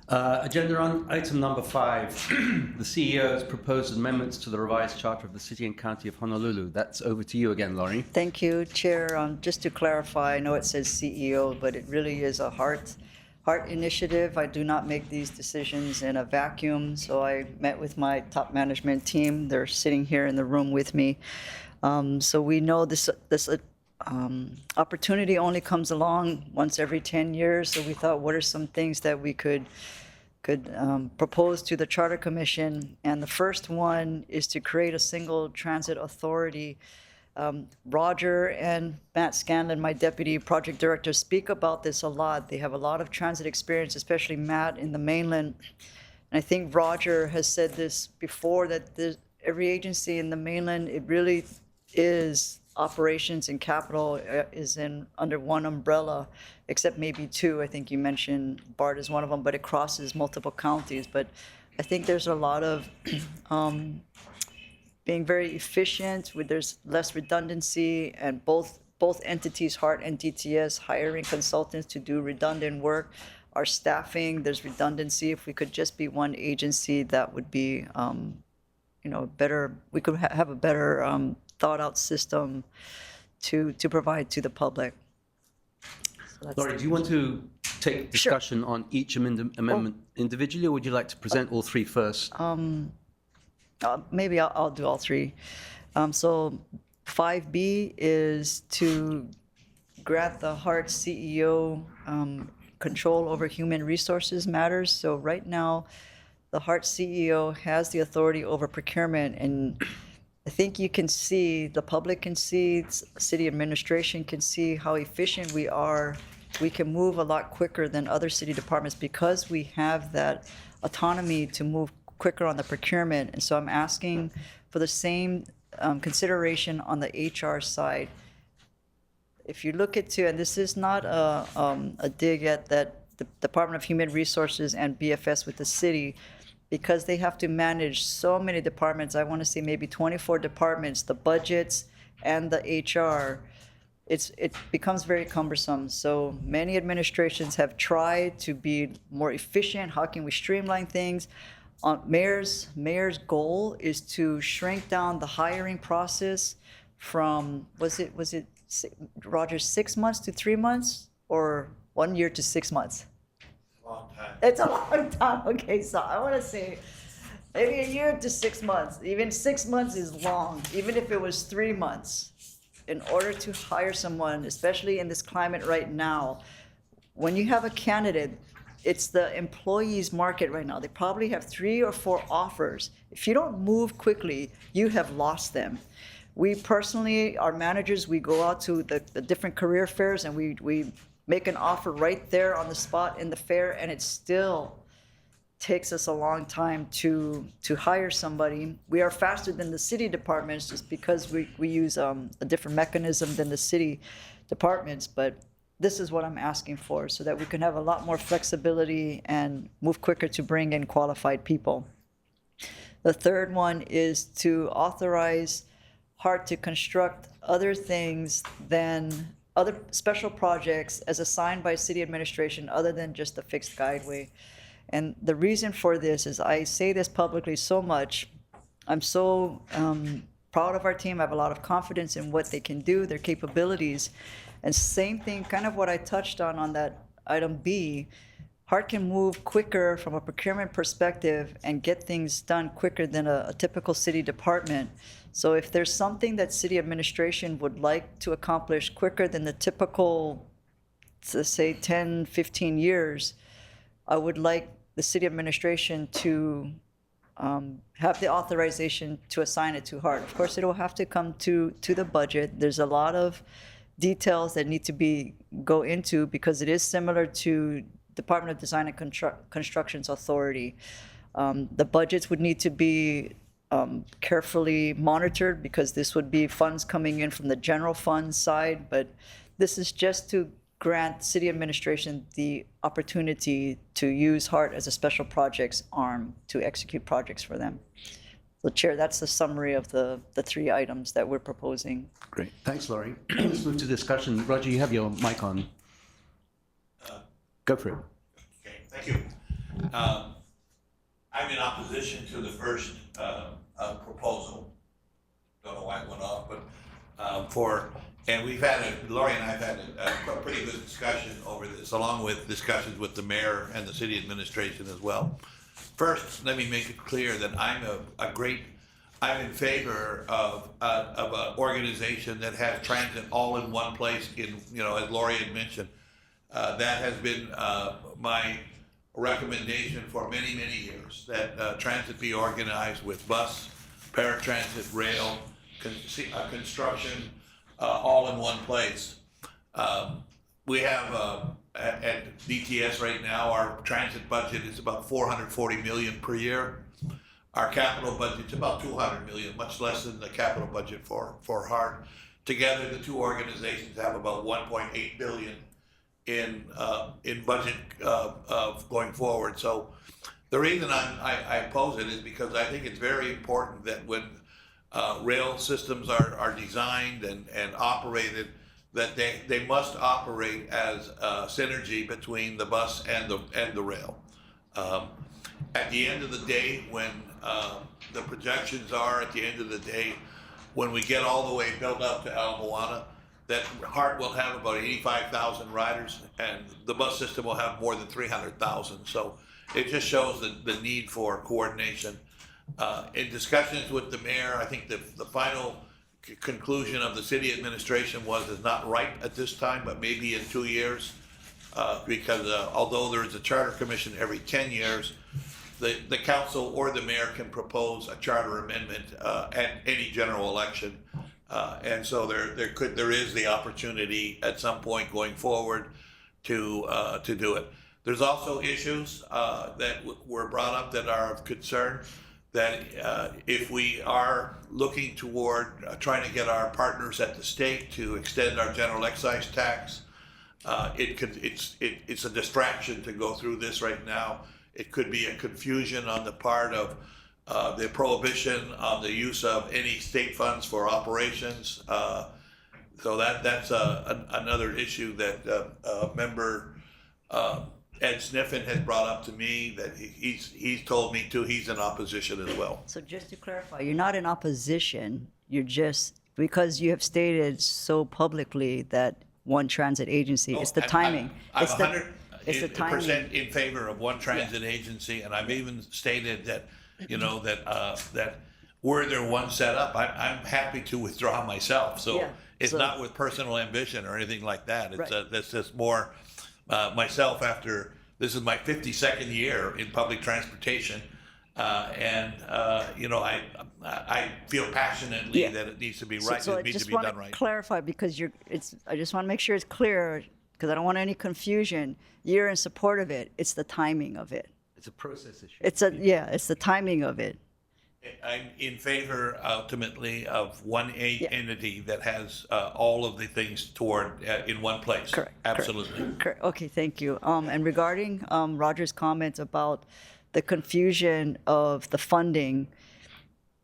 Agenda on item number 5, the CEO's proposed amendments to the revised charter of the City and County of Honolulu. That's over to you again, Laurie. Thank you, Chair. Just to clarify, I know it says CEO, but it really is a heart initiative. I do not make these decisions in a vacuum. So I met with my top management team. They're sitting here in the room with me. So we know this opportunity only comes along once every 10 years. So we thought, what are some things that we could propose to the Charter Commission? And the first one is to create a single transit authority. Roger and Matt Scanlon, my deputy project director, speak about this a lot. They have a lot of transit experience, especially Matt in the mainland. And I think Roger has said this before, that every agency in the mainland, it really is operations and capital is under one umbrella, except maybe two. I think you mentioned BART is one of them, but it crosses multiple counties. But I think there's a lot of being very efficient, there's less redundancy, and both entities, HART and DTS, hiring consultants to do redundant work. Our staffing, there's redundancy. If we could just be one agency, that would be, better. We could have a better thought out system to provide to the public. So Laurie, do you want to take discussion on each amendment individually, or would you like to present all 3 first? Maybe I'll do all 3. So 5B is to grant the HART CEO control over human resources matters. So right now, the HART CEO has the authority over procurement, and I think you can see, the public can see, city administration can see how efficient we are. We can move a lot quicker than other city departments because we have that autonomy to move quicker on the procurement. And so I'm asking for the same consideration on the HR side. If you look at and this is not a dig at that the Department of Human Resources and BFS with the city, because they have to manage so many departments. I want to say maybe 24 departments, the budgets and the HR. It becomes very cumbersome. So many administrations have tried to be more efficient. How can we streamline things? Mayor's goal is to shrink down the hiring process from, was it Roger, 6 months to 3 months, or 1 year to 6 months? Long time. It's a long time. Okay, so I want to say maybe a year to 6 months. Even 6 months is long, even if it was 3 months. In order to hire someone, especially in this climate right now, when you have a candidate, it's the employees market right now. They probably have 3 or 4 offers. If you don't move quickly, you have lost them. We personally, our managers, we go out to the different career fairs and we make an offer right there on the spot in the fair, and it still takes us a long time to hire somebody. We are faster than the city departments just because we use a different mechanism than the city departments, but this is what I'm asking for so that we can have a lot more flexibility and move quicker to bring in qualified people. The third one is to authorize HART to construct other things than other special projects as assigned by city administration other than just the fixed guideway. And the reason for this is I say this publicly so much. I'm so proud of our team. I have a lot of confidence in what they can do, their capabilities. And same thing, kind of what I touched on that item B, HART can move quicker from a procurement perspective and get things done quicker than a typical city department. So if there's something that city administration would like to accomplish quicker than the typical, let's say 10, 15 years, I would like the city administration to have the authorization to assign it to HART. Of course, it will have to come to the budget. There's a lot of details that need to go into because it is similar to Department of Design and Construction's authority. The budgets would need to be carefully monitored because this would be funds coming in from the general fund side, but this is just to grant city administration the opportunity to use HART as a special projects arm to execute projects for them. So Chair, that's the summary of the 3 items that we're proposing. Great. Thanks, Laurie. Let's move to discussion. Roger, you have your mic on. Go for it. Okay, thank you. I'm in opposition to the first proposal. Don't know why it went off, but and Lori and I have had a pretty good discussion over this, along with discussions with the mayor and the city administration as well. First, let me make it clear that I'm in favor of an organization that has transit all in one place. As Lori had mentioned, that has been my recommendation for many, many years, that transit be organized with bus, paratransit, rail, construction, all in one place. We have at DTS right now, our transit budget is about $440 million per year. Our capital budget's about $200 million, much less than the capital budget for HART. Together, the two organizations have about $1.8 billion in budget going forward. So the reason I oppose it is because I think it's very important that when rail systems are designed and operated, that they must operate as a synergy between the bus and the rail. At the end of the day, when the projections are at the end of the day, when we get all the way built up to Ala Moana, that HART will have about 85,000 riders, and the bus system will have more than 300,000. So it just shows the need for coordination. In discussions with the mayor, I think the final conclusion of the city administration is not ripe at this time, but maybe in 2 years, because although there is a charter commission every 10 years, the council or the mayor can propose a charter amendment at any general election. And so there is the opportunity at some point going forward to do it. There's also issues that were brought up that are of concern, that if we are looking toward trying to get our partners at the state to extend our general excise tax, it's a distraction to go through this right now. It could be a confusion on the part of the prohibition on the use of any state funds for operations. So that's another issue that member Ed Sniffen has brought up to me, that he's told me too, he's in opposition as well. So just to clarify, you're not in opposition, you're just, because you have stated so publicly that one transit agency, it's the timing. I'm It's the timing. 100% in favor of one transit agency, and I've even stated that, that were there one set up, I'm happy to withdraw myself. So it's not with personal ambition or anything like that. It's that's just more myself after, this is my 52nd year in public transportation. And I feel passionately that it needs to be right. So it needs to be done right. Clarify, because I just want to make sure it's clear, because I don't want any confusion. You're in support of it. It's the timing of it. It's a process issue. It's the timing of it. I'm in favor ultimately of one entity that has all of the things toward in one place. Correct. Absolutely. Correct. Okay, thank you. And regarding Roger's comments about the confusion of the funding,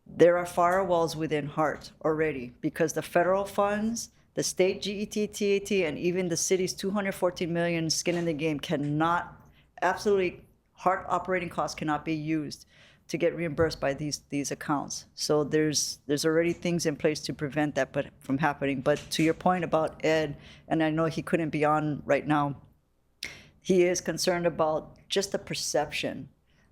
there are firewalls within HART already, because the federal funds, the state GET, TAT, and even the city's $214 million skin in the game cannot, absolutely, HART operating costs cannot be used to get reimbursed by these accounts. So there's already things in place to prevent that from happening. But to your point about Ed, and I know he couldn't be on right now, he is concerned about just the perception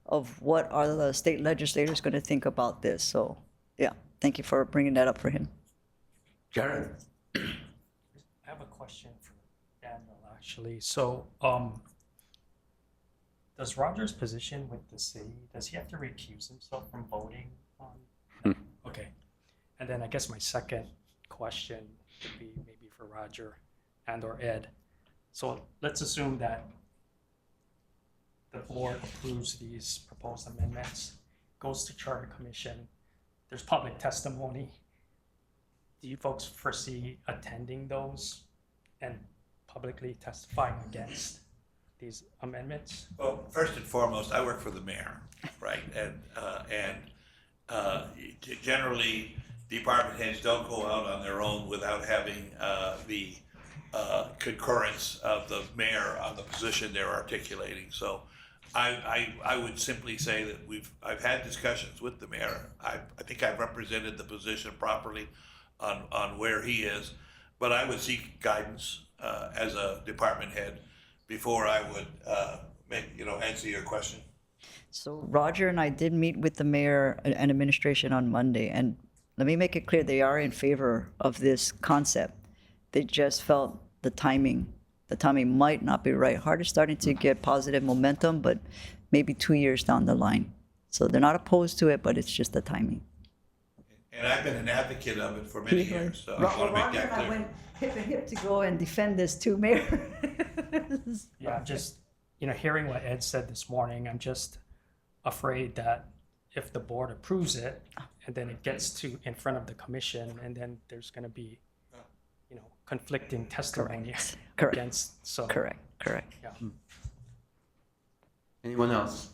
of what are the state legislators going to think about this. So yeah, thank you for bringing that up for him. Jared. I have a question for Daniel, actually. So, does Roger's position with the city, does he have to recuse himself from voting on? Okay. And then I guess my second question would be maybe for Roger or Ed. So let's assume that the board approves these proposed amendments, goes to Charter Commission, there's public testimony. Do you folks foresee attending those and publicly testifying against these amendments? Well, first and foremost, I work for the mayor, right? And generally, department heads don't go out on their own without having the concurrence of the mayor on the position they're articulating. So I would simply say that I've had discussions with the mayor. I think I've represented the position properly on where he is, but I would seek guidance as a department head before I would answer your question. So Roger and I did meet with the mayor and administration on Monday, and let me make it clear, they are in favor of this concept. They just felt the timing might not be right. Hart is starting to get positive momentum, but maybe 2 years down the line. So they're not opposed to it, but it's just the timing. And I've been an advocate of it for many years, so I want to make that clear. went hip and hip to go and defend this too, Mayor. Yeah, just, hearing what Ed said this morning, I'm just afraid that if the board approves it and then it gets in front of the commission, and then there's going to be, conflicting testimony Correct. against, so. Correct. Yeah. Anyone else?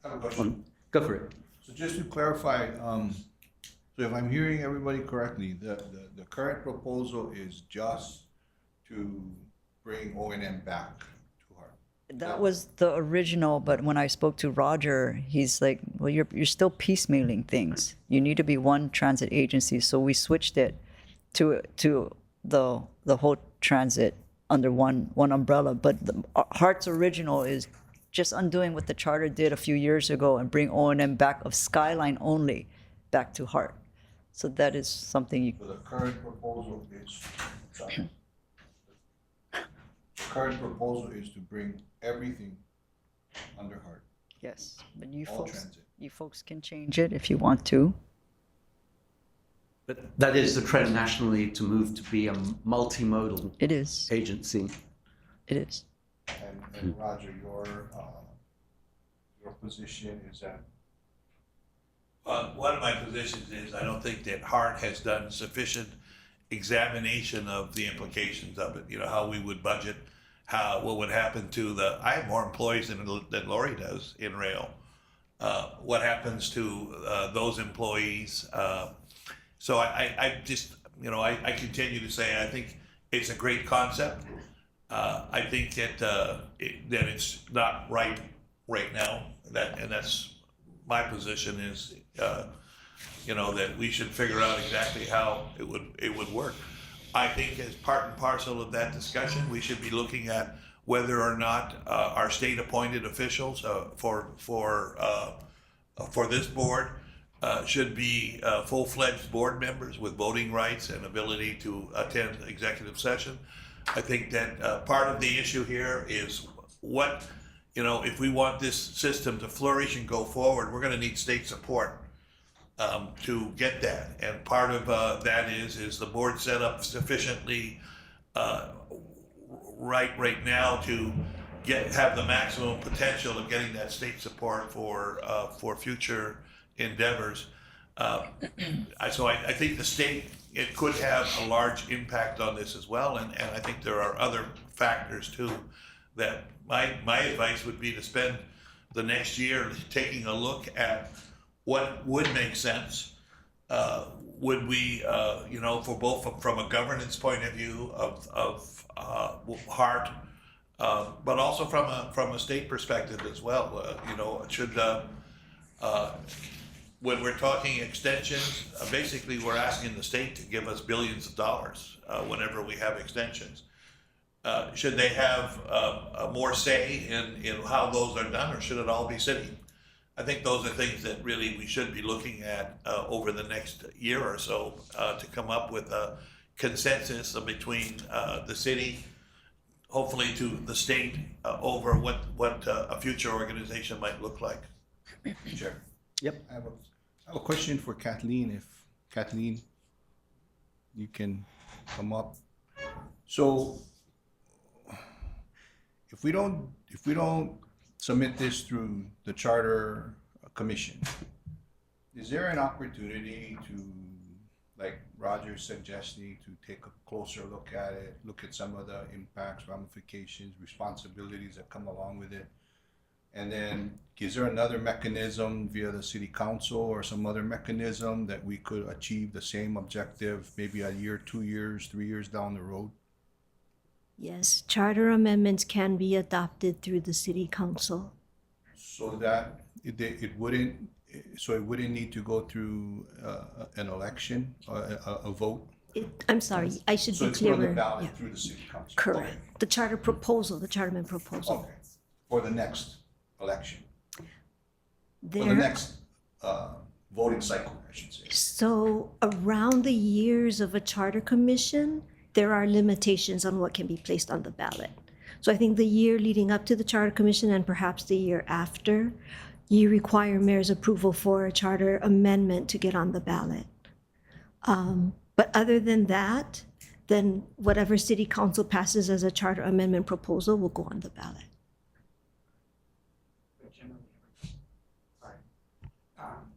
I have a question. Go for it. So just to clarify, so if I'm hearing everybody correctly, the current proposal is just to bring O&M back to Hart. That was the original, but when I spoke to Roger, he's like, well, you're still piecemealing things. You need to be one transit agency. So we switched it to the whole transit under one umbrella. But Hart's original is just undoing what the charter did a few years ago and bring O&M back of Skyline only back to Hart. So that is something you. So the current proposal is, sorry. The current proposal is to bring everything under Hart. Yes, but All transit. you folks can change it if you want to. But that is the trend nationally to move to be a multimodal It is. agency. It is. And Roger, your position is that? One of my positions is I don't think that Hart has done sufficient examination of the implications of it. How we would budget, what would happen to I have more employees than Lori does in rail. What happens to those employees? So I just, I continue to say I think it's a great concept. I think that it's not right now. That's my position is, that we should figure out exactly how it would work. I think as part and parcel of that discussion, we should be looking at whether or not our state appointed officials for this board should be full-fledged board members with voting rights and ability to attend executive session. I think that part of the issue here is if we want this system to flourish and go forward, we're going to need state support to get that. And part of that is the board set up sufficiently right now to have the maximum potential of getting that state support for future endeavors. So I think the state, it could have a large impact on this as well, and I think there are other factors too that my advice would be to spend the next year taking a look at what would make sense. Would we, for both from a governance point of view of Hart, but also from a state perspective as well. When we're talking extensions, basically we're asking the state to give us billions of dollars whenever we have extensions. Should they have more say in how those are done, or should it all be city? I think those are things that really we should be looking at over the next year or so to come up with a consensus between the city, hopefully to the state, over what a future organization might look like. Chair. Yep. I have a question for Kathleen. If Kathleen, you can come up. So if we don't submit this through the Charter Commission, is there an opportunity to, like Roger's suggesting, to take a closer look at it, look at some of the impacts, ramifications, responsibilities that come along with it? And then is there another mechanism via the city council or some other mechanism that we could achieve the same objective maybe a year, 2 years, 3 years down the road? Yes, charter amendments can be adopted through the city council. So that it wouldn't, so it wouldn't need to go through an election, a vote? I'm sorry, I should So be it's put on the clearer. ballot Yeah. through the city council? Correct. Okay. The charter proposal, the charterman proposal. Okay, for the next election, for the There, next voting cycle, I should say. so around the years of a charter commission, there are limitations on what can be placed on the ballot. So I think the year leading up to the charter commission and perhaps the year after, you require mayor's approval for a charter amendment to get on the ballot. But other than that, then whatever city council passes as a charter amendment proposal will go on the ballot.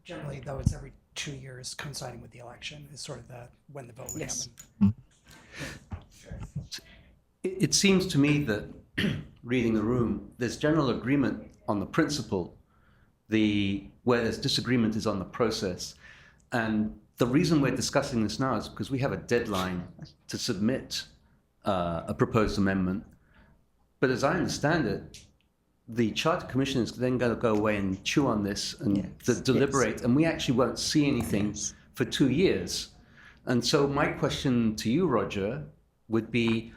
Generally, though, it's every 2 years coinciding with the election is sort of when the vote would Yes. happen. It seems to me that, reading the room, there's general agreement on the principle. Where there's disagreement is on the process. And the reason we're discussing this now is because we have a deadline to submit a proposed amendment. But as I understand it, the Charter Commission is then going to go away and chew on this and deliberate, and we actually won't see anything for 2 years. And so my question to you, Roger, would be,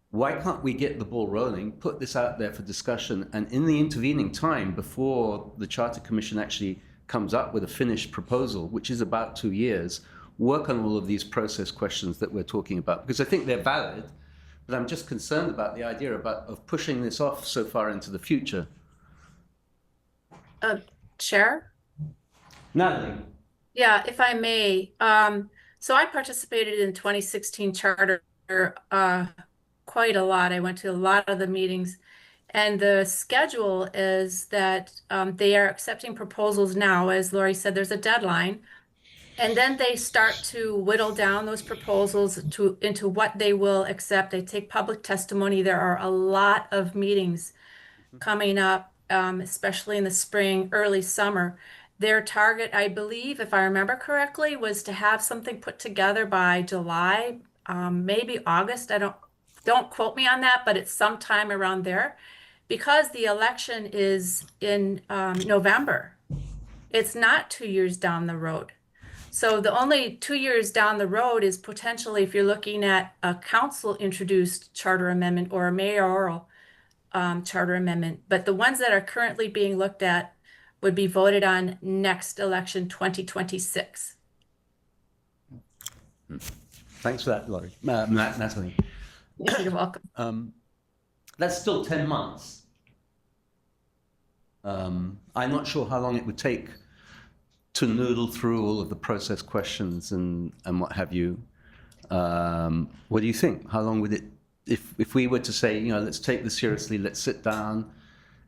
why can't we get the ball rolling, put this out there for discussion, and in the intervening time, before the Charter Commission actually comes up with a finished proposal, which is about 2 years, work on all of these process questions that we're talking about? Because I think they're valid, but I'm just concerned about the idea of pushing this off so far into the future. Chair? Natalie? Yeah, if I may. So I participated in 2016 charter quite a lot. I went to a lot of the meetings. And the schedule is that they are accepting proposals now. As Lori said, there's a deadline. And then they start to whittle down those proposals into what they will accept. They take public testimony. There are a lot of meetings coming up, especially in the spring, early summer. Their target, I believe, if I remember correctly, was to have something put together by July, maybe August. Don't quote me on that, but it's sometime around there. Because the election is in November, it's not 2 years down the road. So the only 2 years down the road is potentially if you're looking at a council-introduced charter amendment or a mayoral charter amendment. But the ones that are currently being looked at would be voted on next election, 2026. Thanks for that, Lori. Natalie. You're welcome. That's still 10 months. I'm not sure how long it would take to noodle through all of the process questions and what have you. What do you think? How long would it, if we were to say, let's take this seriously, let's sit down,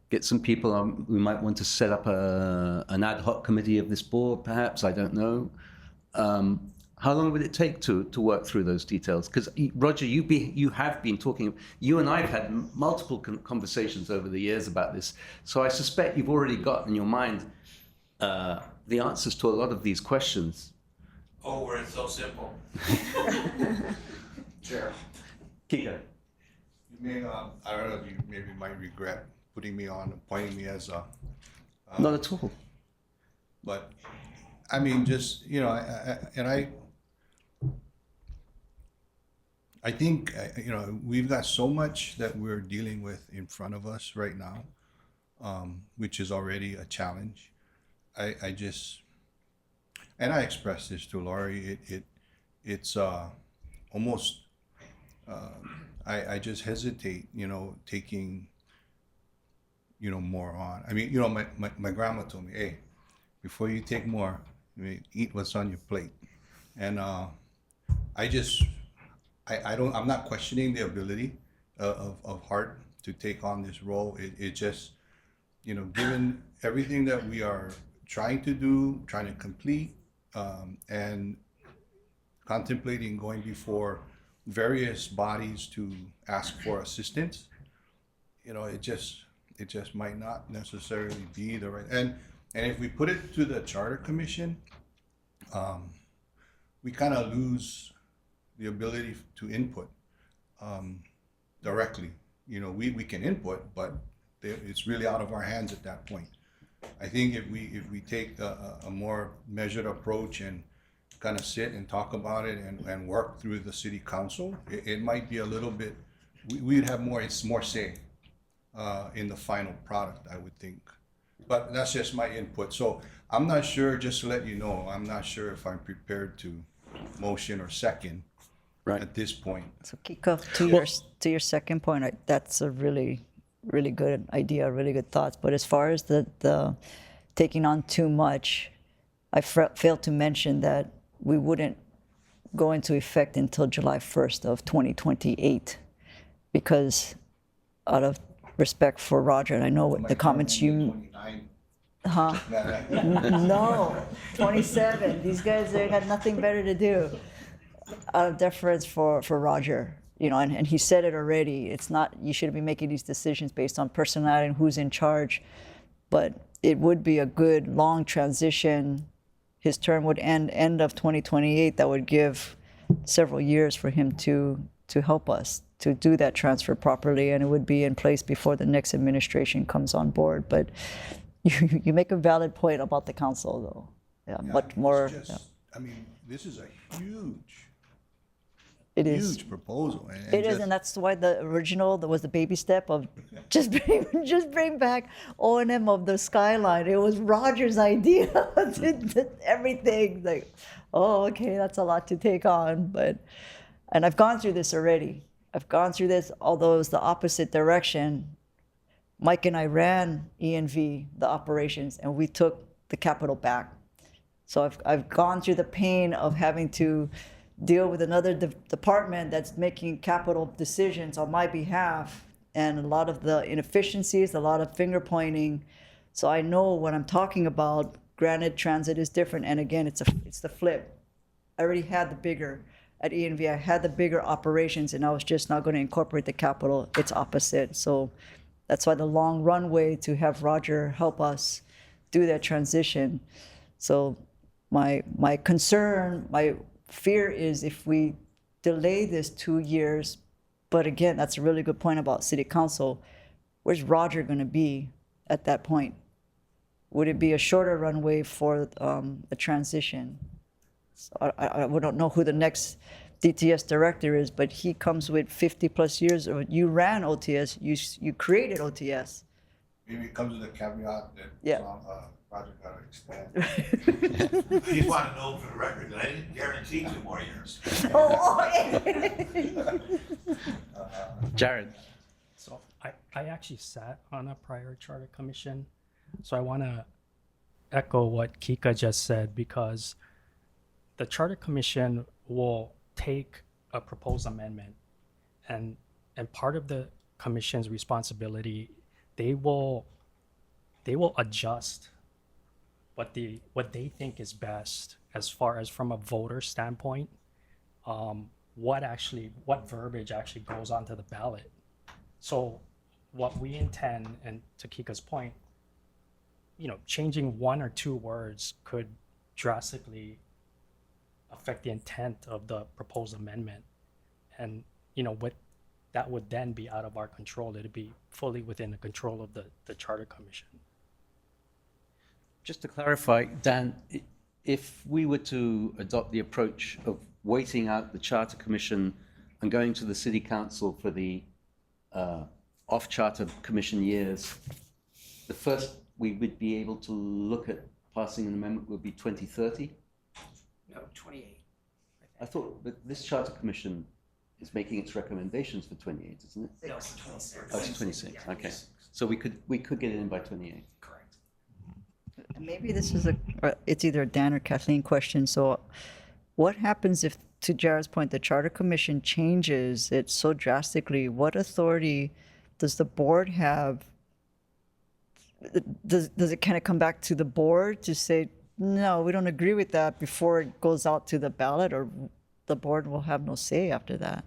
get some people, we might want to set up an ad hoc committee of this board, perhaps, I don't know. How long would it take to work through those details? Because Roger, you have been talking, you and I have had multiple conversations over the years about this. So I suspect you've already got in your mind the answers to a lot of these questions. Oh, where it's so simple. Chair. Kika. You may, I don't know if you maybe might regret putting me on, appointing me as a. Not at all. But, I mean, just, I think, we've got so much that we're dealing with in front of us right now, which is already a challenge. I just, and I expressed this to Laurie, it's almost, I just hesitate, taking, more on. I mean, my grandma told me, hey, before you take more, eat what's on your plate. And I'm not questioning the ability of Hart to take on this role. It just, given everything that we are trying to do, trying to complete, and contemplating going before various bodies to ask for assistance, it just might not necessarily be the right. And if we put it to the Charter Commission, we kind of lose the ability to input directly. We can input, but it's really out of our hands at that point. I think if we take a more measured approach and kind of sit and talk about it and work through the city council, it might be a little bit, we'd have more, it's more say in the final product, I would think. But that's just my input. So I'm not sure, just to let you know, I'm not sure if I'm prepared to motion or second at this point. So Kiko, to your second point, that's a really good idea, really good thoughts. But as far as the taking on too much, I failed to mention that we wouldn't go into effect until July 1st of 2028, because out of respect for Roger, and I know the comments you. Huh? No, 27. These guys, they got nothing better to do. Out of deference for Roger, you know, and he said it already. It's not, you shouldn't be making these decisions based on personality and who's in charge, but it would be a good long transition. His term would end of 2028. That would give several years for him to help us to do that transfer properly, and it would be in place before the next administration comes on board. But you make a valid point about the council, though. Yeah, much more. I mean, this is a huge proposal. It is, and that's why the original, there was the baby step of just bring back O&M of the skyline. It was Roger's idea. Everything like, oh, okay, that's a lot to take on. And I've gone through this already. Although it was the opposite direction. Mike and I ran ENV, the operations, and we took the capital back. So I've gone through the pain of having to deal with another department that's making capital decisions on my behalf, and a lot of the inefficiencies, a lot of finger pointing. So I know what I'm talking about. Granted, transit is different, and again, it's the flip. I already had the bigger, at ENV, I had the bigger operations, and I was just not going to incorporate the capital. It's opposite. So that's why the long runway to have Roger help us do that transition. So my concern, my fear is if we delay this 2 years, but again, that's a really good point about city council. Where's Roger going to be at that point? Would it be a shorter runway for a transition? So I don't know who the next DTS director is, but he comes with 50 plus years. You ran OTS, you created OTS. Maybe it comes with a caveat that Yeah. Roger got to expand. I just want to know for the record that I didn't guarantee 2 more years. Jared. So I actually sat on a prior charter commission. So I want to echo what Kika just said, because the charter commission will take a proposed amendment, and part of the commission's responsibility, they will adjust what they think is best as far as from a voter standpoint, what verbiage actually goes onto the ballot. So what we intend, and to Kika's point, you know, changing 1 or 2 words could drastically affect the intent of the proposed amendment. And, you know, what that would then be out of our control. It'd be fully within the control of the Charter Commission. Just to clarify, Dan, if we were to adopt the approach of waiting out the Charter Commission and going to the City Council for the off-Charter Commission years, the first we would be able to look at passing an amendment would be 2030? No, 28. I thought that this Charter Commission is making its recommendations for 28, isn't it? No, it's 26. Oh, it's 26, Yeah, okay. So we could get it in by 28. Correct. Maybe this is it's either a Dan or Kathleen question. So what happens if, to Jared's point, the Charter Commission changes it so drastically? What authority does the board have? Does it kind of come back to the board to say, no, we don't agree with that before it goes out to the ballot, or the board will have no say after that?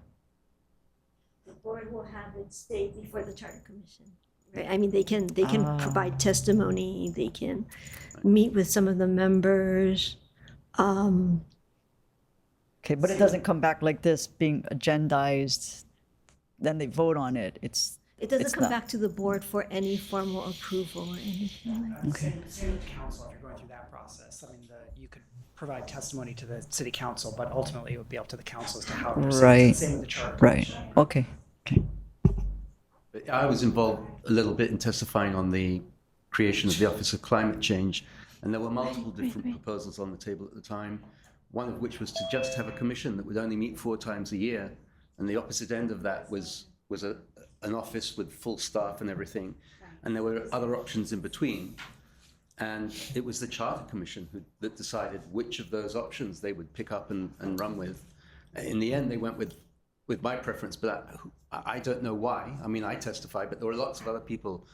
The board will have its say before the Charter Commission. Right? I mean, they can provide testimony, they can meet with some of the members. Okay, but it doesn't come back like this being agendized, then they vote on it. It doesn't It's come not. back to the board for any formal approval or anything like that. Same with council, if you're going through that process. I mean, you could provide testimony to the city council, but ultimately it would be up to the council as to how to proceed. Right, Same with the charter right, commission. okay. I was involved a little bit in testifying on the creation of the Office of Climate Change, and there were multiple different proposals on the table at the time, one of which was to just have a commission that would only meet 4 times a year, and the opposite end of that was an office with full staff and everything, and there were other options in between. And it was the Charter Commission that decided which of those options they would pick up and run with. In the end, they went with my preference, but I don't know why. I mean, I testified, but there were lots of other people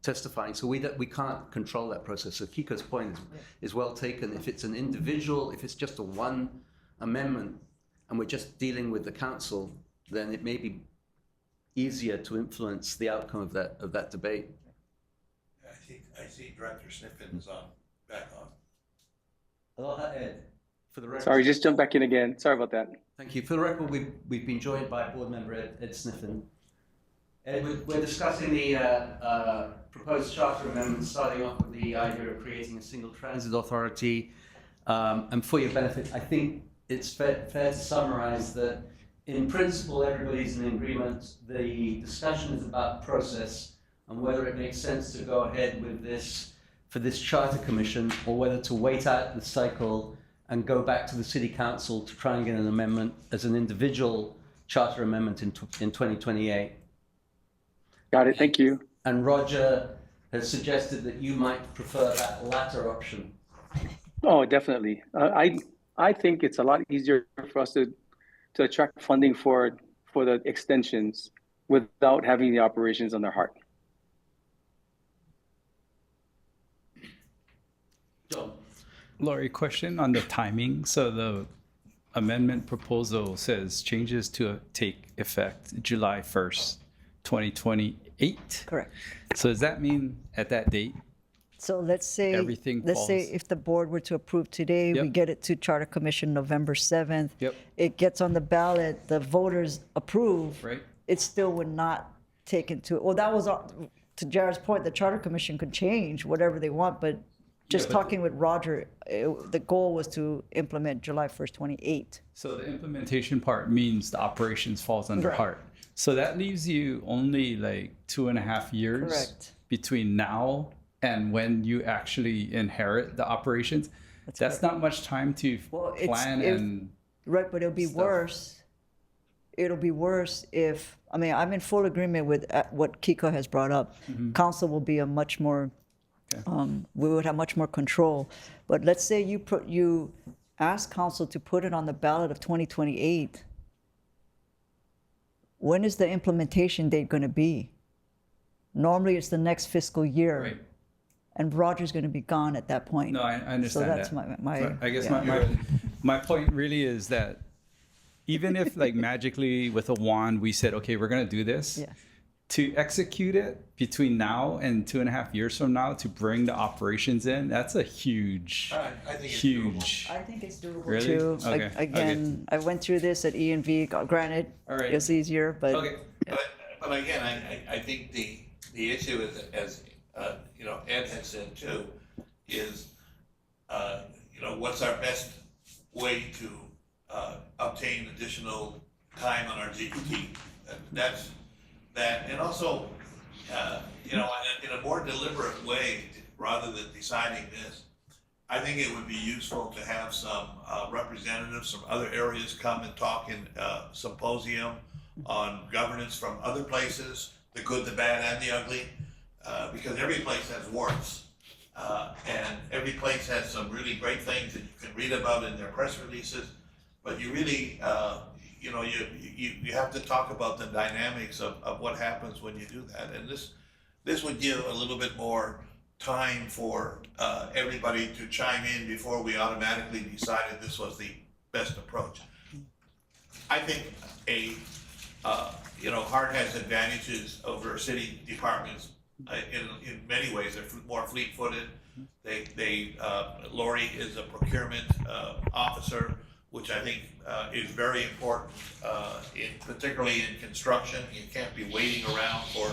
testifying, so we can't control that process. So Kiko's point is well taken. If it's an individual, if it's just a one amendment, and we're just dealing with the council, then it may be easier to influence the outcome of that debate. I see Director Sniffen is back on. Aloha, Ed. For the record, Sorry, just jump back in again. Sorry about that. Thank you. For the record, we've been joined by Board Member Ed Sniffen. Ed, we're discussing the proposed charter amendment, starting off with the idea of creating a single transit authority. And for your benefit, I think it's fair to summarize that in principle, everybody's in agreement. The discussion is about process and whether it makes sense to go ahead with this for this charter commission, or whether to wait out the cycle and go back to the city council to try and get an amendment as an individual charter amendment in 2028. Got it. Thank you. And Roger has suggested that you might prefer that latter option. Oh, definitely. I think it's a lot easier for us to attract funding for the extensions without having the operations on their heart. John. Laurie, question on the timing. So the amendment proposal says changes to take effect July 1st, 2028? Correct. So does that mean at that date, So let's say, everything let's say falls? if the board were to approve today, we Yep. get it to Charter Commission November 7th. Yep. It gets on the ballot, the voters approve. Right. It still would not take into, well, that was, to Jared's point, the Charter Commission could change whatever they want, but just but- talking with Roger, the goal was to implement July 1st, 28. So the implementation part means the operations falls under Correct. HART. So that leaves you only like 2.5 years Correct. between now and when you actually inherit the operations. That's not much time to Well, it's- plan if- and Right, but it'll be worse. It'll be worse if, I mean, I'm in full agreement with what Kiko has brought up. Council will be a much more, we would have much more control. But let's say you ask council to put it on the ballot of 2028. When is the implementation date going to be? Normally, it's the next fiscal year. Right. And Roger's going to be gone at that point. No, I understand So that's that. my I guess yeah. my point really is that even if like magically with a wand we said, okay, we're gonna do this, Yeah. to execute it between now and 2.5 years from now to bring the operations in, that's a huge, I think it's huge. I think it's doable Really? too. Okay, Again, I went through this at E&V. Granted, All right. it's easier, but Okay, but again, I think the issue is, as Ed had said too, is what's our best way to obtain additional time on our GPT? That's that, and also in a more deliberate way, rather than deciding this, I think it would be useful to have some representatives from other areas come and talk in symposium on governance from other places, the good, the bad, and the ugly, because every place has warts. And every place has some really great things that you can read about in their press releases, but you really, you have to talk about the dynamics of what happens when you do that. And this would give a little bit more time for everybody to chime in before we automatically decided this was the best approach. I think HART has advantages over city departments in many ways. They're more fleet-footed. Lori is a procurement officer which I think is very important, particularly in construction. You can't be waiting around for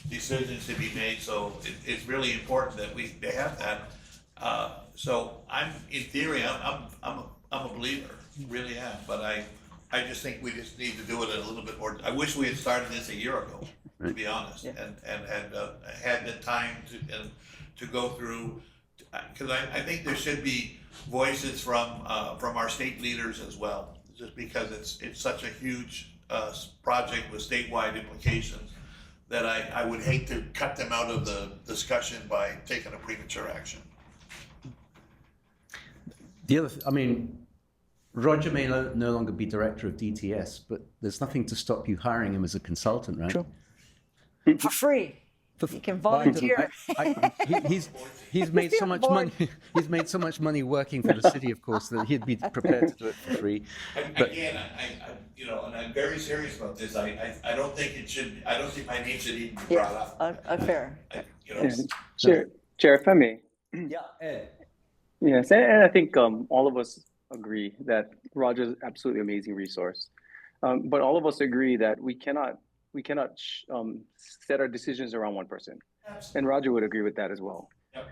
decisions to be made, so it's really important that they have that. So in theory, I'm a believer, really am, but I just think we just need to do it a little bit more. I wish we had started this a year ago, to be honest, and had the time to go through, because I think there should be voices from our state leaders as well, just because it's such a huge project with statewide implications that I would hate to cut them out of the discussion by taking a premature action. The other, I mean, Roger may no longer be director of DTS, but there's nothing to stop you hiring him as a consultant, right? True. For free. You can volunteer. He's made so much money. He's made so much money working for the city, of course, that he'd be prepared to do it for free. But Again, and I'm very serious about this. I don't think it should. I don't think my name should even be brought up. Fair. Chair, if I may. Yeah, Ed. Yes, and I think all of us agree that Roger's an absolutely amazing resource. But all of us agree that we cannot set our decisions around one person. Absolutely. And Roger would agree with that as well. Yep.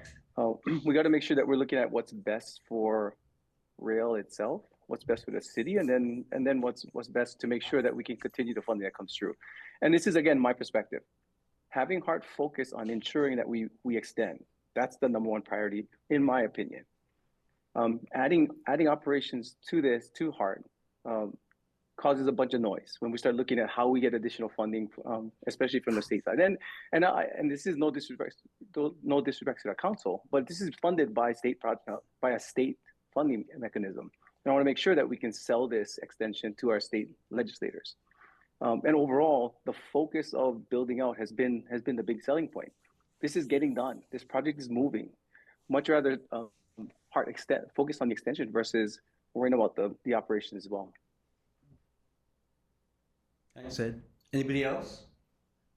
We got to make sure that we're looking at what's best for rail itself, what's best for the city, and then what's best to make sure that we can continue the funding that comes through. And this is, again, my perspective. Having hard focus on ensuring that we extend, that's the number one priority, in my opinion. Adding operations to this too hard causes a bunch of noise when we start looking at how we get additional funding, especially from the state side. And this is no disrespect to the council, but this is funded by a state funding mechanism. And I want to make sure that we can sell this extension to our state legislators. And overall, the focus of building out has been the big selling point. This is getting done. This project is moving. Much rather focus on the extension versus worrying about the operation as well. Thanks, Ed. Anybody else?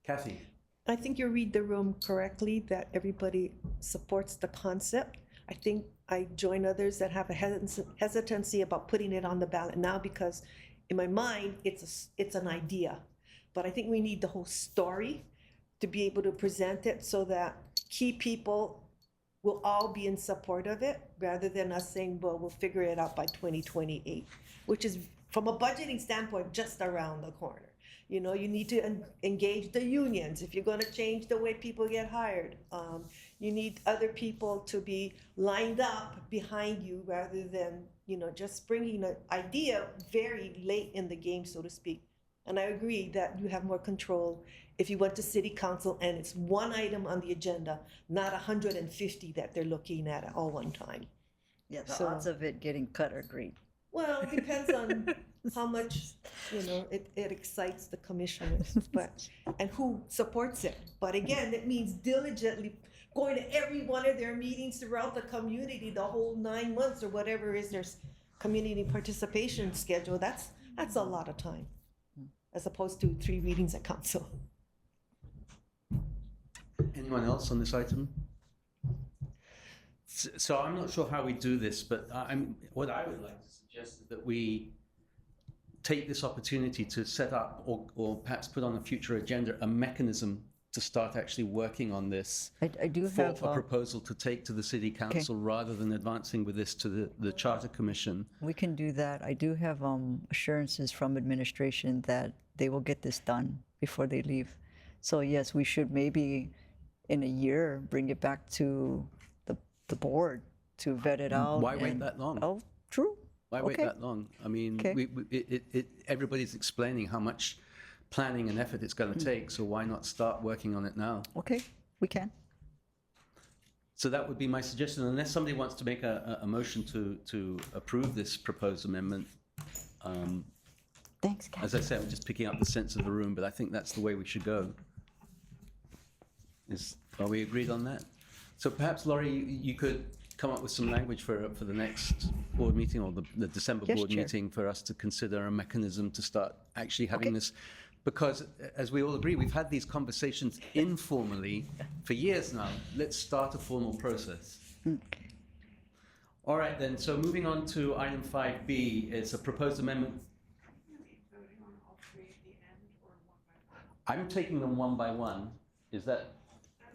Kathy. I think you read the room correctly, that everybody supports the concept. I think I join others that have a hesitancy about putting it on the ballot now, because in my mind, it's an idea. But I think we need the whole story to be able to present it so that key people will all be in support of it, rather than us saying, well, we'll figure it out by 2028, which is, from a budgeting standpoint, just around the corner. You know, you need to engage the unions if you're going to change the way people get hired. You need other people to be lined up behind you, rather than, just bringing an idea very late in the game, so to speak. And I agree that you have more control if you went to city council and it's one item on the agenda, not 150 that they're looking at all one time. Yeah, the odds of it getting cut are great. Well, it depends on how much, it excites the commissioners, and who supports it. But again, it means diligently going to every one of their meetings throughout the community, the whole 9 months or whatever is their community participation schedule. That's a lot of time, as opposed to 3 meetings at council. Anyone else on this item? So I'm not sure how we do this, but what I would like to suggest is that we take this opportunity to set up, or perhaps put on a future agenda, a mechanism to start actually working on this. I do for have a proposal to take to the city council, rather than advancing with this to the charter commission. We can do that. I do have assurances from administration that they will get this done before they leave. So yes, we should maybe in a year bring it back to the board to vet it out. Why wait that long? Oh, true. Why wait that long? I mean, everybody's explaining how much planning and effort it's going to take, so why not start working on it now? Okay, we can. So that would be my suggestion, unless somebody wants to make a motion to approve this proposed amendment. Thanks, Kathy. As I said, I'm just picking up the sense of the room, but I think that's the way we should go. Are we agreed on that? So perhaps, Laurie, you could come up with some language for the next board meeting, or the December board meeting, for us to consider a mechanism to start actually having this. Because, as we all agree, we've had these conversations informally for years now. Let's start a formal process. All right then, so moving on to item 5B, it's a proposed amendment. I'm taking them one by one. Is that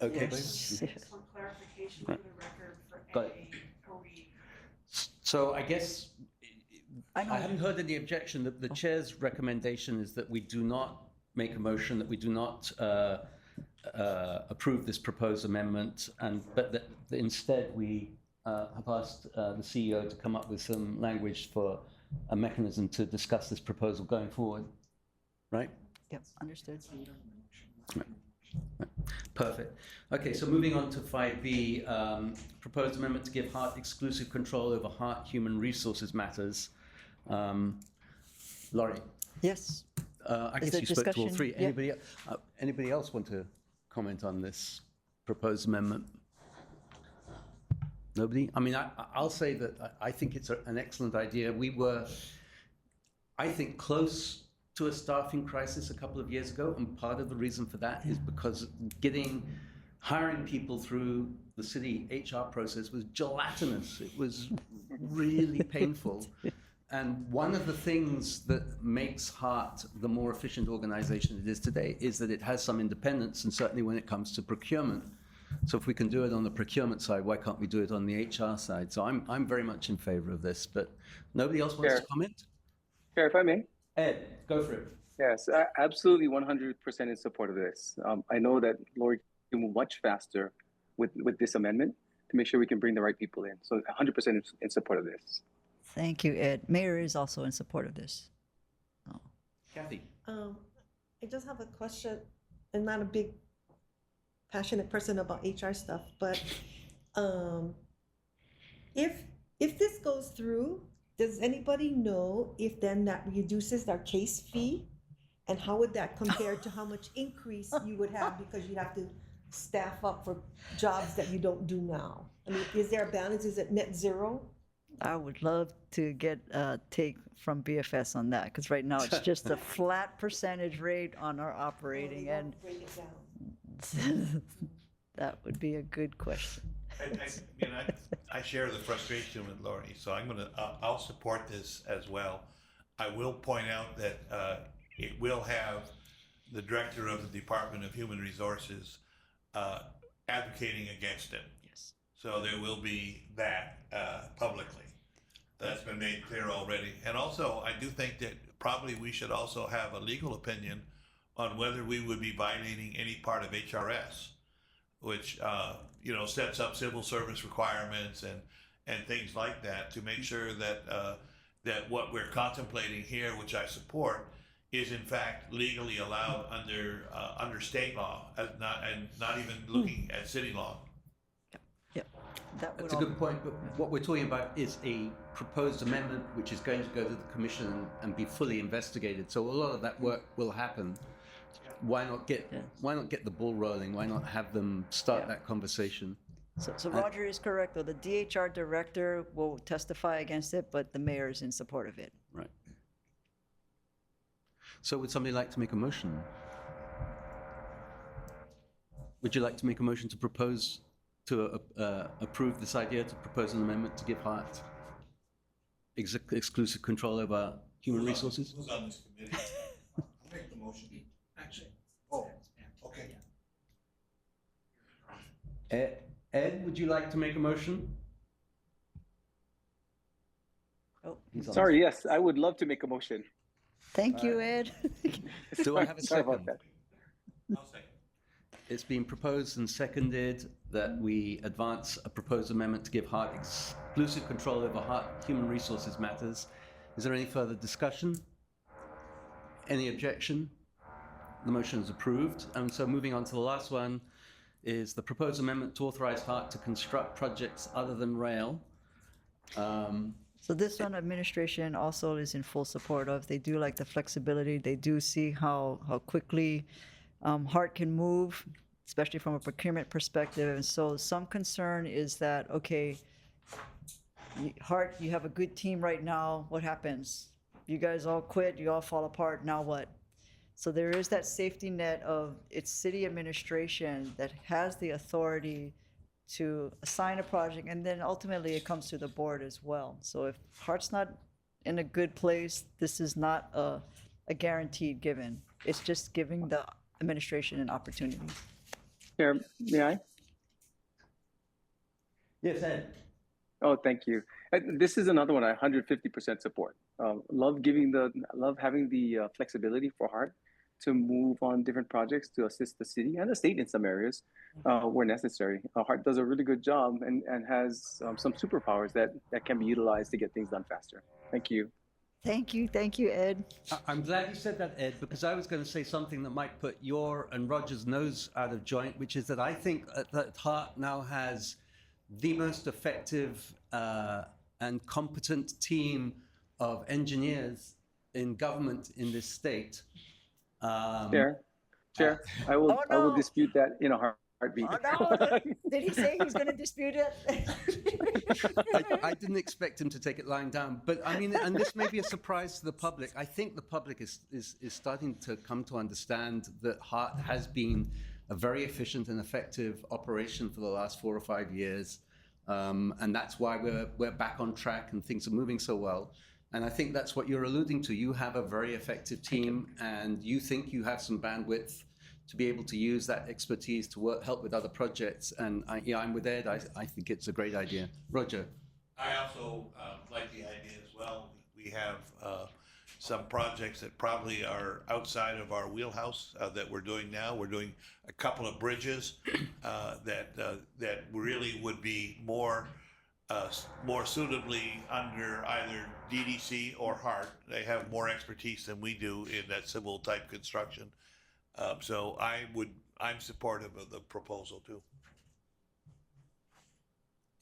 okay? Yes. Babe? Just one clarification for the record for Got it. A. Are we So I guess I I know. haven't heard any objection. The chair's recommendation is that we do not make a motion, that we do not approve this proposed amendment, but that instead we have asked the CEO to come up with some language for a mechanism to discuss this proposal going forward. Right? Yep, understood. Perfect. Okay, so moving on to 5B, proposed amendment to give HART exclusive control over HART human resources matters. Laurie, Yes. I Is guess there you spoke to all discussion? three. Yeah. Anybody else want to comment on this proposed amendment? Nobody? I mean, I'll say that I think it's an excellent idea. We were, I think, close to a staffing crisis a couple of years ago, and part of the reason for that is because hiring people through the city HR process was gelatinous. It was really painful. And one of the things that makes HART the more efficient organization it is today is that it has some independence, and certainly when it comes to procurement. So if we can do it on the procurement side, why can't we do it on the HR side? So I'm very much in favor of this, but nobody else wants to comment? Chair, if I may. Ed, go for it. Yes, absolutely 100% in support of this. I know that Lori can move much faster with this amendment to make sure we can bring the right people in. So 100% in support of this. Thank you, Ed. Mayor is also in support of this. Kathy. I just have a question. I'm not a big passionate person about HR stuff, but if this goes through, does anybody know if then that reduces our case fee? And how would that compare to how much increase you would have because you'd have to staff up for jobs that you don't do now? I mean, is there a balance? Is it net zero? I would love to get a take from BFS on that, because right now it's just a flat percentage rate on our operating, and Break it down. that would be a good question. I share the frustration with Laurie, so I'll support this as well. I will point out that it will have the director of the Department of Human Resources advocating against it. Yes. So there will be that publicly. That's been made clear already. And also, I do think that probably we should also have a legal opinion on whether we would be violating any part of HRS, which sets up civil service requirements and things like that, to make sure that that what we're contemplating here, which I support, is in fact legally allowed under state law, and not even looking at city law. That's a good point, but what we're talking about is a proposed amendment which is going to go to the commission and be fully investigated. So a lot of that work will happen. Why not get the ball rolling? Why not have them start that conversation? So Roger is correct, though. The DHR director will testify against it, but the mayor is in support of it. Right. So would somebody like to make a motion? Would you like to make a motion to propose to approve this idea, to propose an amendment to give HART exclusive control over human resources? Who's on this committee? I'll make the motion. Actually. Oh, okay. Ed, would you like to make a motion? Oh, Sorry, yes, I would love to make a motion. Thank you, Ed. Do I have a Sorry about second? that. I'll second. It's been proposed and seconded that we advance a proposed amendment to give HART exclusive control over HART human resources matters. Is there any further discussion? Any objection? The motion is approved. And so moving on to the last one is the proposed amendment to authorize HART to construct projects other than rail. So this one, administration also is in full support of. They do like the flexibility. They do see how quickly HART can move, especially from a procurement perspective. And so some concern is that, okay, HART, you have a good team right now. What happens? You guys all quit, you all fall apart, now what? So there is that safety net of it's city administration that has the authority to assign a project, and then ultimately it comes to the board as well. So if Hart's not in a good place, this is not a guaranteed given. It's just giving the administration an opportunity. Chair, may I? Yes, Ed. Oh, thank you. This is another one I 150% support. Love having the flexibility for Hart to move on different projects to assist the city and the state in some areas where necessary. Hart does a really good job and has some superpowers that can be utilized to get things done faster. Thank you. Thank you, Ed. I'm glad you said that, Ed, because I was going to say something that might put your and Roger's nose out of joint, which is that I think that Hart now has the most effective and competent team of engineers in government in this state. Chair, I will dispute that in a heartbeat. Oh, no. Did he say he's going to dispute it? I didn't expect him to take it lying down, but I mean, and this may be a surprise to the public. I think the public is starting to come to understand that Hart has been a very efficient and effective operation for the last 4 or 5 years, and that's why we're back on track and things are moving so well. And I think that's what you're alluding to. You have a very effective team, and you think you have some bandwidth to be able to use that expertise to help with other projects. And I'm with Ed. I think it's a great idea. Roger. I also like the idea as well. We have some projects that probably are outside of our wheelhouse that we're doing now. We're doing a couple of bridges that really would be more suitably under either DDC or Hart. They have more expertise than we do in that civil type construction. So I'm supportive of the proposal too.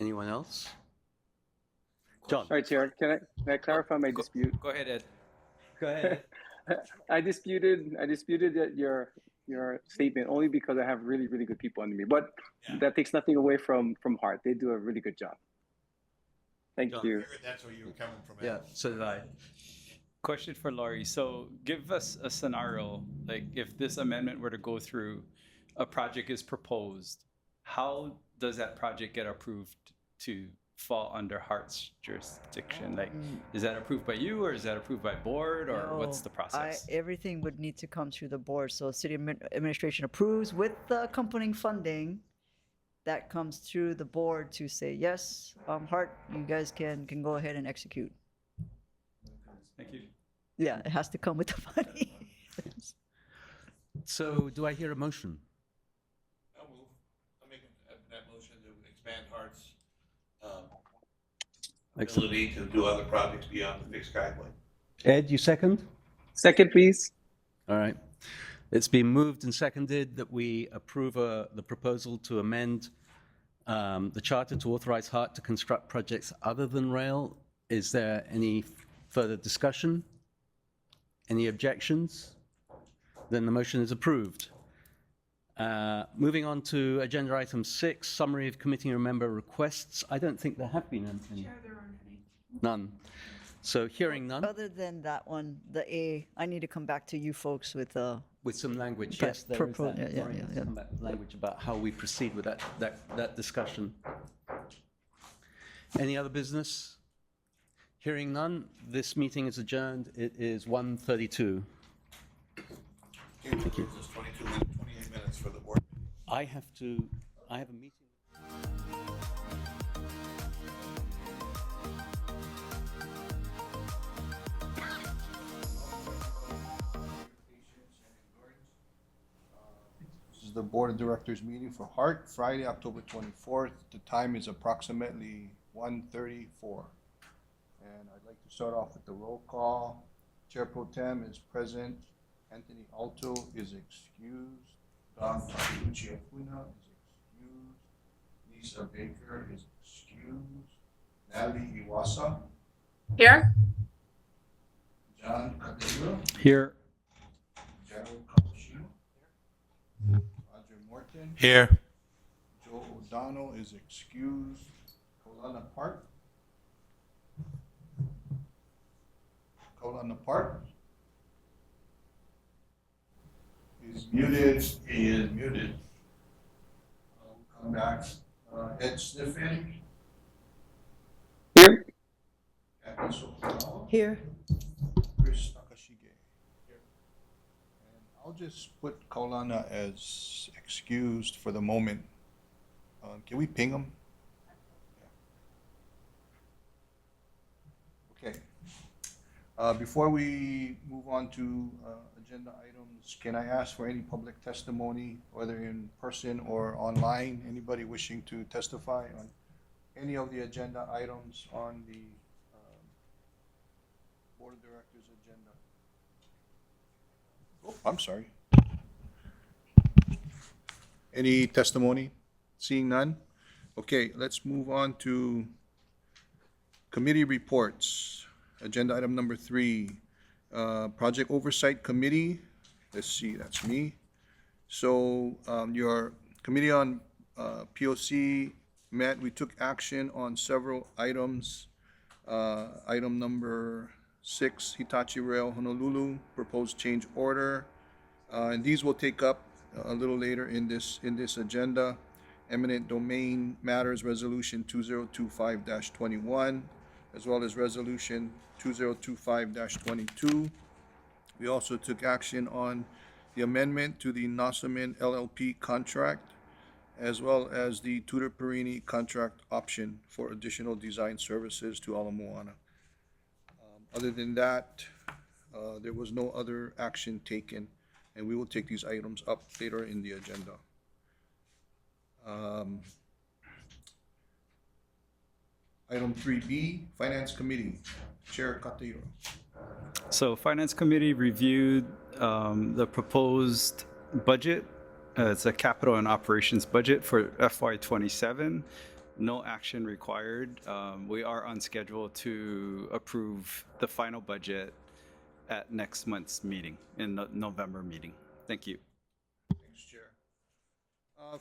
Anyone else? John. All right, Chair, can I clarify my dispute? Go ahead, Ed. Go ahead. I disputed your statement only because I have really, really good people under me. But that takes nothing away from Hart. They do a really good job. Thank you. That's where you were coming from. Yeah, so did I. Question for Laurie. So give us a scenario, like if this amendment were to go through, a project is proposed, how does that project get approved to fall under Hart's jurisdiction? Like, is that approved by you, or is that approved by board, or what's the process? Everything would need to come through the board. So city administration approves with the accompanying funding. That comes through the board to say, yes, Hart, you guys can go ahead and execute. Thank you. Yeah, it has to come with the money. So do I hear a motion? I'll make that motion to expand Hart's ability to do other projects beyond the fixed guideway. Ed, you second? Second, please. All right. It's been moved and seconded that we approve the proposal to amend the charter to authorize Hart to construct projects other than rail. Is there any further discussion? Any objections? Then the motion is approved. Moving on to agenda item 6, summary of committee member requests. I don't think there have been any. Chair, there aren't any. None. So hearing none. Other than that one, the A, I need to come back to you folks with some language. Yes, there is that. Yeah. Come back with language about how we proceed with that discussion. Any other business? Hearing none, this meeting is adjourned. It is 1:32. Thank you. 28 minutes for the board. I have a meeting. This is the Board of Directors meeting for Hart, Friday, October 24th. The time is approximately 1:34. And I'd like to start off with the roll call. Chair Pro Tem is present. Anthony Alto is excused. Don Pagliucci Acuna is excused. Lisa Baker is excused. Natalie Iwasa. Here. John Cadillo. Here. Gerald Cappuccino. Roger Morton. Here. Joe O'Donnell is excused. Colana Park. Colana Park. He's muted. He is muted. I'll come back Ed Sniffen. Here. Kathy Sokugawa. Here. Chris Takashige. And I'll just put Kaulana as excused for the moment. Can we ping him? Okay. Before we move on to agenda items, can I ask for any public testimony, whether in person or online? Anybody wishing to testify on any of the agenda items on the Board of Directors agenda? Oh, I'm sorry. Any testimony? Seeing none? Okay, let's move on to committee reports. Agenda item number 3, Project Oversight Committee. Let's see, that's me. So your committee on POC met. We took action on several items. Item number 6, Hitachi Rail Honolulu, proposed change order. And these will take up a little later in this agenda. Eminent domain matters resolution 2025-21, as well as resolution 2025-22. We also took action on the amendment to the Nossaman LLP contract, as well as the Tudor Perini contract option for additional design services to Ala Moana. Other than that, there was no other action taken, and we will take these items up later in the agenda. Item 3B, Finance Committee, Chair Katahiro. So Finance Committee reviewed the proposed budget. It's a capital and operations budget for FY27. No action required. We are on schedule to approve the final budget at next month's meeting, in the November meeting. Thank you. Thanks, Chair.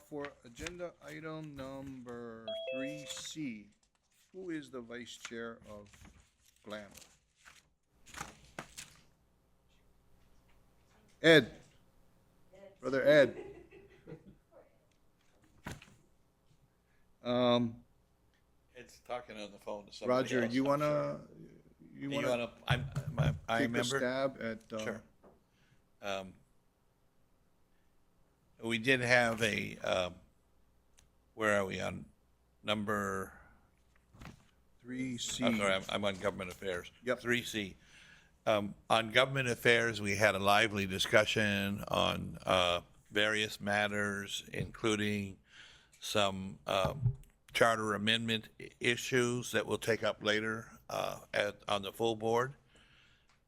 For agenda item number 3C, who is the Vice Chair of GLAM? Ed. Brother Ed. It's talking on the phone to somebody Roger, else, you I'm wanna, sure. I take a remember. stab at, Sure. We did have a, where are we on number? 3C. I'm sorry, I'm on government affairs. Yep. 3C. On government affairs, we had a lively discussion on various matters, including some charter amendment issues that we'll take up later on the full board.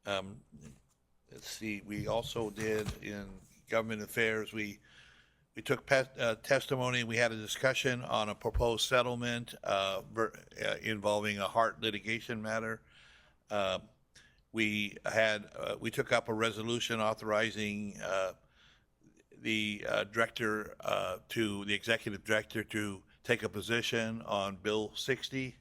Let's see, we also did in government affairs, we took testimony, we had a discussion on a proposed settlement involving a Hart litigation matter. We took up a resolution authorizing the executive director to take a position on Bill 60.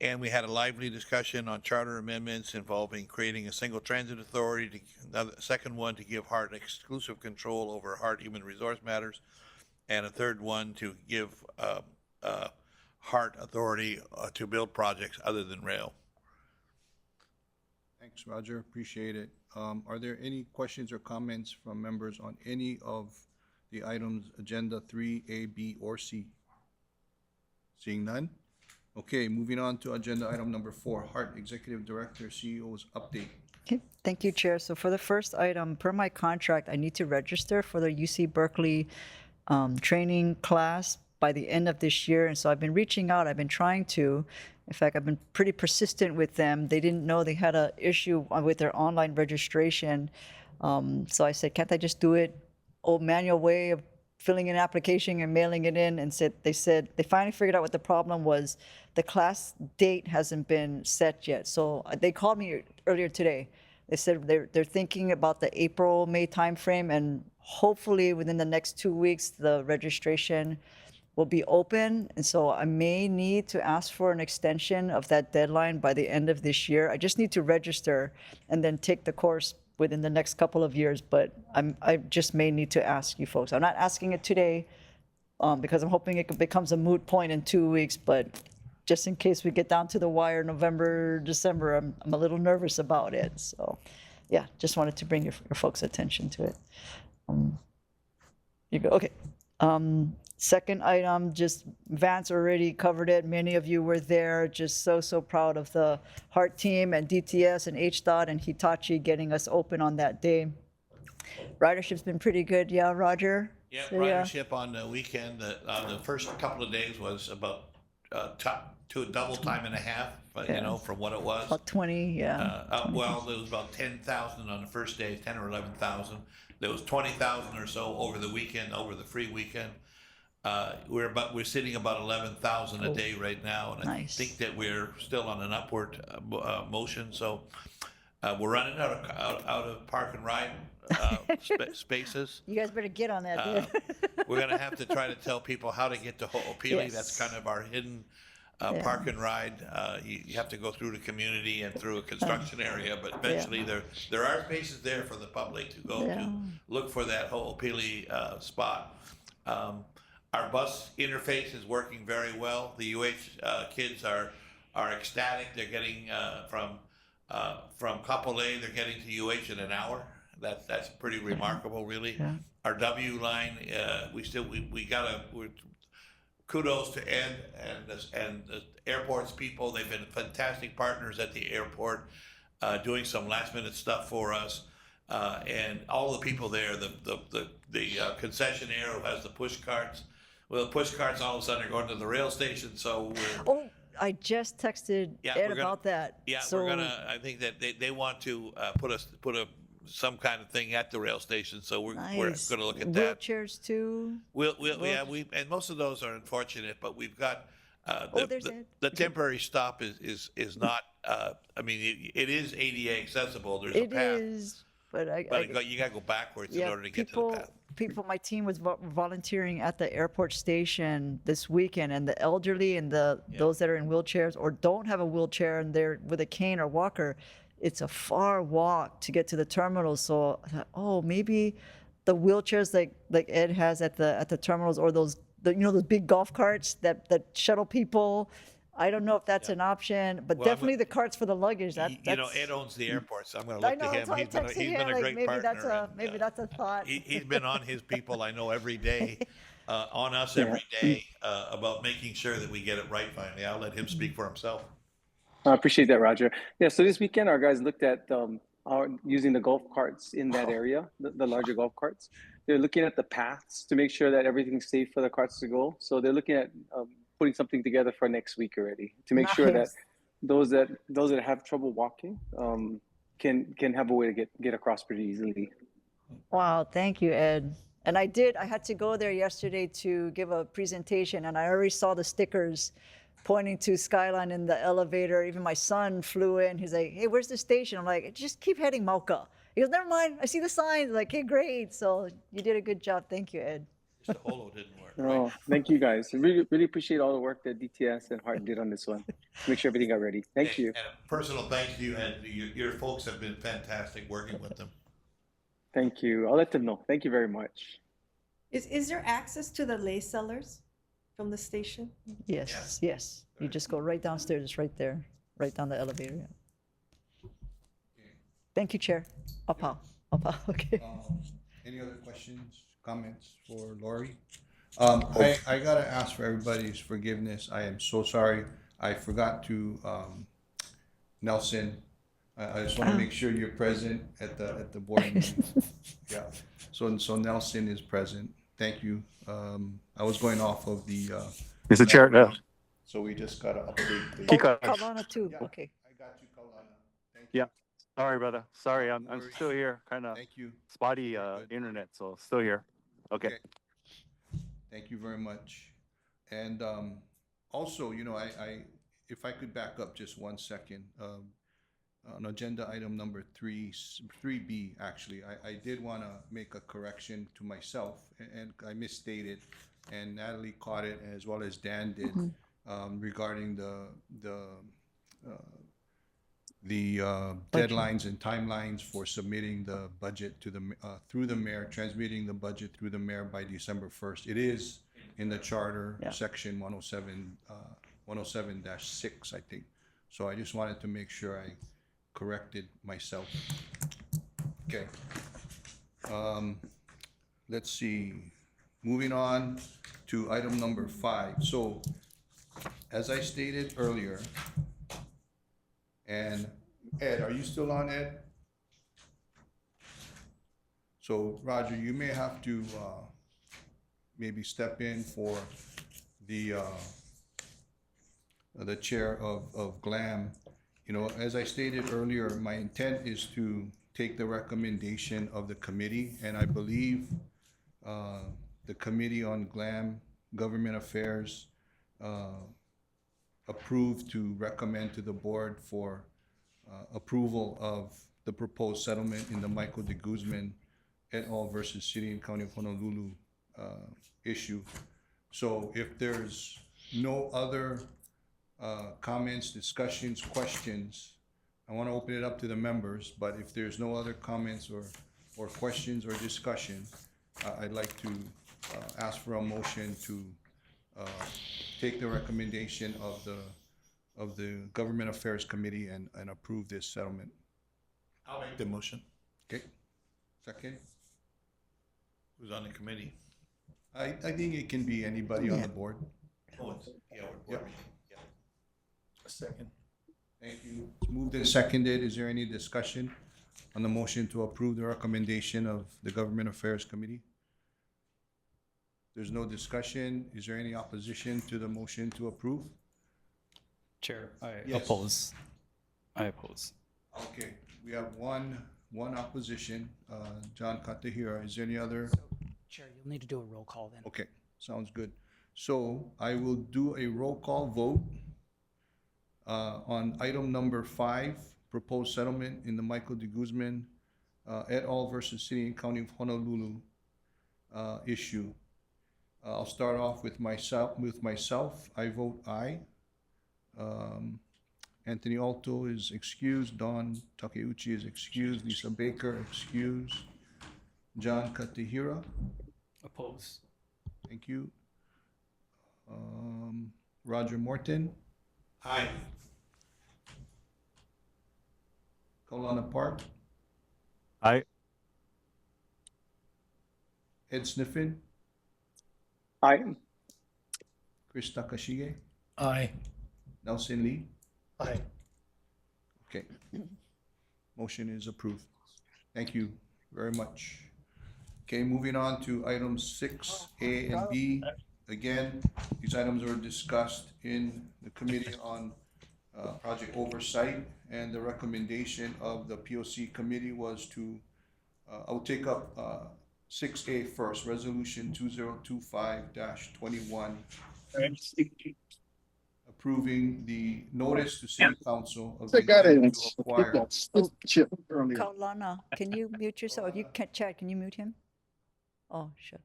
And we had a lively discussion on charter amendments involving creating a single transit authority, second one to give Hart exclusive control over Hart human resource matters, and a third one to give Hart authority to build projects other than rail. Thanks, Roger, appreciate it. Are there any questions or comments from members on any of the items, agenda 3A, B, or C? Seeing none? Okay, moving on to agenda item number 4, Hart Executive Director, CEO's update. Okay, thank you, Chair. So for the first item, per my contract, I need to register for the UC Berkeley training class by the end of this year. And so I've been reaching out, I've been trying to. In fact, I've been pretty persistent with them. They didn't know they had an issue with their online registration. So I said, can't I just do it old manual way of filling in an application and mailing it in? And they said they finally figured out what the problem was. The class date hasn't been set yet. So they called me earlier today. They said they're thinking about the April-May timeframe, and hopefully within the next 2 weeks, the registration will be open. And so I may need to ask for an extension of that deadline by the end of this year. I just need to register and then take the course within the next couple of years, but I just may need to ask you folks. I'm not asking it today, because I'm hoping it becomes a moot point in 2 weeks, but just in case we get down to the wire November, December, I'm a little nervous about it. So, yeah, just wanted to bring your folks' attention to it. You go, okay. Second item, just Vance already covered it. Many of you were there. Just so proud of the HART team and DTS and HDOT and Hitachi getting us open on that day. Ridership's been pretty good, yeah, Roger? Yeah, So, ridership on the weekend, on the first couple of days was about to a double time and a half, but, you know, from what it was. About 20, yeah. Well, there was about 10,000 on the first day, 10 or 11,000. There was 20,000 or so over the weekend, over the free weekend. We're sitting about 11,000 a day right now, and I think that we're still on an upward motion. So we're running out of park and ride spaces. You guys better get on that, dude. We're gonna have to try to tell people how to get to Ho'opili. Yes. That's kind of our hidden park and ride. You have to go through the community and through a construction area, but eventually there are spaces there for the public to go to look for that Ho'opili spot. Our bus interface is working very well. The UH kids are ecstatic. They're getting from Kapolei, they're getting to UH in an hour. That's pretty remarkable, really. Our W line, kudos to Ed and the airport's people. They've been fantastic partners at the airport, doing some last minute stuff for us. And all the people there, the concessionaire who has the push carts. Well, the push carts all of a sudden are going to the rail station, so we're. I just texted Ed about that. Yeah, So- we're gonna. I think that they want to put some kind of thing at the rail station, so we're Nice. gonna look at that. Wheelchairs too. And most of those are unfortunate, but we've got there's Ed. the temporary stop is not. I mean, it is ADA accessible. There's a It path, is, but you gotta go backwards in order to get to the path. My team was volunteering at the airport station this weekend, and the elderly and those that are in wheelchairs or don't have a wheelchair and they're with a cane or walker, it's a far walk to get to the terminal. So I thought, maybe the wheelchairs like Ed has at the terminals, or those big golf carts that shuttle people. I don't know if that's an option, but Well, definitely the carts for the luggage. Ed owns the airport, so I'm going to I look know, to him. so I He's been texted a him, great maybe partner. that's a thought. He's been on his people, I know, every day, on us every day, about making sure that we get it right finally. I'll let him speak for himself. I appreciate that, Roger. Yeah, so this weekend our guys looked at using the golf carts in that area, the larger golf carts. They're looking at the paths to make sure that everything's safe for the carts to go. So they're looking at putting something together for next week already to make sure that those that have trouble walking can have a way to get across pretty easily. Wow, thank you, Ed. And I had to go there yesterday to give a presentation, and I already saw the stickers pointing to Skyline in the elevator. Even my son flew in. He's like, hey, where's the station? I'm like, just keep heading Mauka. He goes, never mind. I see the signs. Like, hey, great. So you did a good job. Thank you, Ed. Just the holo didn't work. Oh, thank you guys. Really appreciate all the work that DTS and HART did on this one. Make sure everything got ready. Thank you. And a personal thanks to you, and your folks have been fantastic working with them. Thank you. I'll let them know. Thank you very much. Is there access to the lay cellars from the station? Yes. You just go right downstairs. It's right there, right down the elevator. Yeah. Thank you, Chair. Apa. Okay. Any other questions, comments for Lori? I gotta ask for everybody's forgiveness. I am so sorry. I forgot to, Nelson, I just want to make sure you're present at the board meeting. Yeah. So Nelson is present. Thank you. I was going off of the. Mr. Chair, no. So we just gotta update. Kalana too. Yeah, Okay. I got you, Kalana. Thank Yeah. Sorry, brother. Sorry, I'm worries. still here. Kind of Thank you. spotty internet, so still here. Okay. Thank you very much. And also, if I could back up just 1 second, on agenda item number 3B, actually, I did want to make a correction to myself, and I misstated, and Natalie caught it as well as Dan did, regarding the deadlines and timelines for submitting the budget to through the mayor, transmitting the budget through the mayor by December 1st. It is in the charter, Yeah. section 107-6, I think. So I just wanted to make sure I corrected myself. Okay. Let's see. Moving on to item number 5. So as I stated earlier, and Ed, are you still on, Ed? So Roger, you may have to maybe step in for the chair of GLAM. You know, as I stated earlier, my intent is to take the recommendation of the committee, and I believe the Committee on GLAM, Government Affairs, approved to recommend to the board for approval of the proposed settlement in the Michael de Guzman et al. Versus City and County of Honolulu issue. So if there's no other comments, discussions, questions, I want to open it up to the members, but if there's no other comments or questions or discussion, I'd like to ask for a motion to take the recommendation of the Government Affairs Committee and approve this settlement. I'll make the motion. Okay, second? Who's on the committee? I think it can be anybody on the board. Oh, it's, yeah, we're board meeting. Yeah. A second. Thank you. It's moved and seconded. Is there any discussion on the motion to approve the recommendation of the Government Affairs Committee? There's no discussion. Is there any opposition to the motion to approve? Chair, I Yes. oppose. I oppose. Okay, we have one opposition, John Katahira. Is there any other? Chair, you'll need to do a roll call then. Okay, sounds good. So I will do a roll call vote on item number 5, proposed settlement in the Michael de Guzman et al. Versus City and County of Honolulu issue. I'll start off with myself. I vote aye. Anthony Alto is excused. Don Takeuchi is excused. Lisa Baker excused. John Katahira. Oppose. Thank you. Roger Morton. Aye. Kaulana Park. Aye. Ed Sniffen. Aye. Chris Takashige. Aye. Nelson Lee. Aye. Okay. Motion is approved. Thank you very much. Okay, moving on to items 6A and B. Again, these items were discussed in the Committee on Project Oversight, and the recommendation of the POC committee was to, I'll take up 6A first, Resolution 2025-21, approving the notice to City Council of the intent to acquire. Kaulana, can you mute yourself? If you can't, Chad, can you mute him? Oh, shucks.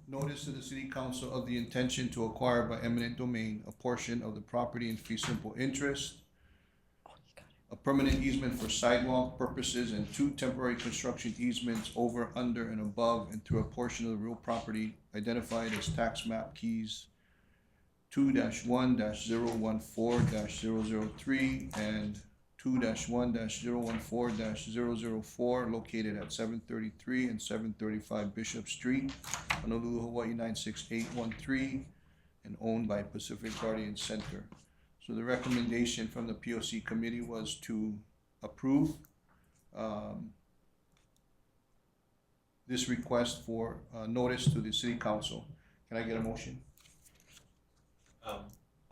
Notice to the City Council of the intention to acquire by eminent domain a portion of the property in fee simple interest, a permanent easement for sidewalk purposes, and 2 temporary construction easements over, under, and above and through a portion of the real property identified as tax map keys 2-1-014-003 and 2-1-014-004 located at 733 and 735 Bishop Street, Honolulu, Hawaii 96813, and owned by Pacific Guardian Center. So the recommendation from the POC committee was to approve this request for notice to the City Council. Can I get a motion?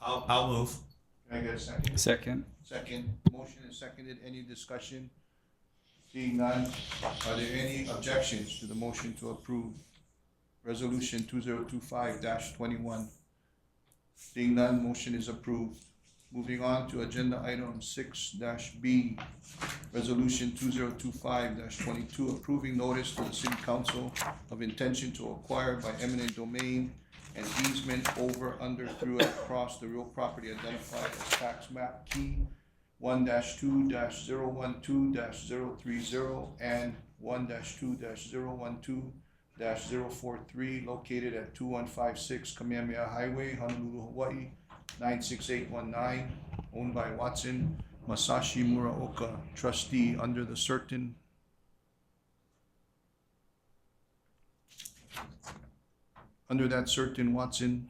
I'll move. Can I get a second? Second. Second. Motion is seconded. Any discussion? Seeing none, are there any objections to the motion to approve Resolution 2025-21? Seeing none, motion is approved. Moving on to agenda item 6-B, Resolution 2025-22, approving notice to the City Council of intention to acquire by eminent domain an easement over, under, through, and across the real property identified as tax map key 1-2-012-030 and 1-2-012-043 located at 2156 Kamehameha Highway, Honolulu, Hawaii, 96819, owned by Watson Masashi Muraoka, trustee under the certain Watson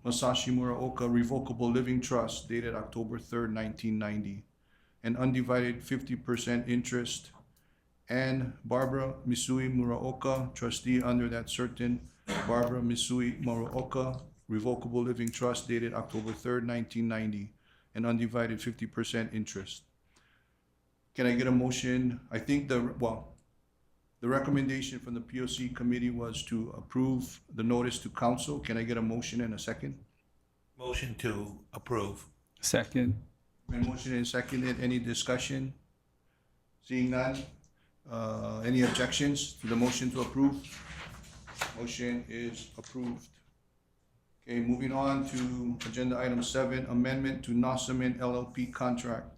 Masashi Muraoka Revocable Living Trust dated October 3rd, 1990, an undivided 50% interest, and Barbara Misui Muraoka, trustee under that certain Barbara Misui Muraoka Revocable Living Trust dated October 3rd, 1990, an undivided 50% interest. Can I get a motion? I think the recommendation from the POC committee was to approve the notice to council. Can I get a motion and a second? Motion to approve. Second. Been motioned and seconded. Any discussion? Seeing none. Any objections to the motion to approve? Motion is approved. Okay, moving on to agenda item 7, amendment to Nossaman LLP contract.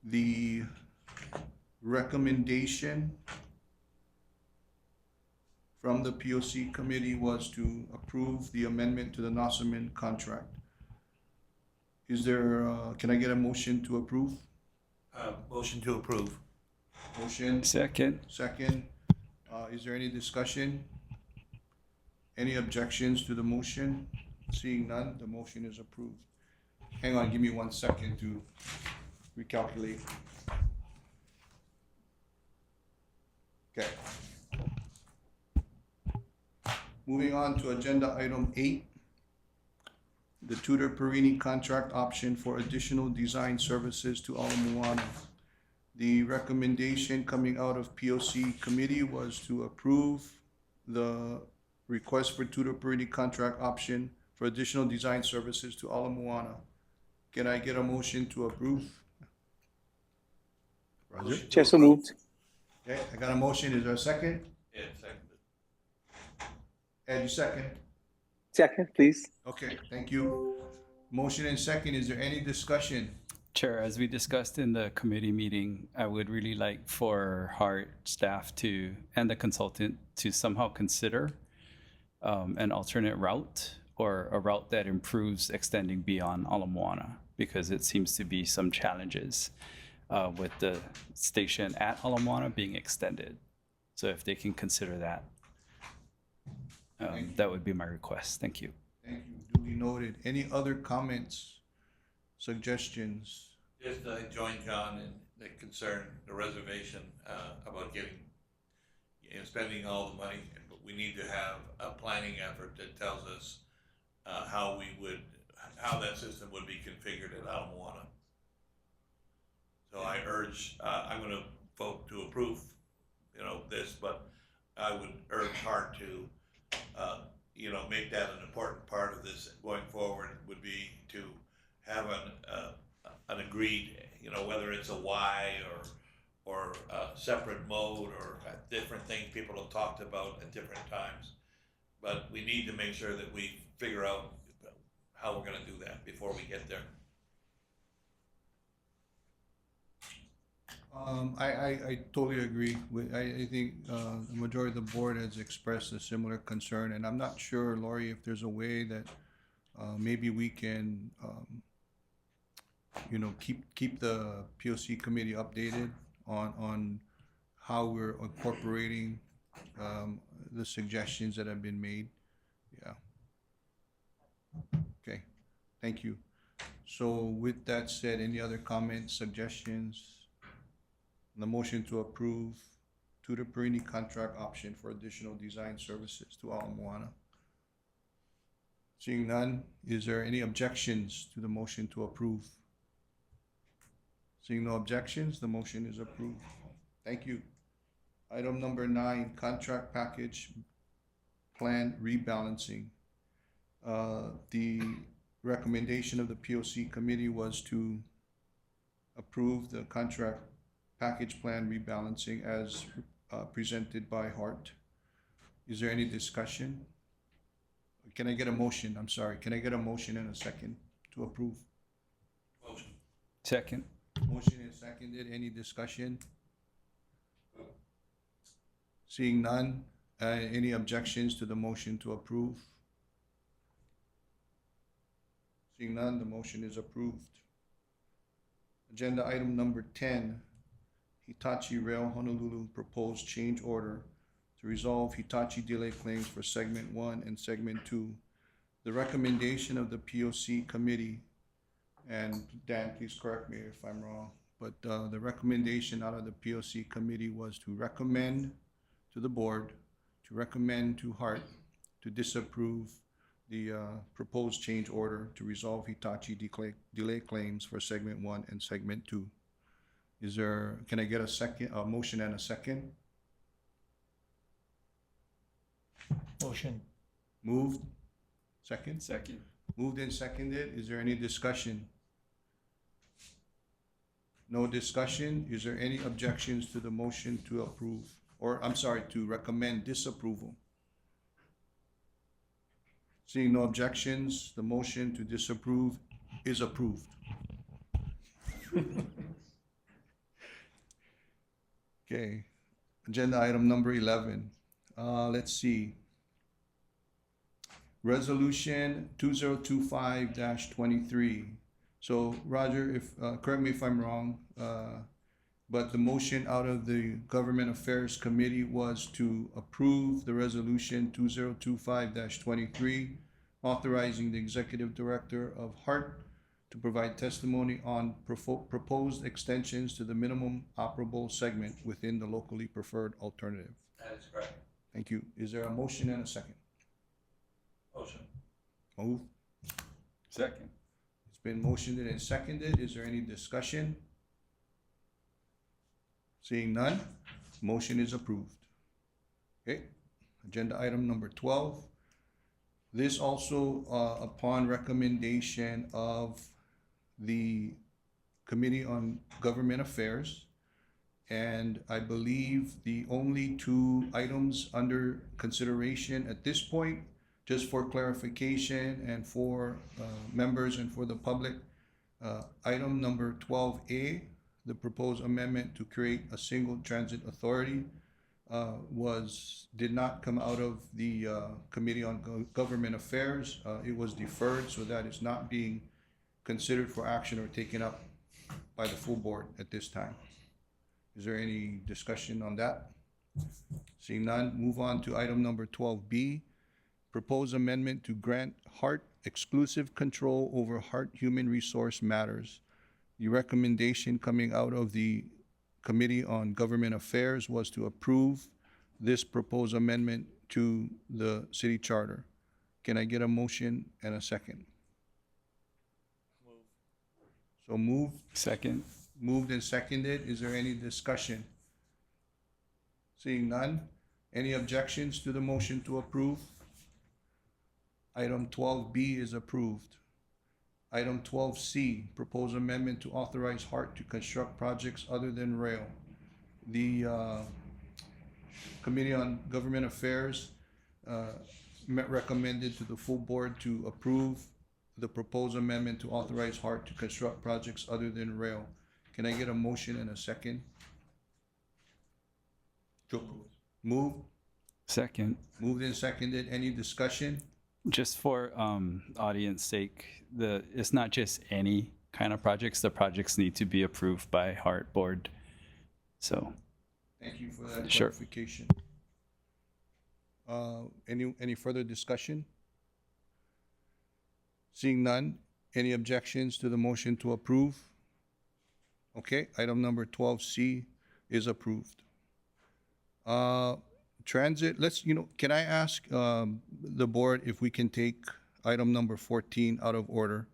The recommendation from the POC committee was to approve the amendment to the Nossaman contract. Is there, can I get a motion to approve? Motion to approve. Motion. Second. Second. Is there any discussion? Any objections to the motion? Seeing none, the motion is approved. Hang on, give me 1 second to recalculate. Okay. Moving on to agenda item 8, the Tudor Perini contract option for additional design services to Ala Moana. The recommendation coming out of POC committee was to approve the request for Tudor Perini contract option for additional design services to Ala Moana. Can I get a motion to approve? Roger? Chair, so moved. Okay, I got a motion. Is there a second? Yeah, second. Ed, you second? Second, please. Okay, thank you. Motion and second. Is there any discussion? Chair, as we discussed in the committee meeting, I would really like for HART staff to, and the consultant, to somehow consider an alternate route or a route that improves extending beyond Ala Moana, because it seems to be some challenges with the station at Ala Moana being extended. So if they can consider that, that would be my request. Thank you. Thank you. Duly noted. Any other comments, suggestions? Just join John in the concern, the reservation about getting, spending all the money, but we need to have a planning effort that tells us how that system would be configured at Ala Moana. So I urge, I'm going to vote to approve, this, but I would urge HART to, make that an important part of this going forward. Would be to have an agreed, whether it's a Y or a separate mode or different things people have talked about at different times. But we need to make sure that we figure out how we're going to do that before we get there. I totally agree. I think the majority of the board has expressed a similar concern, and I'm not sure, Lori, if there's a way that maybe we can, keep the POC committee updated on how we're incorporating the suggestions that have been made. Yeah. Okay. Thank you. So with that said, any other comments, suggestions? The motion to approve Tudor Perini contract option for additional design services to Ala Moana. Seeing none, is there any objections to the motion to approve? Seeing no objections, the motion is approved. Thank you. Item number 9, contract package plan rebalancing. The recommendation of the POC committee was to approve the contract package plan rebalancing as presented by HART. Is there any discussion? Can I get a motion? I'm sorry. Can I get a motion and a second to approve? Motion. Second. Motion is seconded. Any discussion? Seeing none, any objections to the motion to approve? Seeing none, the motion is approved. Agenda item number 10, Hitachi Rail Honolulu proposed change order to resolve Hitachi delay claims for segment 1 and segment 2. The recommendation of the POC committee, and Dan, please correct me if I'm wrong, but the recommendation out of the POC committee was to recommend to the board, to recommend to HART to disapprove the proposed change order to resolve Hitachi delay claims for segment 1 and segment 2. Can I get a motion and a second? Motion. Moved? Second? Second. Moved and seconded. Is there any discussion? No discussion. Is there any objections to the motion to approve? Or, I'm sorry, to recommend disapproval? Seeing no objections, the motion to disapprove is approved. Okay, agenda item number 11. Let's see. Resolution 2025-23. So Roger, if correct me if I'm wrong, but the motion out of the Government Affairs Committee was to approve the resolution 2025-23, authorizing the Executive Director of HART to provide testimony on proposed extensions to the minimum operable segment within the locally preferred alternative. That is correct. Thank you. Is there a motion and a second? Motion. Move. Second. It's been motioned and seconded. Is there any discussion? Seeing none, motion is approved. Okay, agenda item number 12. This also upon recommendation of the Committee on Government Affairs. And I believe the only two items under consideration at this point, just for clarification and for members and for the public, item number 12A, the proposed amendment to create a single transit authority did not come out of the Committee on Government Affairs. It was deferred, so that is not being considered for action or taken up by the full board at this time. Is there any discussion on that? Seeing none, move on to item number 12B, proposed amendment to grant HART exclusive control over HART human resource matters. The recommendation coming out of the Committee on Government Affairs was to approve this proposed amendment to the city charter. Can I get a motion and a second? So moved. Second. Moved and seconded. Is there any discussion? Seeing none. Any objections to the motion to approve? Item 12B is approved. Item 12C, proposed amendment to authorize HART to construct projects other than rail. The Committee on Government Affairs recommended to the full board to approve the proposed amendment to authorize HART to construct projects other than rail. Can I get a motion and a second? Moved. Second. Moved and seconded. Any discussion? Just for audience sake, it's not just any kind of projects. The projects need to be approved by HART board. So. Thank you for that Sure. clarification. Any further discussion? Seeing none, any objections to the motion to approve? Okay, item number 12C is approved. Transit, can I ask the board if we can take item number 14 out of order,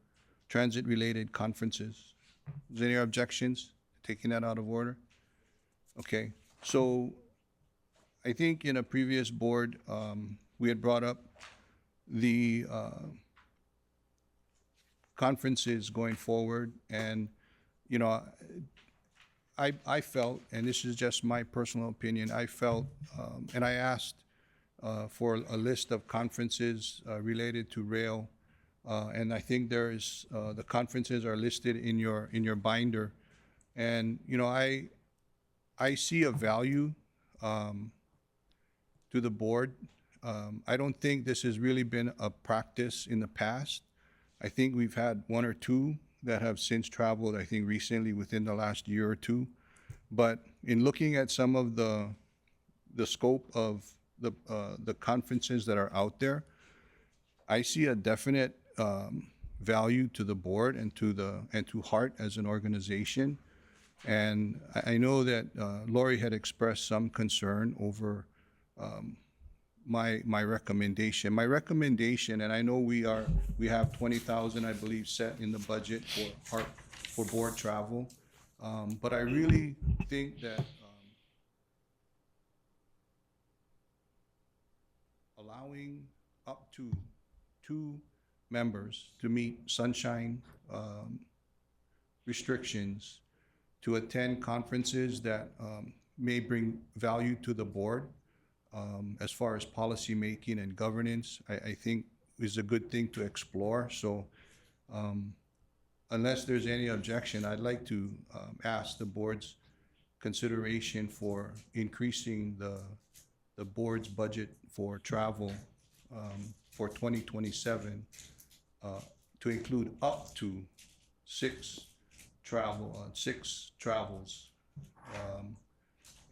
transit-related conferences? Is there any objections to taking that out of order? Okay, so I think in a previous board, we had brought up the conferences going forward, and I felt, and this is just my personal opinion, I felt, and I asked for a list of conferences related to rail, and I think there's the conferences are listed in your binder, and I see a value to the board. I don't think this has really been a practice in the past. I think we've had one or two that have since traveled, I think recently within the last year or two. But in looking at some of the scope of the conferences that are out there, I see a definite value to the board and to HART as an organization. And I know that Lori had expressed some concern over my recommendation. My recommendation, and I know we have 20,000, I believe, set in the budget for HART for board travel. But I really think that allowing up to 2 members to meet sunshine restrictions to attend conferences that may bring value to the board as far as policy making and governance, I think is a good thing to explore. So unless there's any objection, I'd like to ask the board's consideration for increasing the board's budget for travel for 2027 to include up to 6 travels.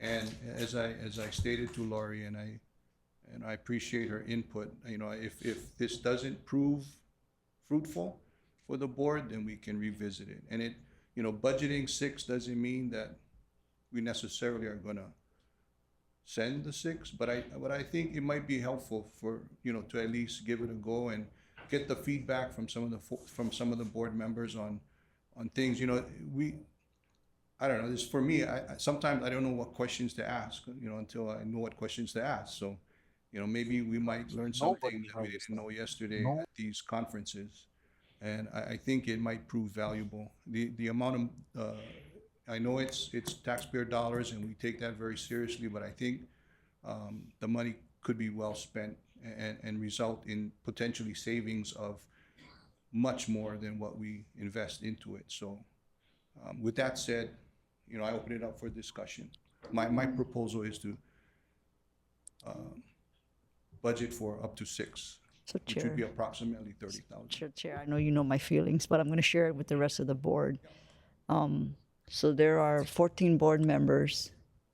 And as I stated to Laurie, and I appreciate her input, you know, if this doesn't prove fruitful for the board, then we can revisit it. And it, you know, budgeting 6 doesn't mean that we necessarily are gonna send the 6, but I think it might be helpful for, you know, to at least give it a go and get the feedback from some of the board members on things. You know, I don't know, this for me, sometimes I don't know what questions to ask, you know, until I know what questions to ask. So, you know, maybe we might learn something that we didn't know yesterday at these conferences. And I think it might prove valuable. The amount of, I know it's taxpayer dollars and we take that very seriously, but I think the money could be well spent and result in potentially savings of much more than what we invest into it. So with that said, you know, I open it up for discussion. My proposal is to budget for up to 6, So which would Chair, be approximately 30,000. Chair, I know you know my feelings, but I'm going to share it with the rest of the board. So there are 14 board members.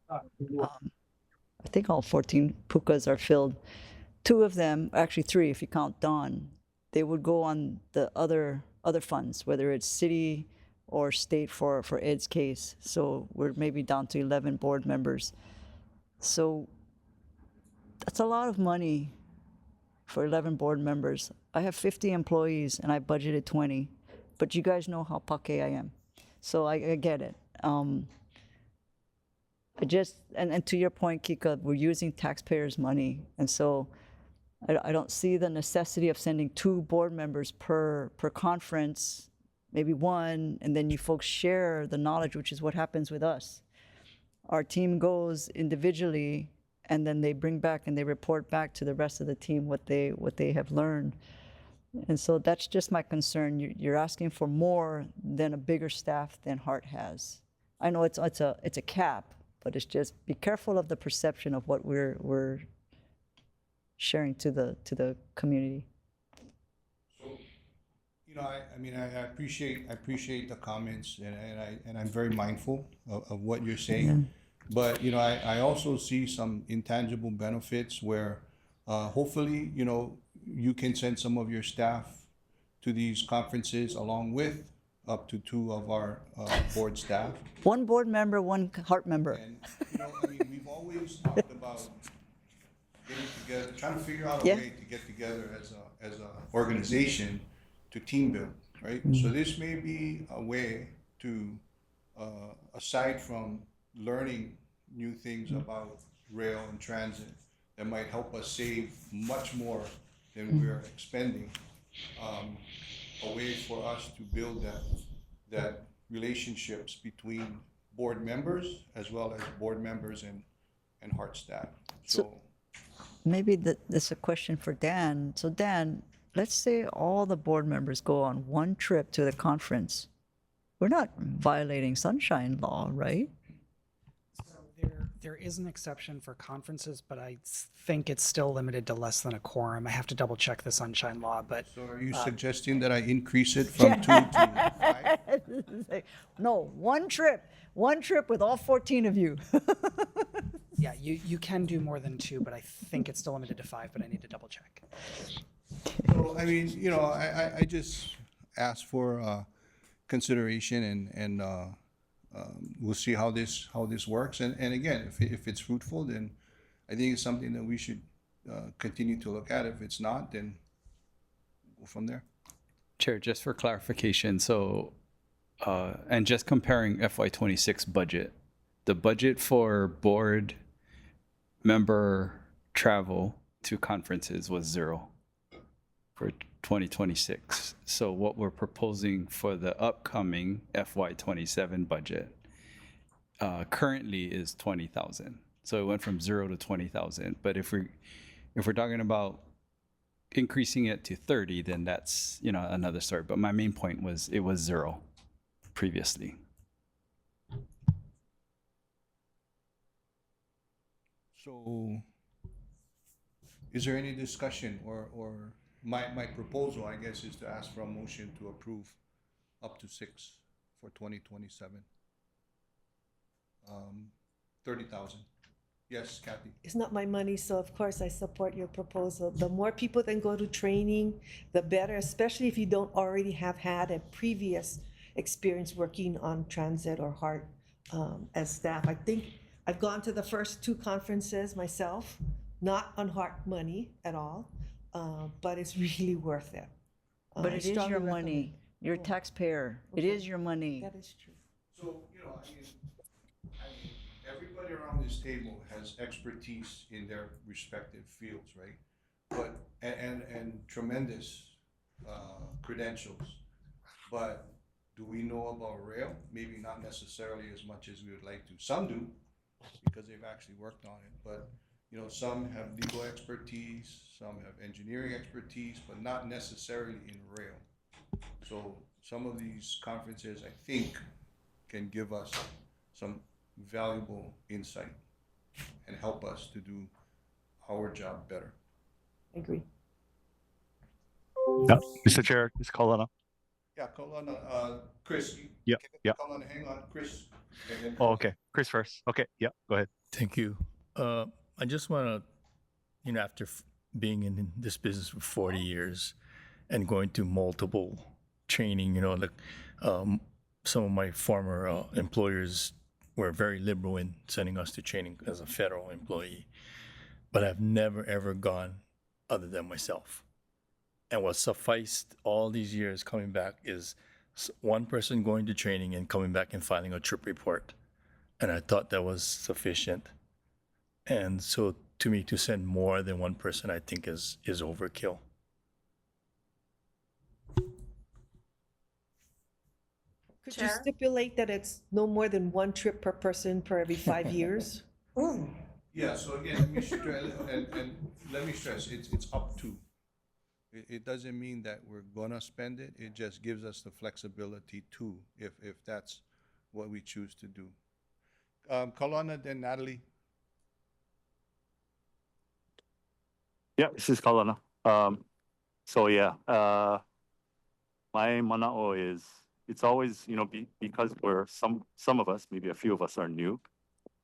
I think all 14 pukas are filled. 2 of them, actually 3 if you count Dawn, they would go on the other funds, whether it's city or state for Ed's case. So we're maybe down to 11 board members. So that's a lot of money for 11 board members. I have 50 employees and I budgeted 20, but you guys know how pake I am. So I get it. And to your point, Kika, we're using taxpayers' money. And so I don't see the necessity of sending 2 board members per conference, maybe 1, and then you folks share the knowledge, which is what happens with us. Our team goes individually, and then they bring back and they report back to the rest of the team what they have learned. And so that's just my concern. You're asking for more than a bigger staff than HART has. I know it's a cap, but it's just be careful of the perception of what we're sharing to the community. You know, I mean, I appreciate the comments, and I'm very mindful of what you're saying. Yeah. But you know, I also see some intangible benefits where hopefully, you know, you can send some of your staff to these conferences along with up to 2 of our board staff. 1 board member, 1 HART member. And you know, I mean, we've always talked about getting together, trying to figure out a Yeah. way to get together as a organization to team build, right? So this may be a way to, aside from learning new things about rail and transit, that might help us save much more than we're expending, a way for us to build that relationships between board members as well as board members and HART staff. So Maybe this is a question for Dan. So Dan, let's say all the board members go on 1 trip to the conference. We're not violating sunshine law, right? So There is an exception for conferences, but I think it's still limited to less than a quorum. I have to double check the sunshine law, but. So are you suggesting that I increase it from 2 to 5? No, one trip with all 14 of you. Yeah, you can do more than 2, but I think it's still limited to 5, but I need to double check. So, I mean, you know, I just ask for consideration and we'll see how this works. And again, if it's fruitful, then I think it's something that we should continue to look at. If it's not, then go from there. Chair, just for clarification, so, and just comparing FY26 budget, the budget for board member travel to conferences was 0 for 2026. So what we're proposing for the upcoming FY27 budget currently is 20,000. So it went from 0 to 20,000. But if we're talking about increasing it to 30, then that's, you know, another story. But my main point was it was 0 previously. So is there any discussion or my proposal, I guess, is to ask for a motion to approve up to 6 for 2027. 30,000. Yes, Kathy. It's not my money, so of course I support your proposal. The more people that go to training, the better, especially if you don't already have had a previous experience working on transit or HART as staff. I think I've gone to the first 2 conferences myself, not on HART money at all, but it's really worth it. But I it is strongly your recommend. money. You're a taxpayer. It is your money. That is true. So, you know, I mean, everybody around this table has expertise in their respective fields, right? But, and tremendous credentials. But do we know about rail? Maybe not necessarily as much as we would like to. Some do, because they've actually worked on it. But, you know, some have legal expertise, some have engineering expertise, but not necessarily in rail. So some of these conferences, I think, can give us some valuable insight and help us to do our job better. I agree. Yeah, Mr. Chair, Ms. Colonna. Yeah, Colonna, Chris. Yeah, yeah. Colonna, hang on, Chris. and then- Oh, okay. Chris first. Okay, yeah, go ahead. Thank you. I just want to, you know, after being in this business for 40 years and going to multiple training, you know, like some of my former employers were very liberal in sending us to training as a federal employee, but I've never, ever gone other than myself. And what sufficed all these years coming back is one person going to training and coming back and filing a trip report. And I thought that was sufficient. And so to me, to send more than one person, I think is overkill. Could you Chair? stipulate that it's no more than 1 trip per person per every 5 years? Yeah, so again, let me stress, and let me stress, it's up to. It doesn't mean that we're gonna spend it, it just gives us the flexibility to, if that's what we choose to do. Colonna, then Natalie. Yeah, this is Colonna. So yeah, my manao is, it's always, you know, because we're some of us, maybe a few of us are new.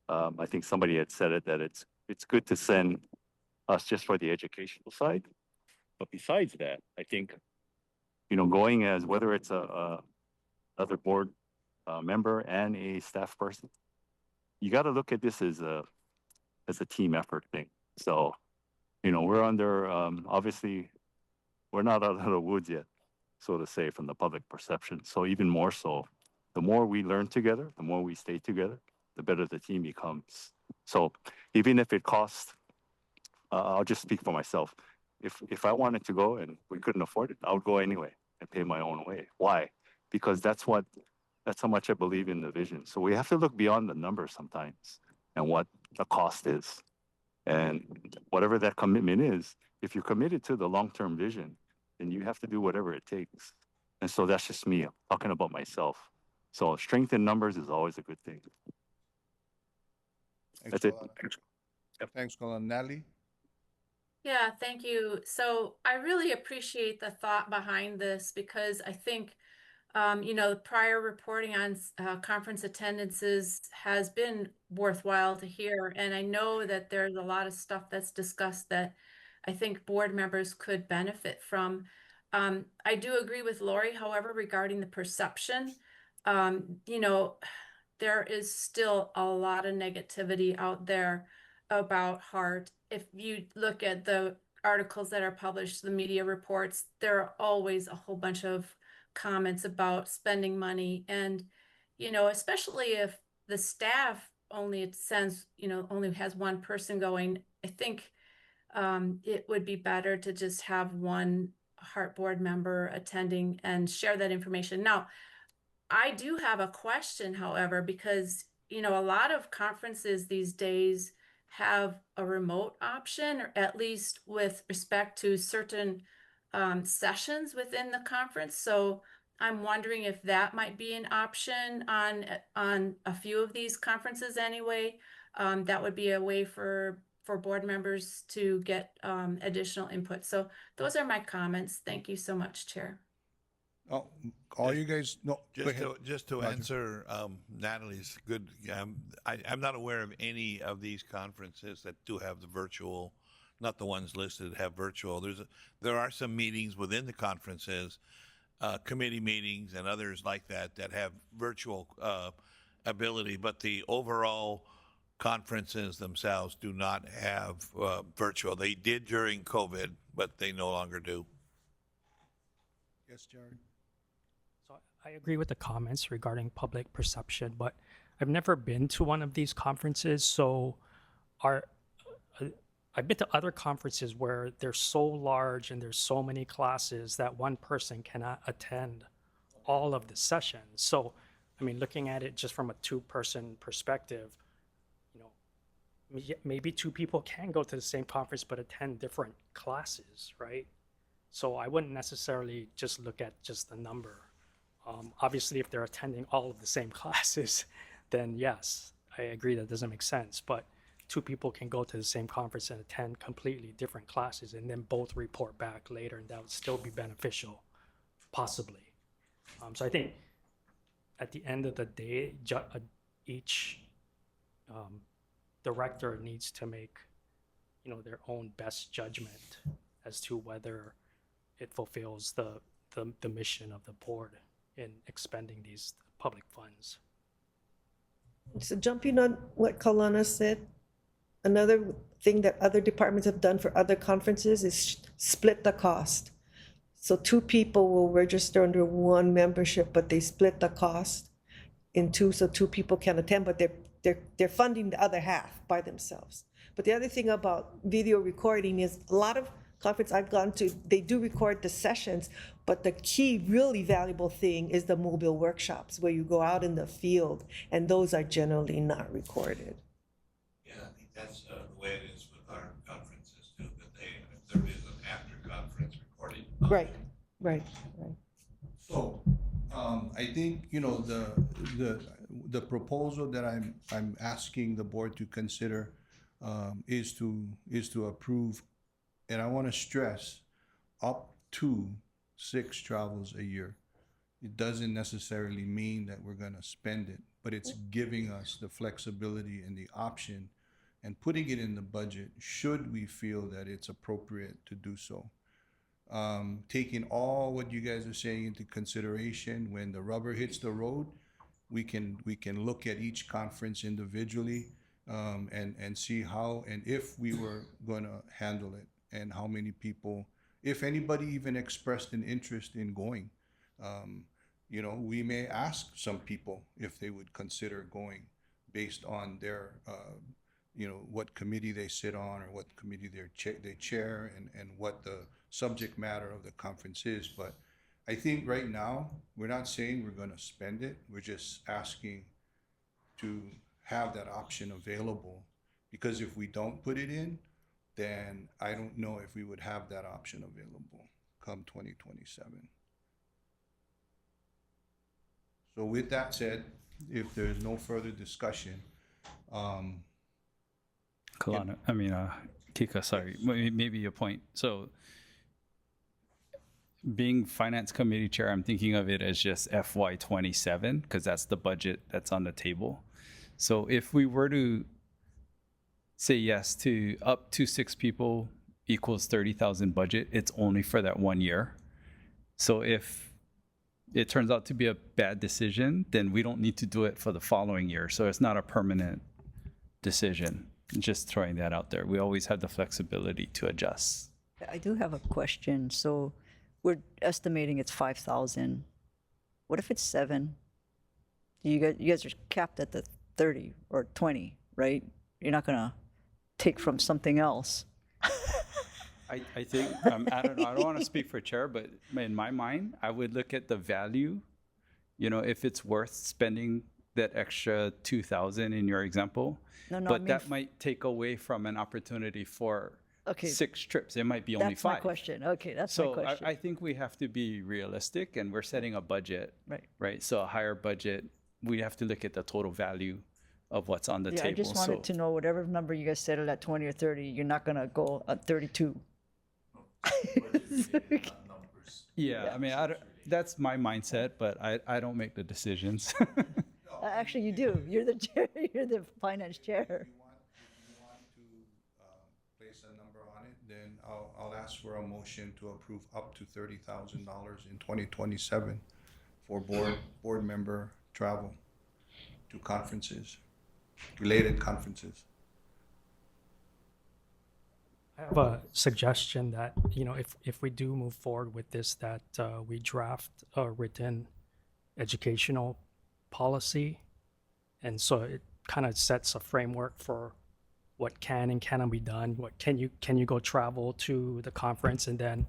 I think somebody had said it, that it's good to send us just for the educational side. But besides that, I think, you know, going as whether it's a other board member and a staff person, you got to look at this as a team effort thing. So, you know, we're under obviously we're not out of the woods yet, so to say, from the public perception. So even more so, the more we learn together, the more we stay together, the better the team becomes. So even if it costs, I'll just speak for myself. If I wanted to go and we couldn't afford it, I would go anyway and pay my own way. Why? Because that's how much I believe in the vision. So we have to look beyond the numbers sometimes and what the cost is. And whatever that commitment is, if you're committed to the long-term vision, then you have to do whatever it takes. And so that's just me. I'm talking about myself. So strength in numbers is always a good thing. That's it. Thanks, Colin. Natalie? Yeah, thank you. So I really appreciate the thought behind this because I think, the prior reporting on conference attendances has been worthwhile to hear. And I know that there's a lot of stuff that's discussed that I think board members could benefit from. I do agree with Lori, however, regarding the perception. There is still a lot of negativity out there about HART. If you look at the articles that are published, the media reports, there are always a whole bunch of comments about spending money. And, especially if the staff only only has one person going, I think it would be better to just have one HART board member attending and share that information. Now, I do have a question, however, because, a lot of conferences these days have a remote option, or at least with respect to certain sessions within the conference. So I'm wondering if that might be an option on a few of these conferences anyway. That would be a way for board members to get additional input. So those are my comments. Thank you so much, Chair. Oh, all you guys, no, go ahead. Just to Roger. answer Natalie's good, I'm not aware of any of these conferences that do have the virtual, not the ones listed that have virtual. There are some meetings within the conferences, committee meetings and others like that have virtual ability, but the overall conferences themselves do not have virtual. They did during COVID, but they no longer do. Yes, Jared? So I agree with the comments regarding public perception, but I've never been to one of these conferences. So I've been to other conferences where they're so large and there's so many classes that one person cannot attend all of the sessions. So, looking at it just from a two-person perspective, maybe two people can go to the same conference but attend different classes, right? So I wouldn't necessarily just look at just the number. Obviously, if they're attending all of the same classes, then yes, I agree that doesn't make sense. But two people can go to the same conference and attend completely different classes and then both report back later, and that would still be beneficial, possibly. So I think at the end of the day, each director needs to make, their own best judgment as to whether it fulfills the mission of the board in expending these public funds. So jumping on what Kalana said, another thing that other departments have done for other conferences is split the cost. So two people will register under one membership, but they split the cost in two, so two people can attend, but they're funding the other half by themselves. But the other thing about video recording is a lot of conference I've gone to, they do record the sessions, but the key, really valuable thing is the mobile workshops where you go out in the field, and those are generally not recorded. Yeah, I think that's the way it is with our conferences too, that there is an after-conference recording. Right. So, I think, the proposal that I'm asking the board to consider is to approve, and I want to stress, up to 6 travels a year. It doesn't necessarily mean that we're going to spend it, but it's giving us the flexibility and the option and putting it in the budget should we feel that it's appropriate to do so. Taking all what you guys are saying into consideration, when the rubber hits the road, we can look at each conference individually and see how and if we were going to handle it and how many people, if anybody even expressed an interest in going. We may ask some people if they would consider going based on their, what committee they sit on or what committee they chair and what the subject matter of the conference is. But I think right now, we're not saying we're going to spend it. We're just asking to have that option available, because if we don't put it in, then I don't know if we would have that option available come 2027. So with that said, if there's no further discussion, Kalana, I mean, Kika, sorry, maybe a point. So being finance committee chair, I'm thinking of it as just FY27 because that's the budget that's on the table. So if we were to say yes to up to 6 people equals 30,000 budget, it's only for that 1 year. So if it turns out to be a bad decision, then we don't need to do it for the following year. So it's not a permanent decision. Just throwing that out there. We always have the flexibility to adjust. I do have a question. So we're estimating it's 5,000. What if it's 7? You guys are capped at the 30 or 20, right? You're not gonna take from something else. I think, I don't want to speak for chair, but in my mind, I would look at the value, you know, if it's worth spending that extra 2,000 in your example. No, but I mean that might take away from an opportunity for Okay. 6 trips. It might be only That's 5. my question. Okay, that's my So question. I think we have to be realistic, and we're setting a budget, Right. right? So a higher budget, we have to look at the total value of what's on the Yeah, table. I just wanted to know whatever number you guys settled at 20 or 30, you're not gonna go at 32. Yeah, I mean, that's my mindset, but I don't make the decisions. Actually, you do. You're the chair. You're the finance chair. If you want to place a number on it, then I'll ask for a motion to approve up to $30,000 in 2027 for board member travel to conferences, related conferences. I have a suggestion that, you know, if we do move forward with this, that we draft a written educational policy. And so it kind of sets a framework for what can and cannot be done. What can you go travel to the conference and then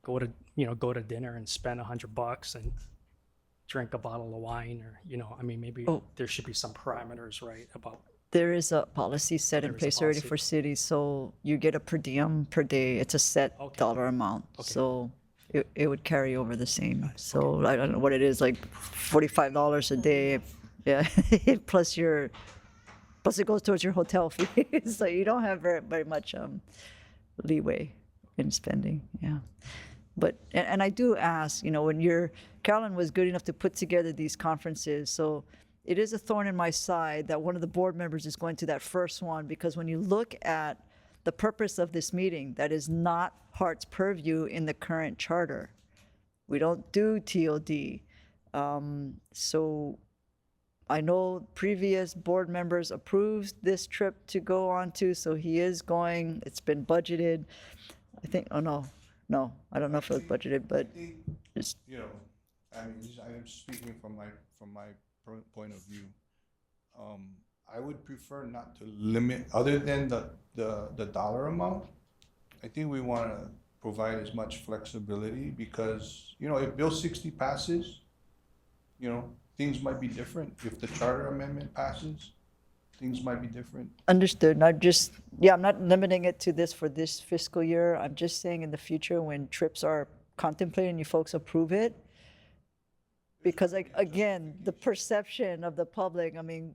go to dinner and spend $100 and drink a bottle of wine, or, you know, I mean, maybe there should be some parameters, right, about. There is a policy set in There is a place already policy. for cities, so you get a per diem per day. It's a set dollar amount. So it would carry over the same. So I don't know what it is, like $45 a day. Yeah, plus it goes towards your hotel fee. So you don't have very much leeway in spending. Yeah. But, and I do ask, you know, when Carolyn was good enough to put together these conferences, so it is a thorn in my side that one of the board members is going to that first one, because when you look at the purpose of this meeting, that is not HART's purview in the current charter. We don't do TOD. So I know previous board members approved this trip to go on to, so he is going. It's been budgeted. I think, oh no, I don't know if it was budgeted, but just. You know, I mean, I'm speaking from my point of view. I would prefer not to limit, other than the dollar amount. I think we want to provide as much flexibility because, you know, if Bill 60 passes, you know, things might be different. If the charter amendment passes, things might be different. Understood. Not just, I'm not limiting it to this for this fiscal year. I'm just saying in the future when trips are contemplated and you folks approve it. Because like, again, the perception of the public, I mean,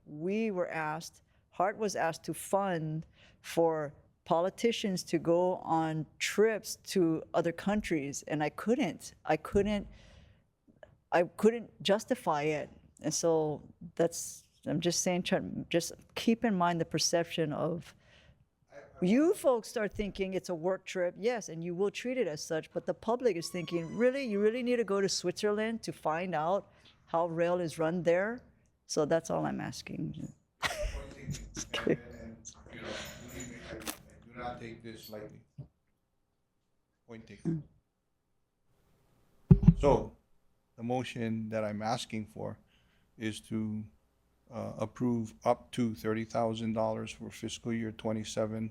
HART was asked to fund for politicians to go on trips to other countries, and I couldn't justify it. And so I'm just saying, just keep in mind the perception of, you folks start thinking it's a work trip, yes, and you will treat it as such, but the public is thinking, really, you really need to go to Switzerland to find out how rail is run there? So that's all I'm asking. And, you know, believe me, I do not take this lightly. Point taken. So, the motion that I'm asking for is to approve up to $30,000 for fiscal year 27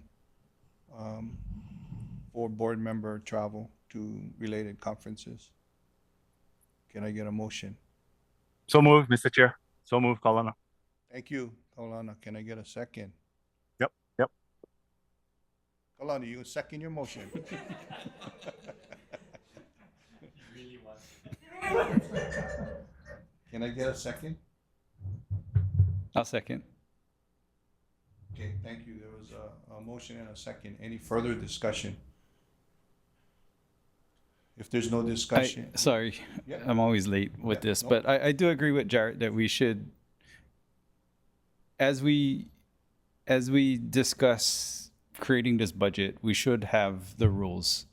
for board member travel to related conferences. Can I get a motion? So moved, Mr. Chair. So moved, Kalana. Thank you, Kaulana. Can I get a second? Yep. Kaulana, you second your motion? Can I get a second? I'll second. Okay, thank you. There was a motion and a second. Any further discussion? If there's no discussion. Sorry, Yeah. I'm always late with this, but I do agree with Jarrett that we should, as we discuss creating this budget, we should have the rules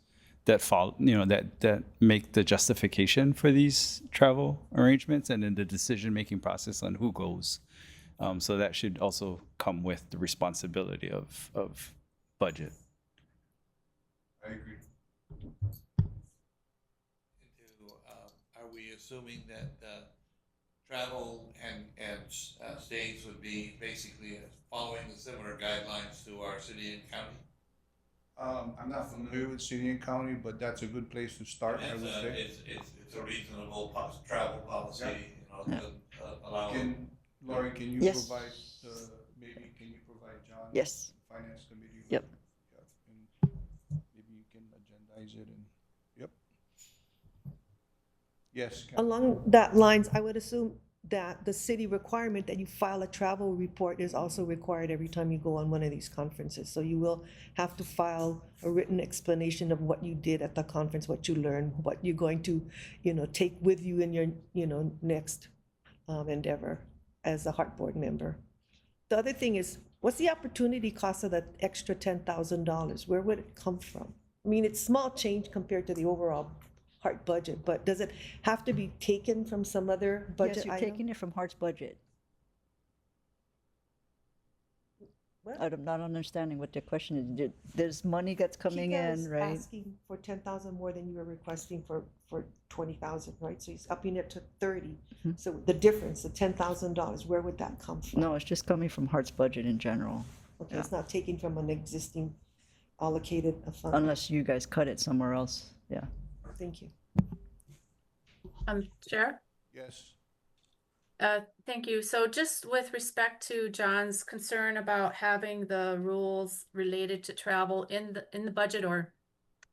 that follow, that make the justification for these travel arrangements and then the decision-making process on who goes. So that should also come with the responsibility of budget. I agree. Are we assuming that travel and stays would be basically following the similar guidelines to our city and county? I'm not familiar with city and county, but that's a good place to start, I would say. It's a reasonable travel policy, allow. Laurie, can you Yes. provide, maybe can you provide John? Yes. Finance committee? Yep. And maybe you can agendize it and, yep. Yes. Ken? Along that lines, I would assume that the city requirement that you file a travel report is also required every time you go on one of these conferences. So you will have to file a written explanation of what you did at the conference, what you learned, what you're going to, take with you in your, next endeavor as a Heart Board member. The other thing is, what's the opportunity cost of that extra $10,000? Where would it come from? I mean, it's small change compared to the overall Heart budget, but does it have to be taken from some other budget Yes, you're item? taking it from Heart's budget. What? I'm not understanding what the question is. There's money that's coming in, right? He's asking for 10,000 more than you were requesting for 20,000, right? So he's upping it to 30. Mm-hmm. So the difference, the $10,000, where would that come from? No, it's just coming from Heart's budget in general. Okay, it's not taking from an existing allocated fund. Unless you guys cut it somewhere else, yeah. Thank you. Chair? Yes. Thank you. So just with respect to John's concern about having the rules related to travel in the budget or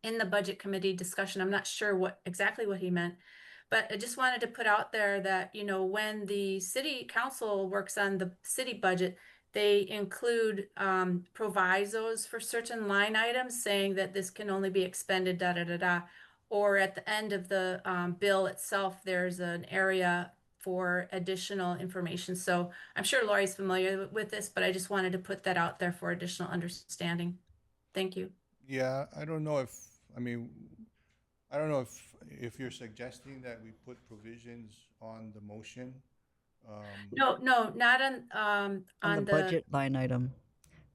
in the budget committee discussion, I'm not sure exactly what he meant, but I just wanted to put out there that, when the city council works on the city budget, they include provisos for certain line items saying that this can only be expended da-da-da-da. Or at the end of the bill itself, there's an area for additional information. So I'm sure Laurie's familiar with this, but I just wanted to put that out there for additional understanding. Thank you. Yeah, I don't know if you're suggesting that we put provisions on the motion. No, not on On the budget line item.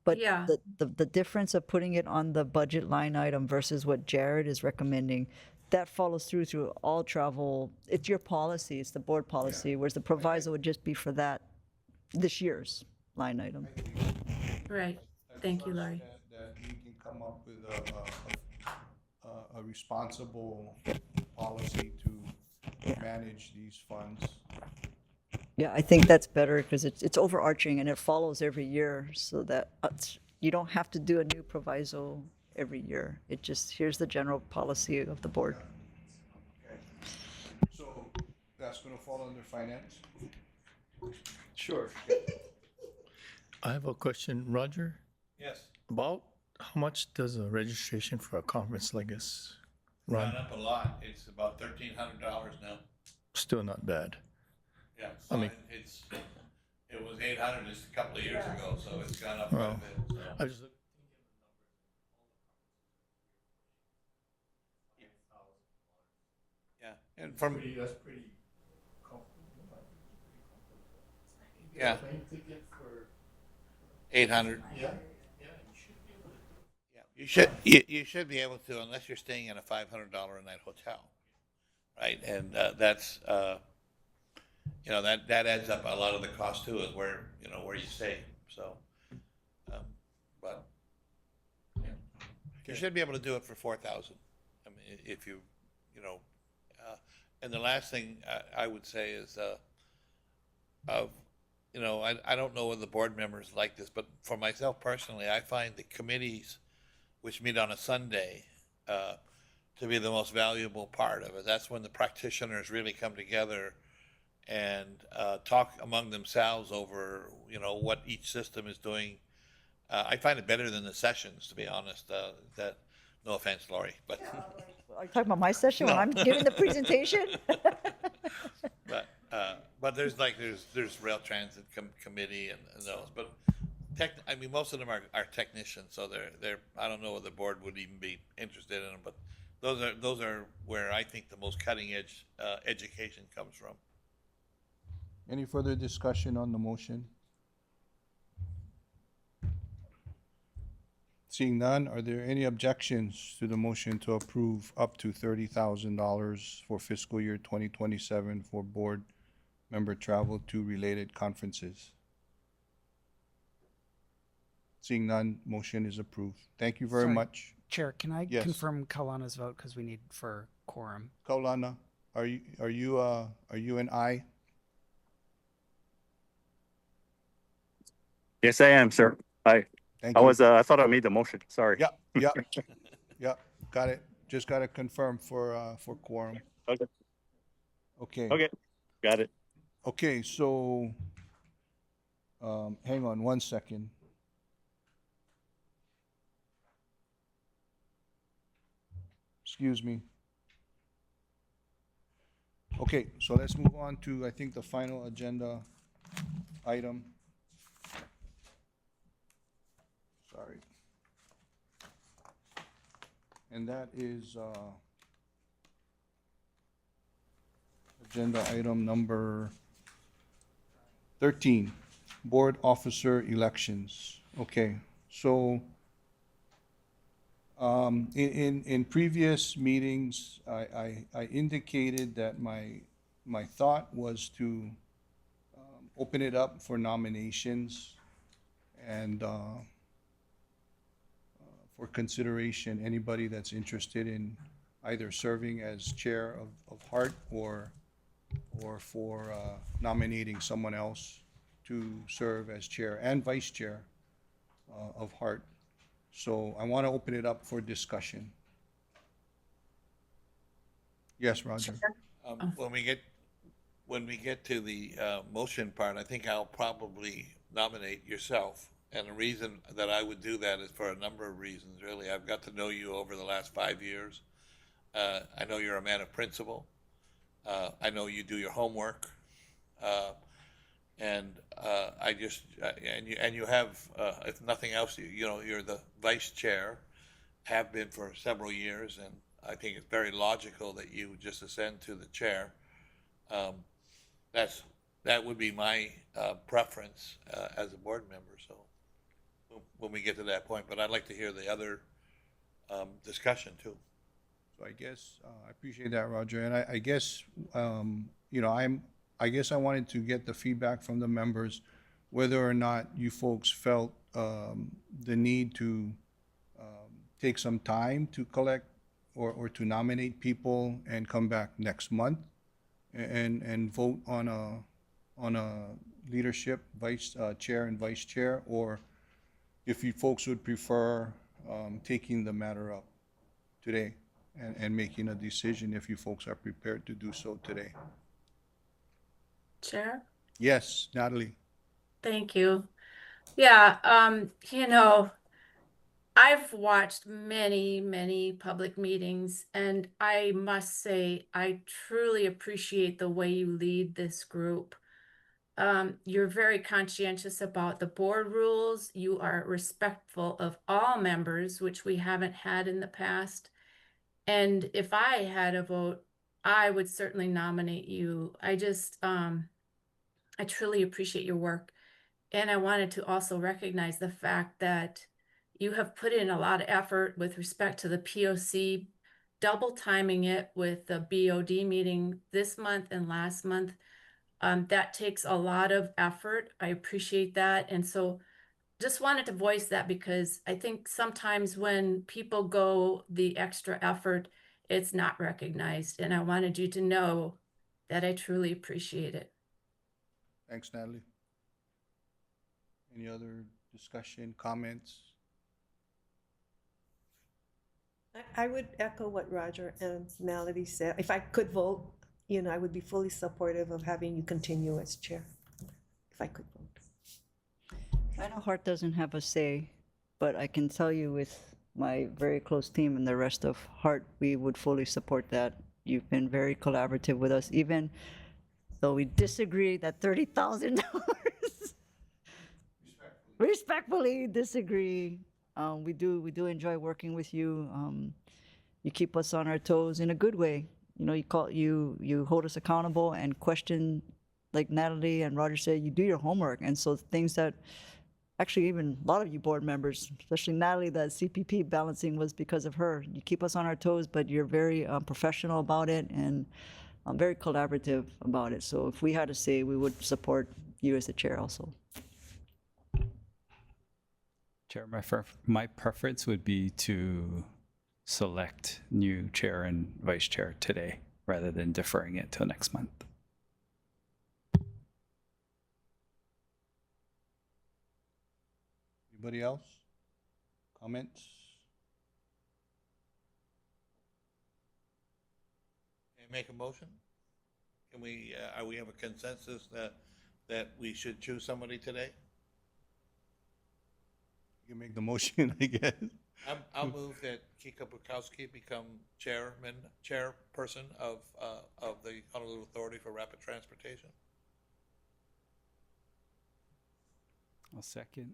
But Yeah. the difference of putting it on the budget line item versus what Jared is recommending, that follows through all travel. It's your policy, it's the board policy, whereas the proviso would just be for this year's line item. Right. Thank you, Laurie. That we can come up with a responsible policy to manage these funds. Yeah, I think that's better because it's overarching and it follows every year so that you don't have to do a new proviso every year. It just, here's the general policy of the board. Okay. So that's gonna fall under finance? Sure. I have a question, Roger. Yes. About how much does a registration for a conference like this Gone run? up a lot. It's about $1,300 now. Still not bad. Yeah, I mean- it was 800 just a couple of years ago, so it's gone up quite a Well, bit. so. I just Yeah, and from, that's pretty comfortable. Yeah. Ticket for 800. yeah, you should be able to. Yeah, you should be able to, unless you're staying in a $500 a night hotel, right? And that's that adds up a lot of the cost too, is where you stay. So, but yeah. You should be able to do it for 4,000. I mean, if you and the last thing I would say is, I don't know whether the board members like this, but for myself personally, I find the committees, which meet on a Sunday, to be the most valuable part of it. That's when the practitioners really come together and talk among themselves over, what each system is doing I find it better than the sessions, to be honest. That, no offense, Lori, but Are you talking about my session when No. I'm giving the presentation? but there's rail transit committee and those, but I mean, most of them are technicians, so they're I don't know whether the board would even be interested in them, but those are where I think the most cutting edge education comes from. Any further discussion on the motion? Seeing none, are there any objections to the motion to approve up to $30,000 for fiscal year 2027 for board member travel to related conferences? Seeing none, motion is approved. Thank you very Sorry, much. Chair, can I Yes. confirm Kaulana's vote because we need for quorum? Kaulana, are you an aye? Yes, I am, sir. Thank I you. was, I thought I made the motion. Sorry. Yeah, got it. Just got to confirm for quorum. Okay. Okay. Okay. Got it. Okay, so, hang on one second. Excuse me. Okay, so let's move on to, I think, the final agenda item. Sorry. And that is, agenda item number 13, board officer elections. Okay, so, in previous meetings, I indicated that my thought was to, open it up for nominations and, for consideration, anybody that's interested in either serving as chair of HART or for nominating someone else to serve as chair and vice chair of HART. So I want to open it up for discussion. Yes, Roger. When we get to the motion part, I think I'll probably nominate yourself. And the reason that I would do that is for a number of reasons, really. I've got to know you over the last 5 years. I know you're a man of principle. I know you do your homework. And you have, if nothing else, you're the vice chair, have been for several years, and I think it's very logical that you just ascend to the chair. That would be my preference as a board member. So when we get to that point, but I'd like to hear the other discussion too. So I guess, I appreciate that, Roger. And I guess, I guess I wanted to get the feedback from the members, whether or not you folks felt the need to take some time to collect or to nominate people and come back next month and vote on a leadership vice chair and vice chair, or if you folks would prefer taking the matter up today and making a decision if you folks are prepared to do so today. Chair? Yes, Natalie. Thank you. Yeah, I've watched many, many public meetings, and I must say, I truly appreciate the way you lead this group. You're very conscientious about the board rules. You are respectful of all members, which we haven't had in the past. And if I had a vote, I would certainly nominate you. I truly appreciate your work. And I wanted to also recognize the fact that you have put in a lot of effort with respect to the POC, double timing it with the BOD meeting this month and last month. That takes a lot of effort. I appreciate that. And so just wanted to voice that because I think sometimes when people go the extra effort, it's not recognized. And I wanted you to know that I truly appreciate it. Thanks, Natalie. Any other discussion, comments? I would echo what Roger and Melody said. If I could vote, I would be fully supportive of having you continue as chair, if I could vote. I know HART doesn't have a say But I can tell you with my very close team and the rest of Heart, we would fully support that. You've been very collaborative with us, even though we disagree that $30,000. Respectfully disagree. We do enjoy working with you. You keep us on our toes in a good way. You know, you hold us accountable and question, like Natalie and Roger said, you do your homework. And so things that actually even a lot of you board members, especially Natalie, that CPP balancing was because of her. You keep us on our toes, but you're very professional about it and very collaborative about it. So if we had to say, we would support you as the chair also. Chair, my preference would be to select new chair and vice chair today rather than deferring it till next month. Anybody else? Comments? Can I make a motion? Can we, we have a consensus that we should choose somebody today? You can make the motion, I guess. I'll move that Kika Bukowski become chairperson of the Honolulu Authority for Rapid Transportation. I'll second.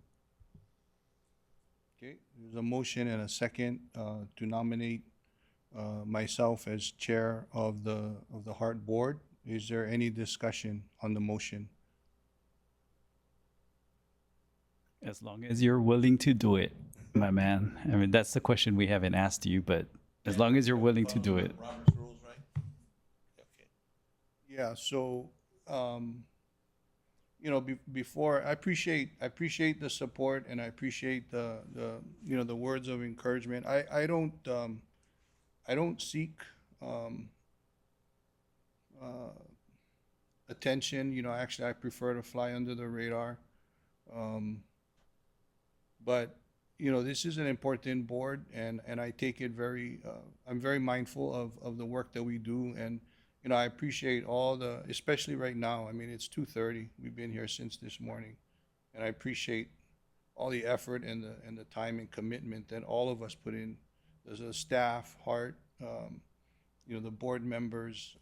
Okay, there's a motion and a second to nominate myself as chair of the Heart Board. Is there any discussion on the motion? As long as you're willing to do it, my man. I mean, that's the question we haven't asked you, but as long as you're willing to do it. Robert's rules, right? Okay. Yeah, so, you know, before, I appreciate the support and I appreciate the you know, the words of encouragement. I don't seek attention, you know, actually I prefer to fly under the radar. But, you know, this is an important board and I take it very, I'm very mindful of the work that we do. And, you know, I appreciate all the, especially right now, I mean, it's 2:30. We've been here since this morning. And I appreciate all the effort and the time and commitment that all of us put in. There's a staff, Heart, you know, the board members.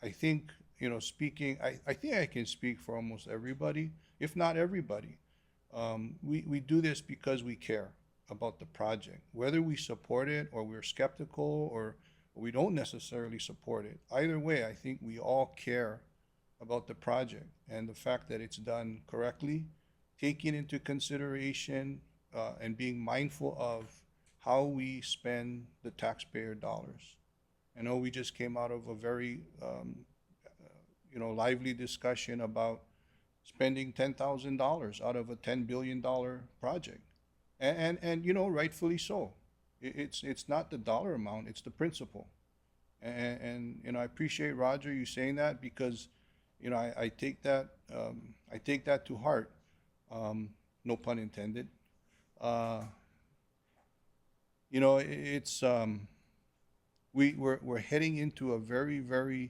I think, you know, speaking, I think I can speak for almost everybody, if not everybody. We do this because we care about the project, whether we support it or we're skeptical or we don't necessarily support it. Either way, I think we all care about the project and the fact that it's done correctly, taking into consideration and being mindful of how we spend the taxpayer dollars. I know we just came out of a very, you know, lively discussion about spending $10,000 out of a $10 billion project. And you know, rightfully so. It's not the dollar amount, it's the principle. And you know, I appreciate Roger, you saying that because, you know, I take that to heart. No pun intended. You know, it's, we're heading into a very, very,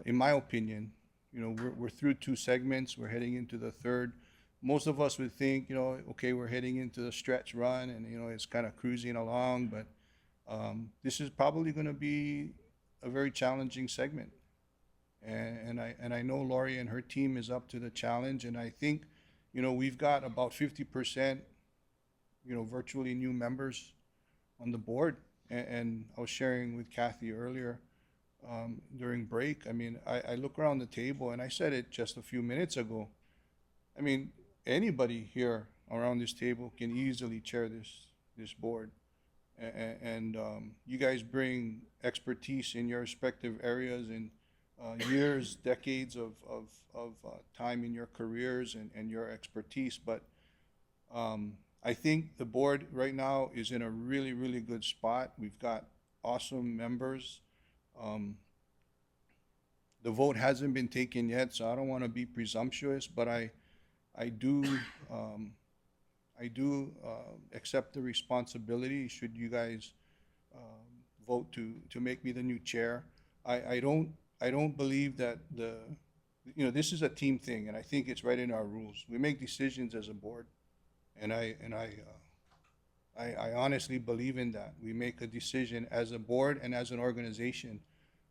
in my opinion, you know, we're through 2 segments. We're heading into the third. Most of us would think, you know, okay, we're heading into the stretch run, and you know, it's kind of cruising along. But this is probably going to be a very challenging segment, and I know Lori and her team is up to the challenge. And I think, you know, we've got about 50%, you know, virtually new members on the board. And I was sharing with Kathy earlier. During break, I mean, I look around the table and I said it just a few minutes ago. I mean, anybody here around this table can easily chair this board. And you guys bring expertise in your respective areas and years, decades of time in your careers and your expertise. But I think the board right now is in a really, really good spot. We've got awesome members. The vote hasn't been taken yet, so I don't want to be presumptuous, but I do accept the responsibility should you guys vote to make me the new chair. I don't believe that you know, this is a team thing, and I think it's right in our rules. We make decisions as a board, and I I honestly believe in that. We make a decision as a board and as an organization,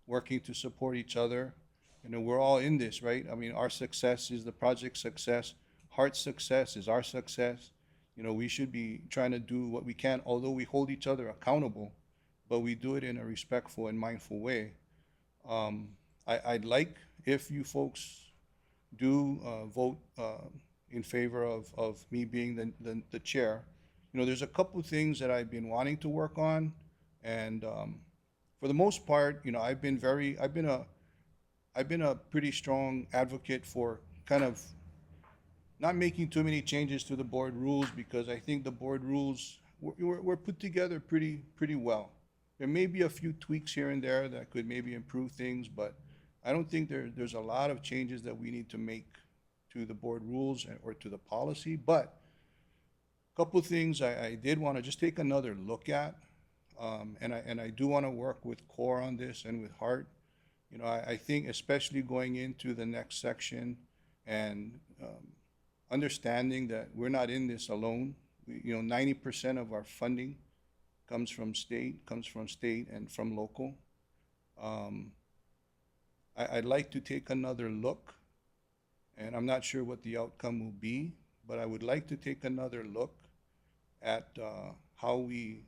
working to support each other. You know, we're all in this, right? I mean, our success is the project's success. Heart's success is our success. You know, we should be trying to do what we can, although we hold each other accountable, but we do it in a respectful and mindful way. I'd like if you folks do vote in favor of me being the chair. You know, there's a couple things that I've been wanting to work on, and for the most part, you know, I've been a pretty strong advocate for kind of not making too many changes to the board rules, because I think the board rules were put together pretty well. There may be a few tweaks here and there that could maybe improve things, but I don't think there's a lot of changes that we need to make to the board rules or to the policy. But a couple of things I did want to just take another look at, and I do want to work with CORE on this and with HART. You know, I think especially going into the next section and understanding that we're not in this alone. You know, 90% of our funding comes from state and from local. I'd like to take another look, and I'm not sure what the outcome will be, but I would like to take another look at how we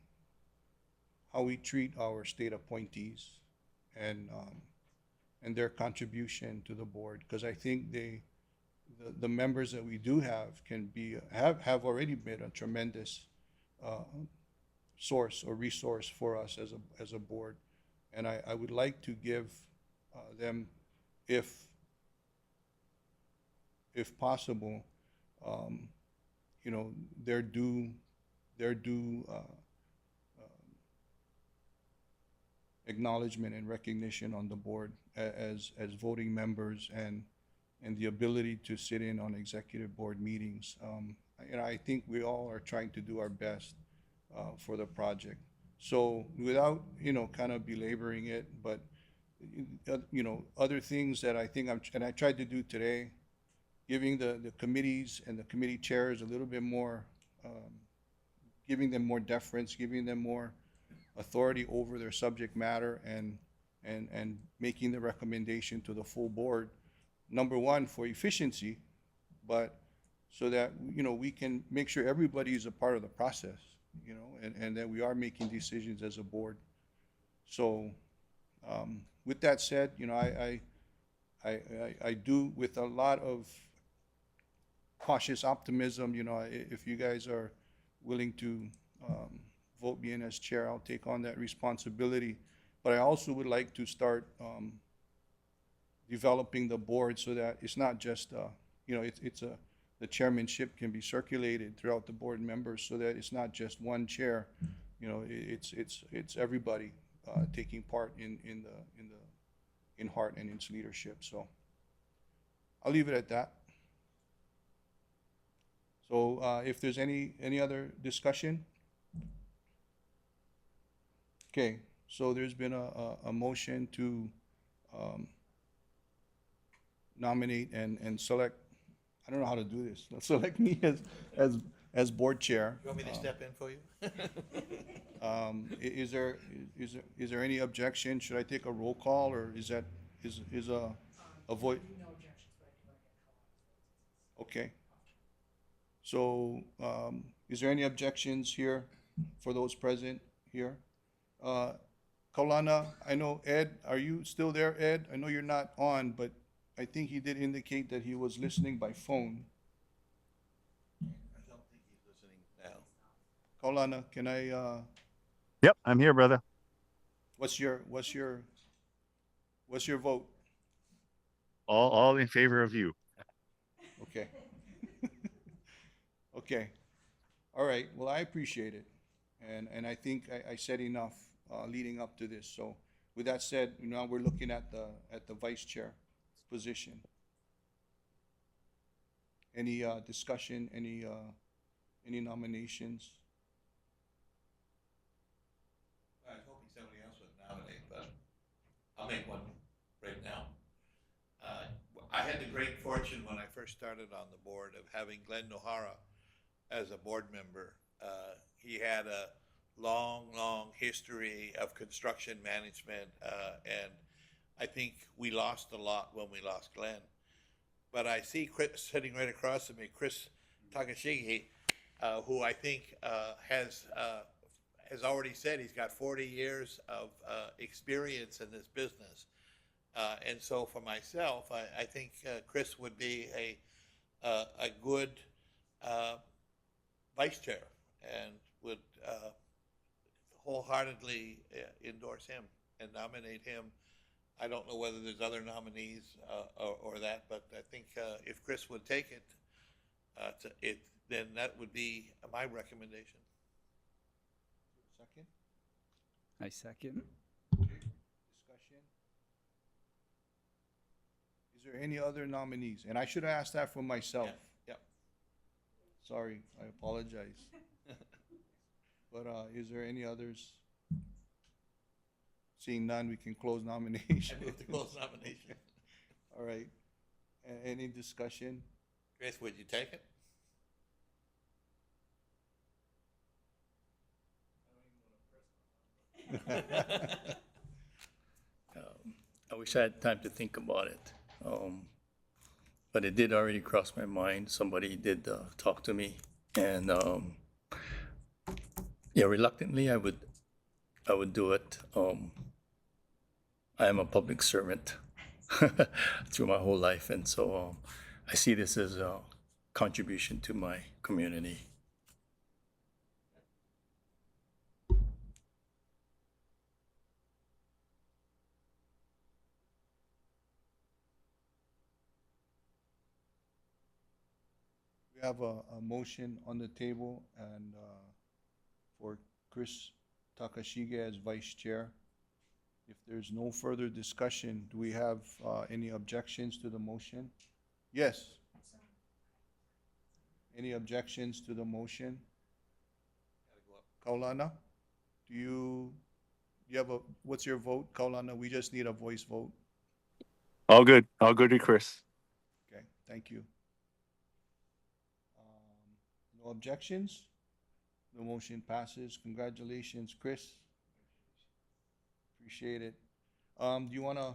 treat our state appointees and their contribution to the board, because I think the members that we do have have already been a tremendous source or resource for us as a board, and I would like to give them, if possible, you know, their due acknowledgement and recognition on the board as voting members and the ability to sit in on executive board meetings. You know, I think we all are trying to do our best for the project. So without, you know, kind of belaboring it, but you know, other things that I think and I tried to do today, giving the committees and the committee chairs a little bit more, giving them more deference, giving them more authority over their subject matter, and making the recommendation to the full board. Number one, for efficiency, but so that, you know, we can make sure everybody is a part of the process, you know, and that we are making decisions as a board. So with that said, you know, I do, with a lot of cautious optimism, you know, if you guys are willing to vote me in as chair, I'll take on that responsibility. But I also would like to start developing the board so that it's not just, you know, the chairmanship can be circulated throughout the board members, so that it's not just one chair. You know, it's everybody taking part in HART and its leadership. So I'll leave it at that. So if there's any other discussion. Okay, so there's been a motion to nominate and select, I don't know how to do this, let's select me as board chair. You want me to step in for you? Is there any objection? Should I take a roll call, or is a vote? Okay. So, is there any objections here for those present here? Kaulana, I know Ed, are you still there, Ed? I know you're not on, but I think he did indicate that he was listening by phone. I don't think he's listening now. Kaulana, can I, Yep, I'm here, brother. what's your vote? All in favor of you. Okay. Okay. All right. Well, I appreciate it. And I think I said enough leading up to this. So with that said, now we're looking at the vice chair position. Any discussion, any nominations? I was hoping somebody else would nominate, but I'll make one right now. I had the great fortune when I first started on the board of having Glenn Nohara as a board member. He had a long, long history of construction management, and I think we lost a lot when we lost Glenn. But I see Chris sitting right across from me, Chris Takashige, who I think has already said he's got 40 years of experience in this business. And so for myself, I think Chris would be a good vice chair and would wholeheartedly endorse him and nominate him. I don't know whether there's other nominees or that, but I think if Chris would take it, then that would be my recommendation. Second? I second. Discussion? Is there any other nominees? And I should have asked that for myself. Yep. Sorry, I apologize. But is there any others? Seeing none, we can close nomination. I move to close nomination. All right. Any discussion? Chris, would you take it? I wish I had time to think about it. But it did already cross my mind. Somebody did talk to me, and yeah, reluctantly I would do it. I am a public servant through my whole life, and so I see this as a contribution to my community. We have a motion on the table and for Chris Takashige as vice chair. If there's no further discussion, do we have any objections to the motion? Yes. Any objections to the motion? Kaulana, do you have what's your vote, Kaulana? We just need a voice vote. All good with Chris. Okay, thank you. No objections? The motion passes. Congratulations, Chris. Appreciate it. Do you want to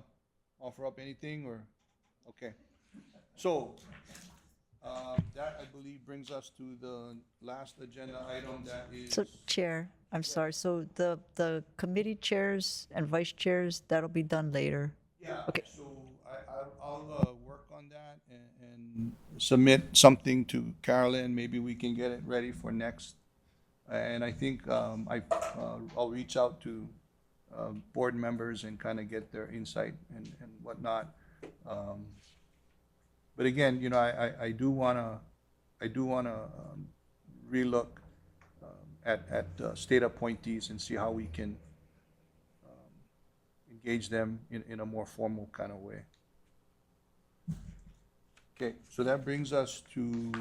offer up anything or? Okay. So, that I believe brings us to the last agenda item that is. So, Chair, I'm sorry. So the committee chairs and vice chairs, that'll be done later. Yeah, Okay. so I'll work on that and submit something to Carolyn. Maybe we can get it ready for next. And I think I'll reach out to board members and kind of get their insight and whatnot. But again, you know, I do wanna relook at state appointees and see how we can engage them in a more formal kind of way. Okay, so that brings us to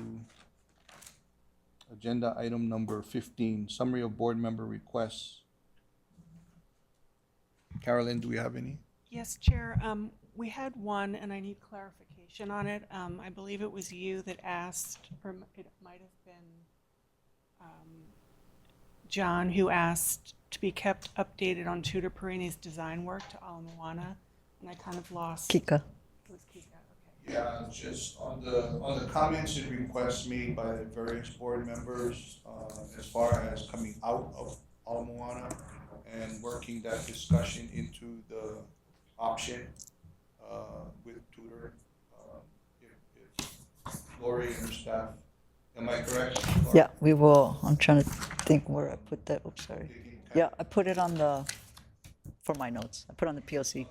agenda item number 15, summary of board member requests. Carolyn, do we have any? Yes, Chair. We had one, and I need clarification on it. I believe it was you that asked, or it might have been John, who asked to be kept updated on Tutor Perini's design work to Ala Moana, and I kind of lost. Kika. It was Kika, okay. Yeah, just on the comments and requests made by the various board members, as far as coming out of Ala Moana and working that discussion into the option, with Tutor, if Lori and her staff, am I correct? Yeah, we will. I'm trying to think where I put that. Oops, sorry. Yeah, I put it on for my notes. I put it on the POC.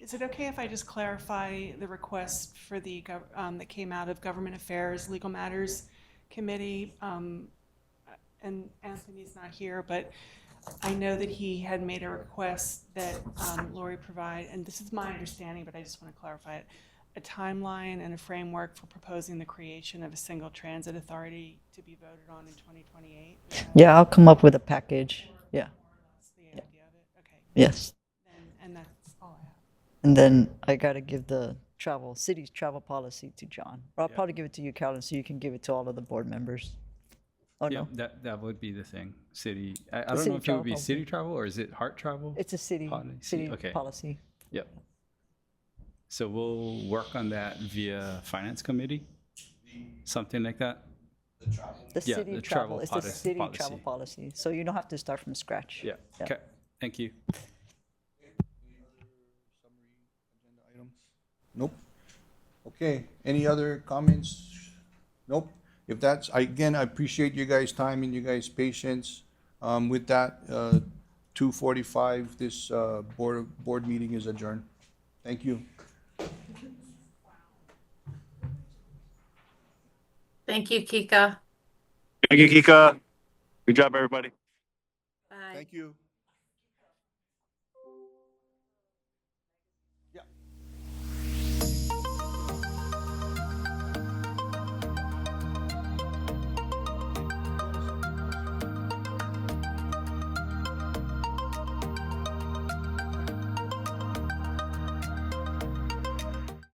Is it okay if I just clarify the request for the that came out of Government Affairs, Legal Matters Committee? And Anthony's not here, but I know that he had made a request that Lori provide, and this is my understanding, but I just want to clarify it, a timeline and a framework for proposing the creation of a single transit authority to be voted on in 2028. Yeah, I'll come up with a package. Yeah. That's the idea of it. Okay. Yes. And that's all I have. And then I got to give the city's travel policy to John. Or I'll probably give it to you, Calvin, so you can give it to all of the board members. Oh, Yeah, no? that would be the thing. City, I The don't city know if it travel would be policy. city travel or is it Heart Travel? It's a city Okay. policy. Yep. So we'll work on that via finance committee, something like that. The Yeah, city the travel, travel it's the policy- city policy. travel policy. So you don't have to start from scratch. Yeah. Okay. Thank you. Nope. Okay, any other comments? Nope. If that's, again, I appreciate you guys' time and you guys' patience. With that, 2:45, this board meeting is adjourned. Thank you. Thank you, Kika. Thank you, Kika. Good job, everybody. Bye. Thank you.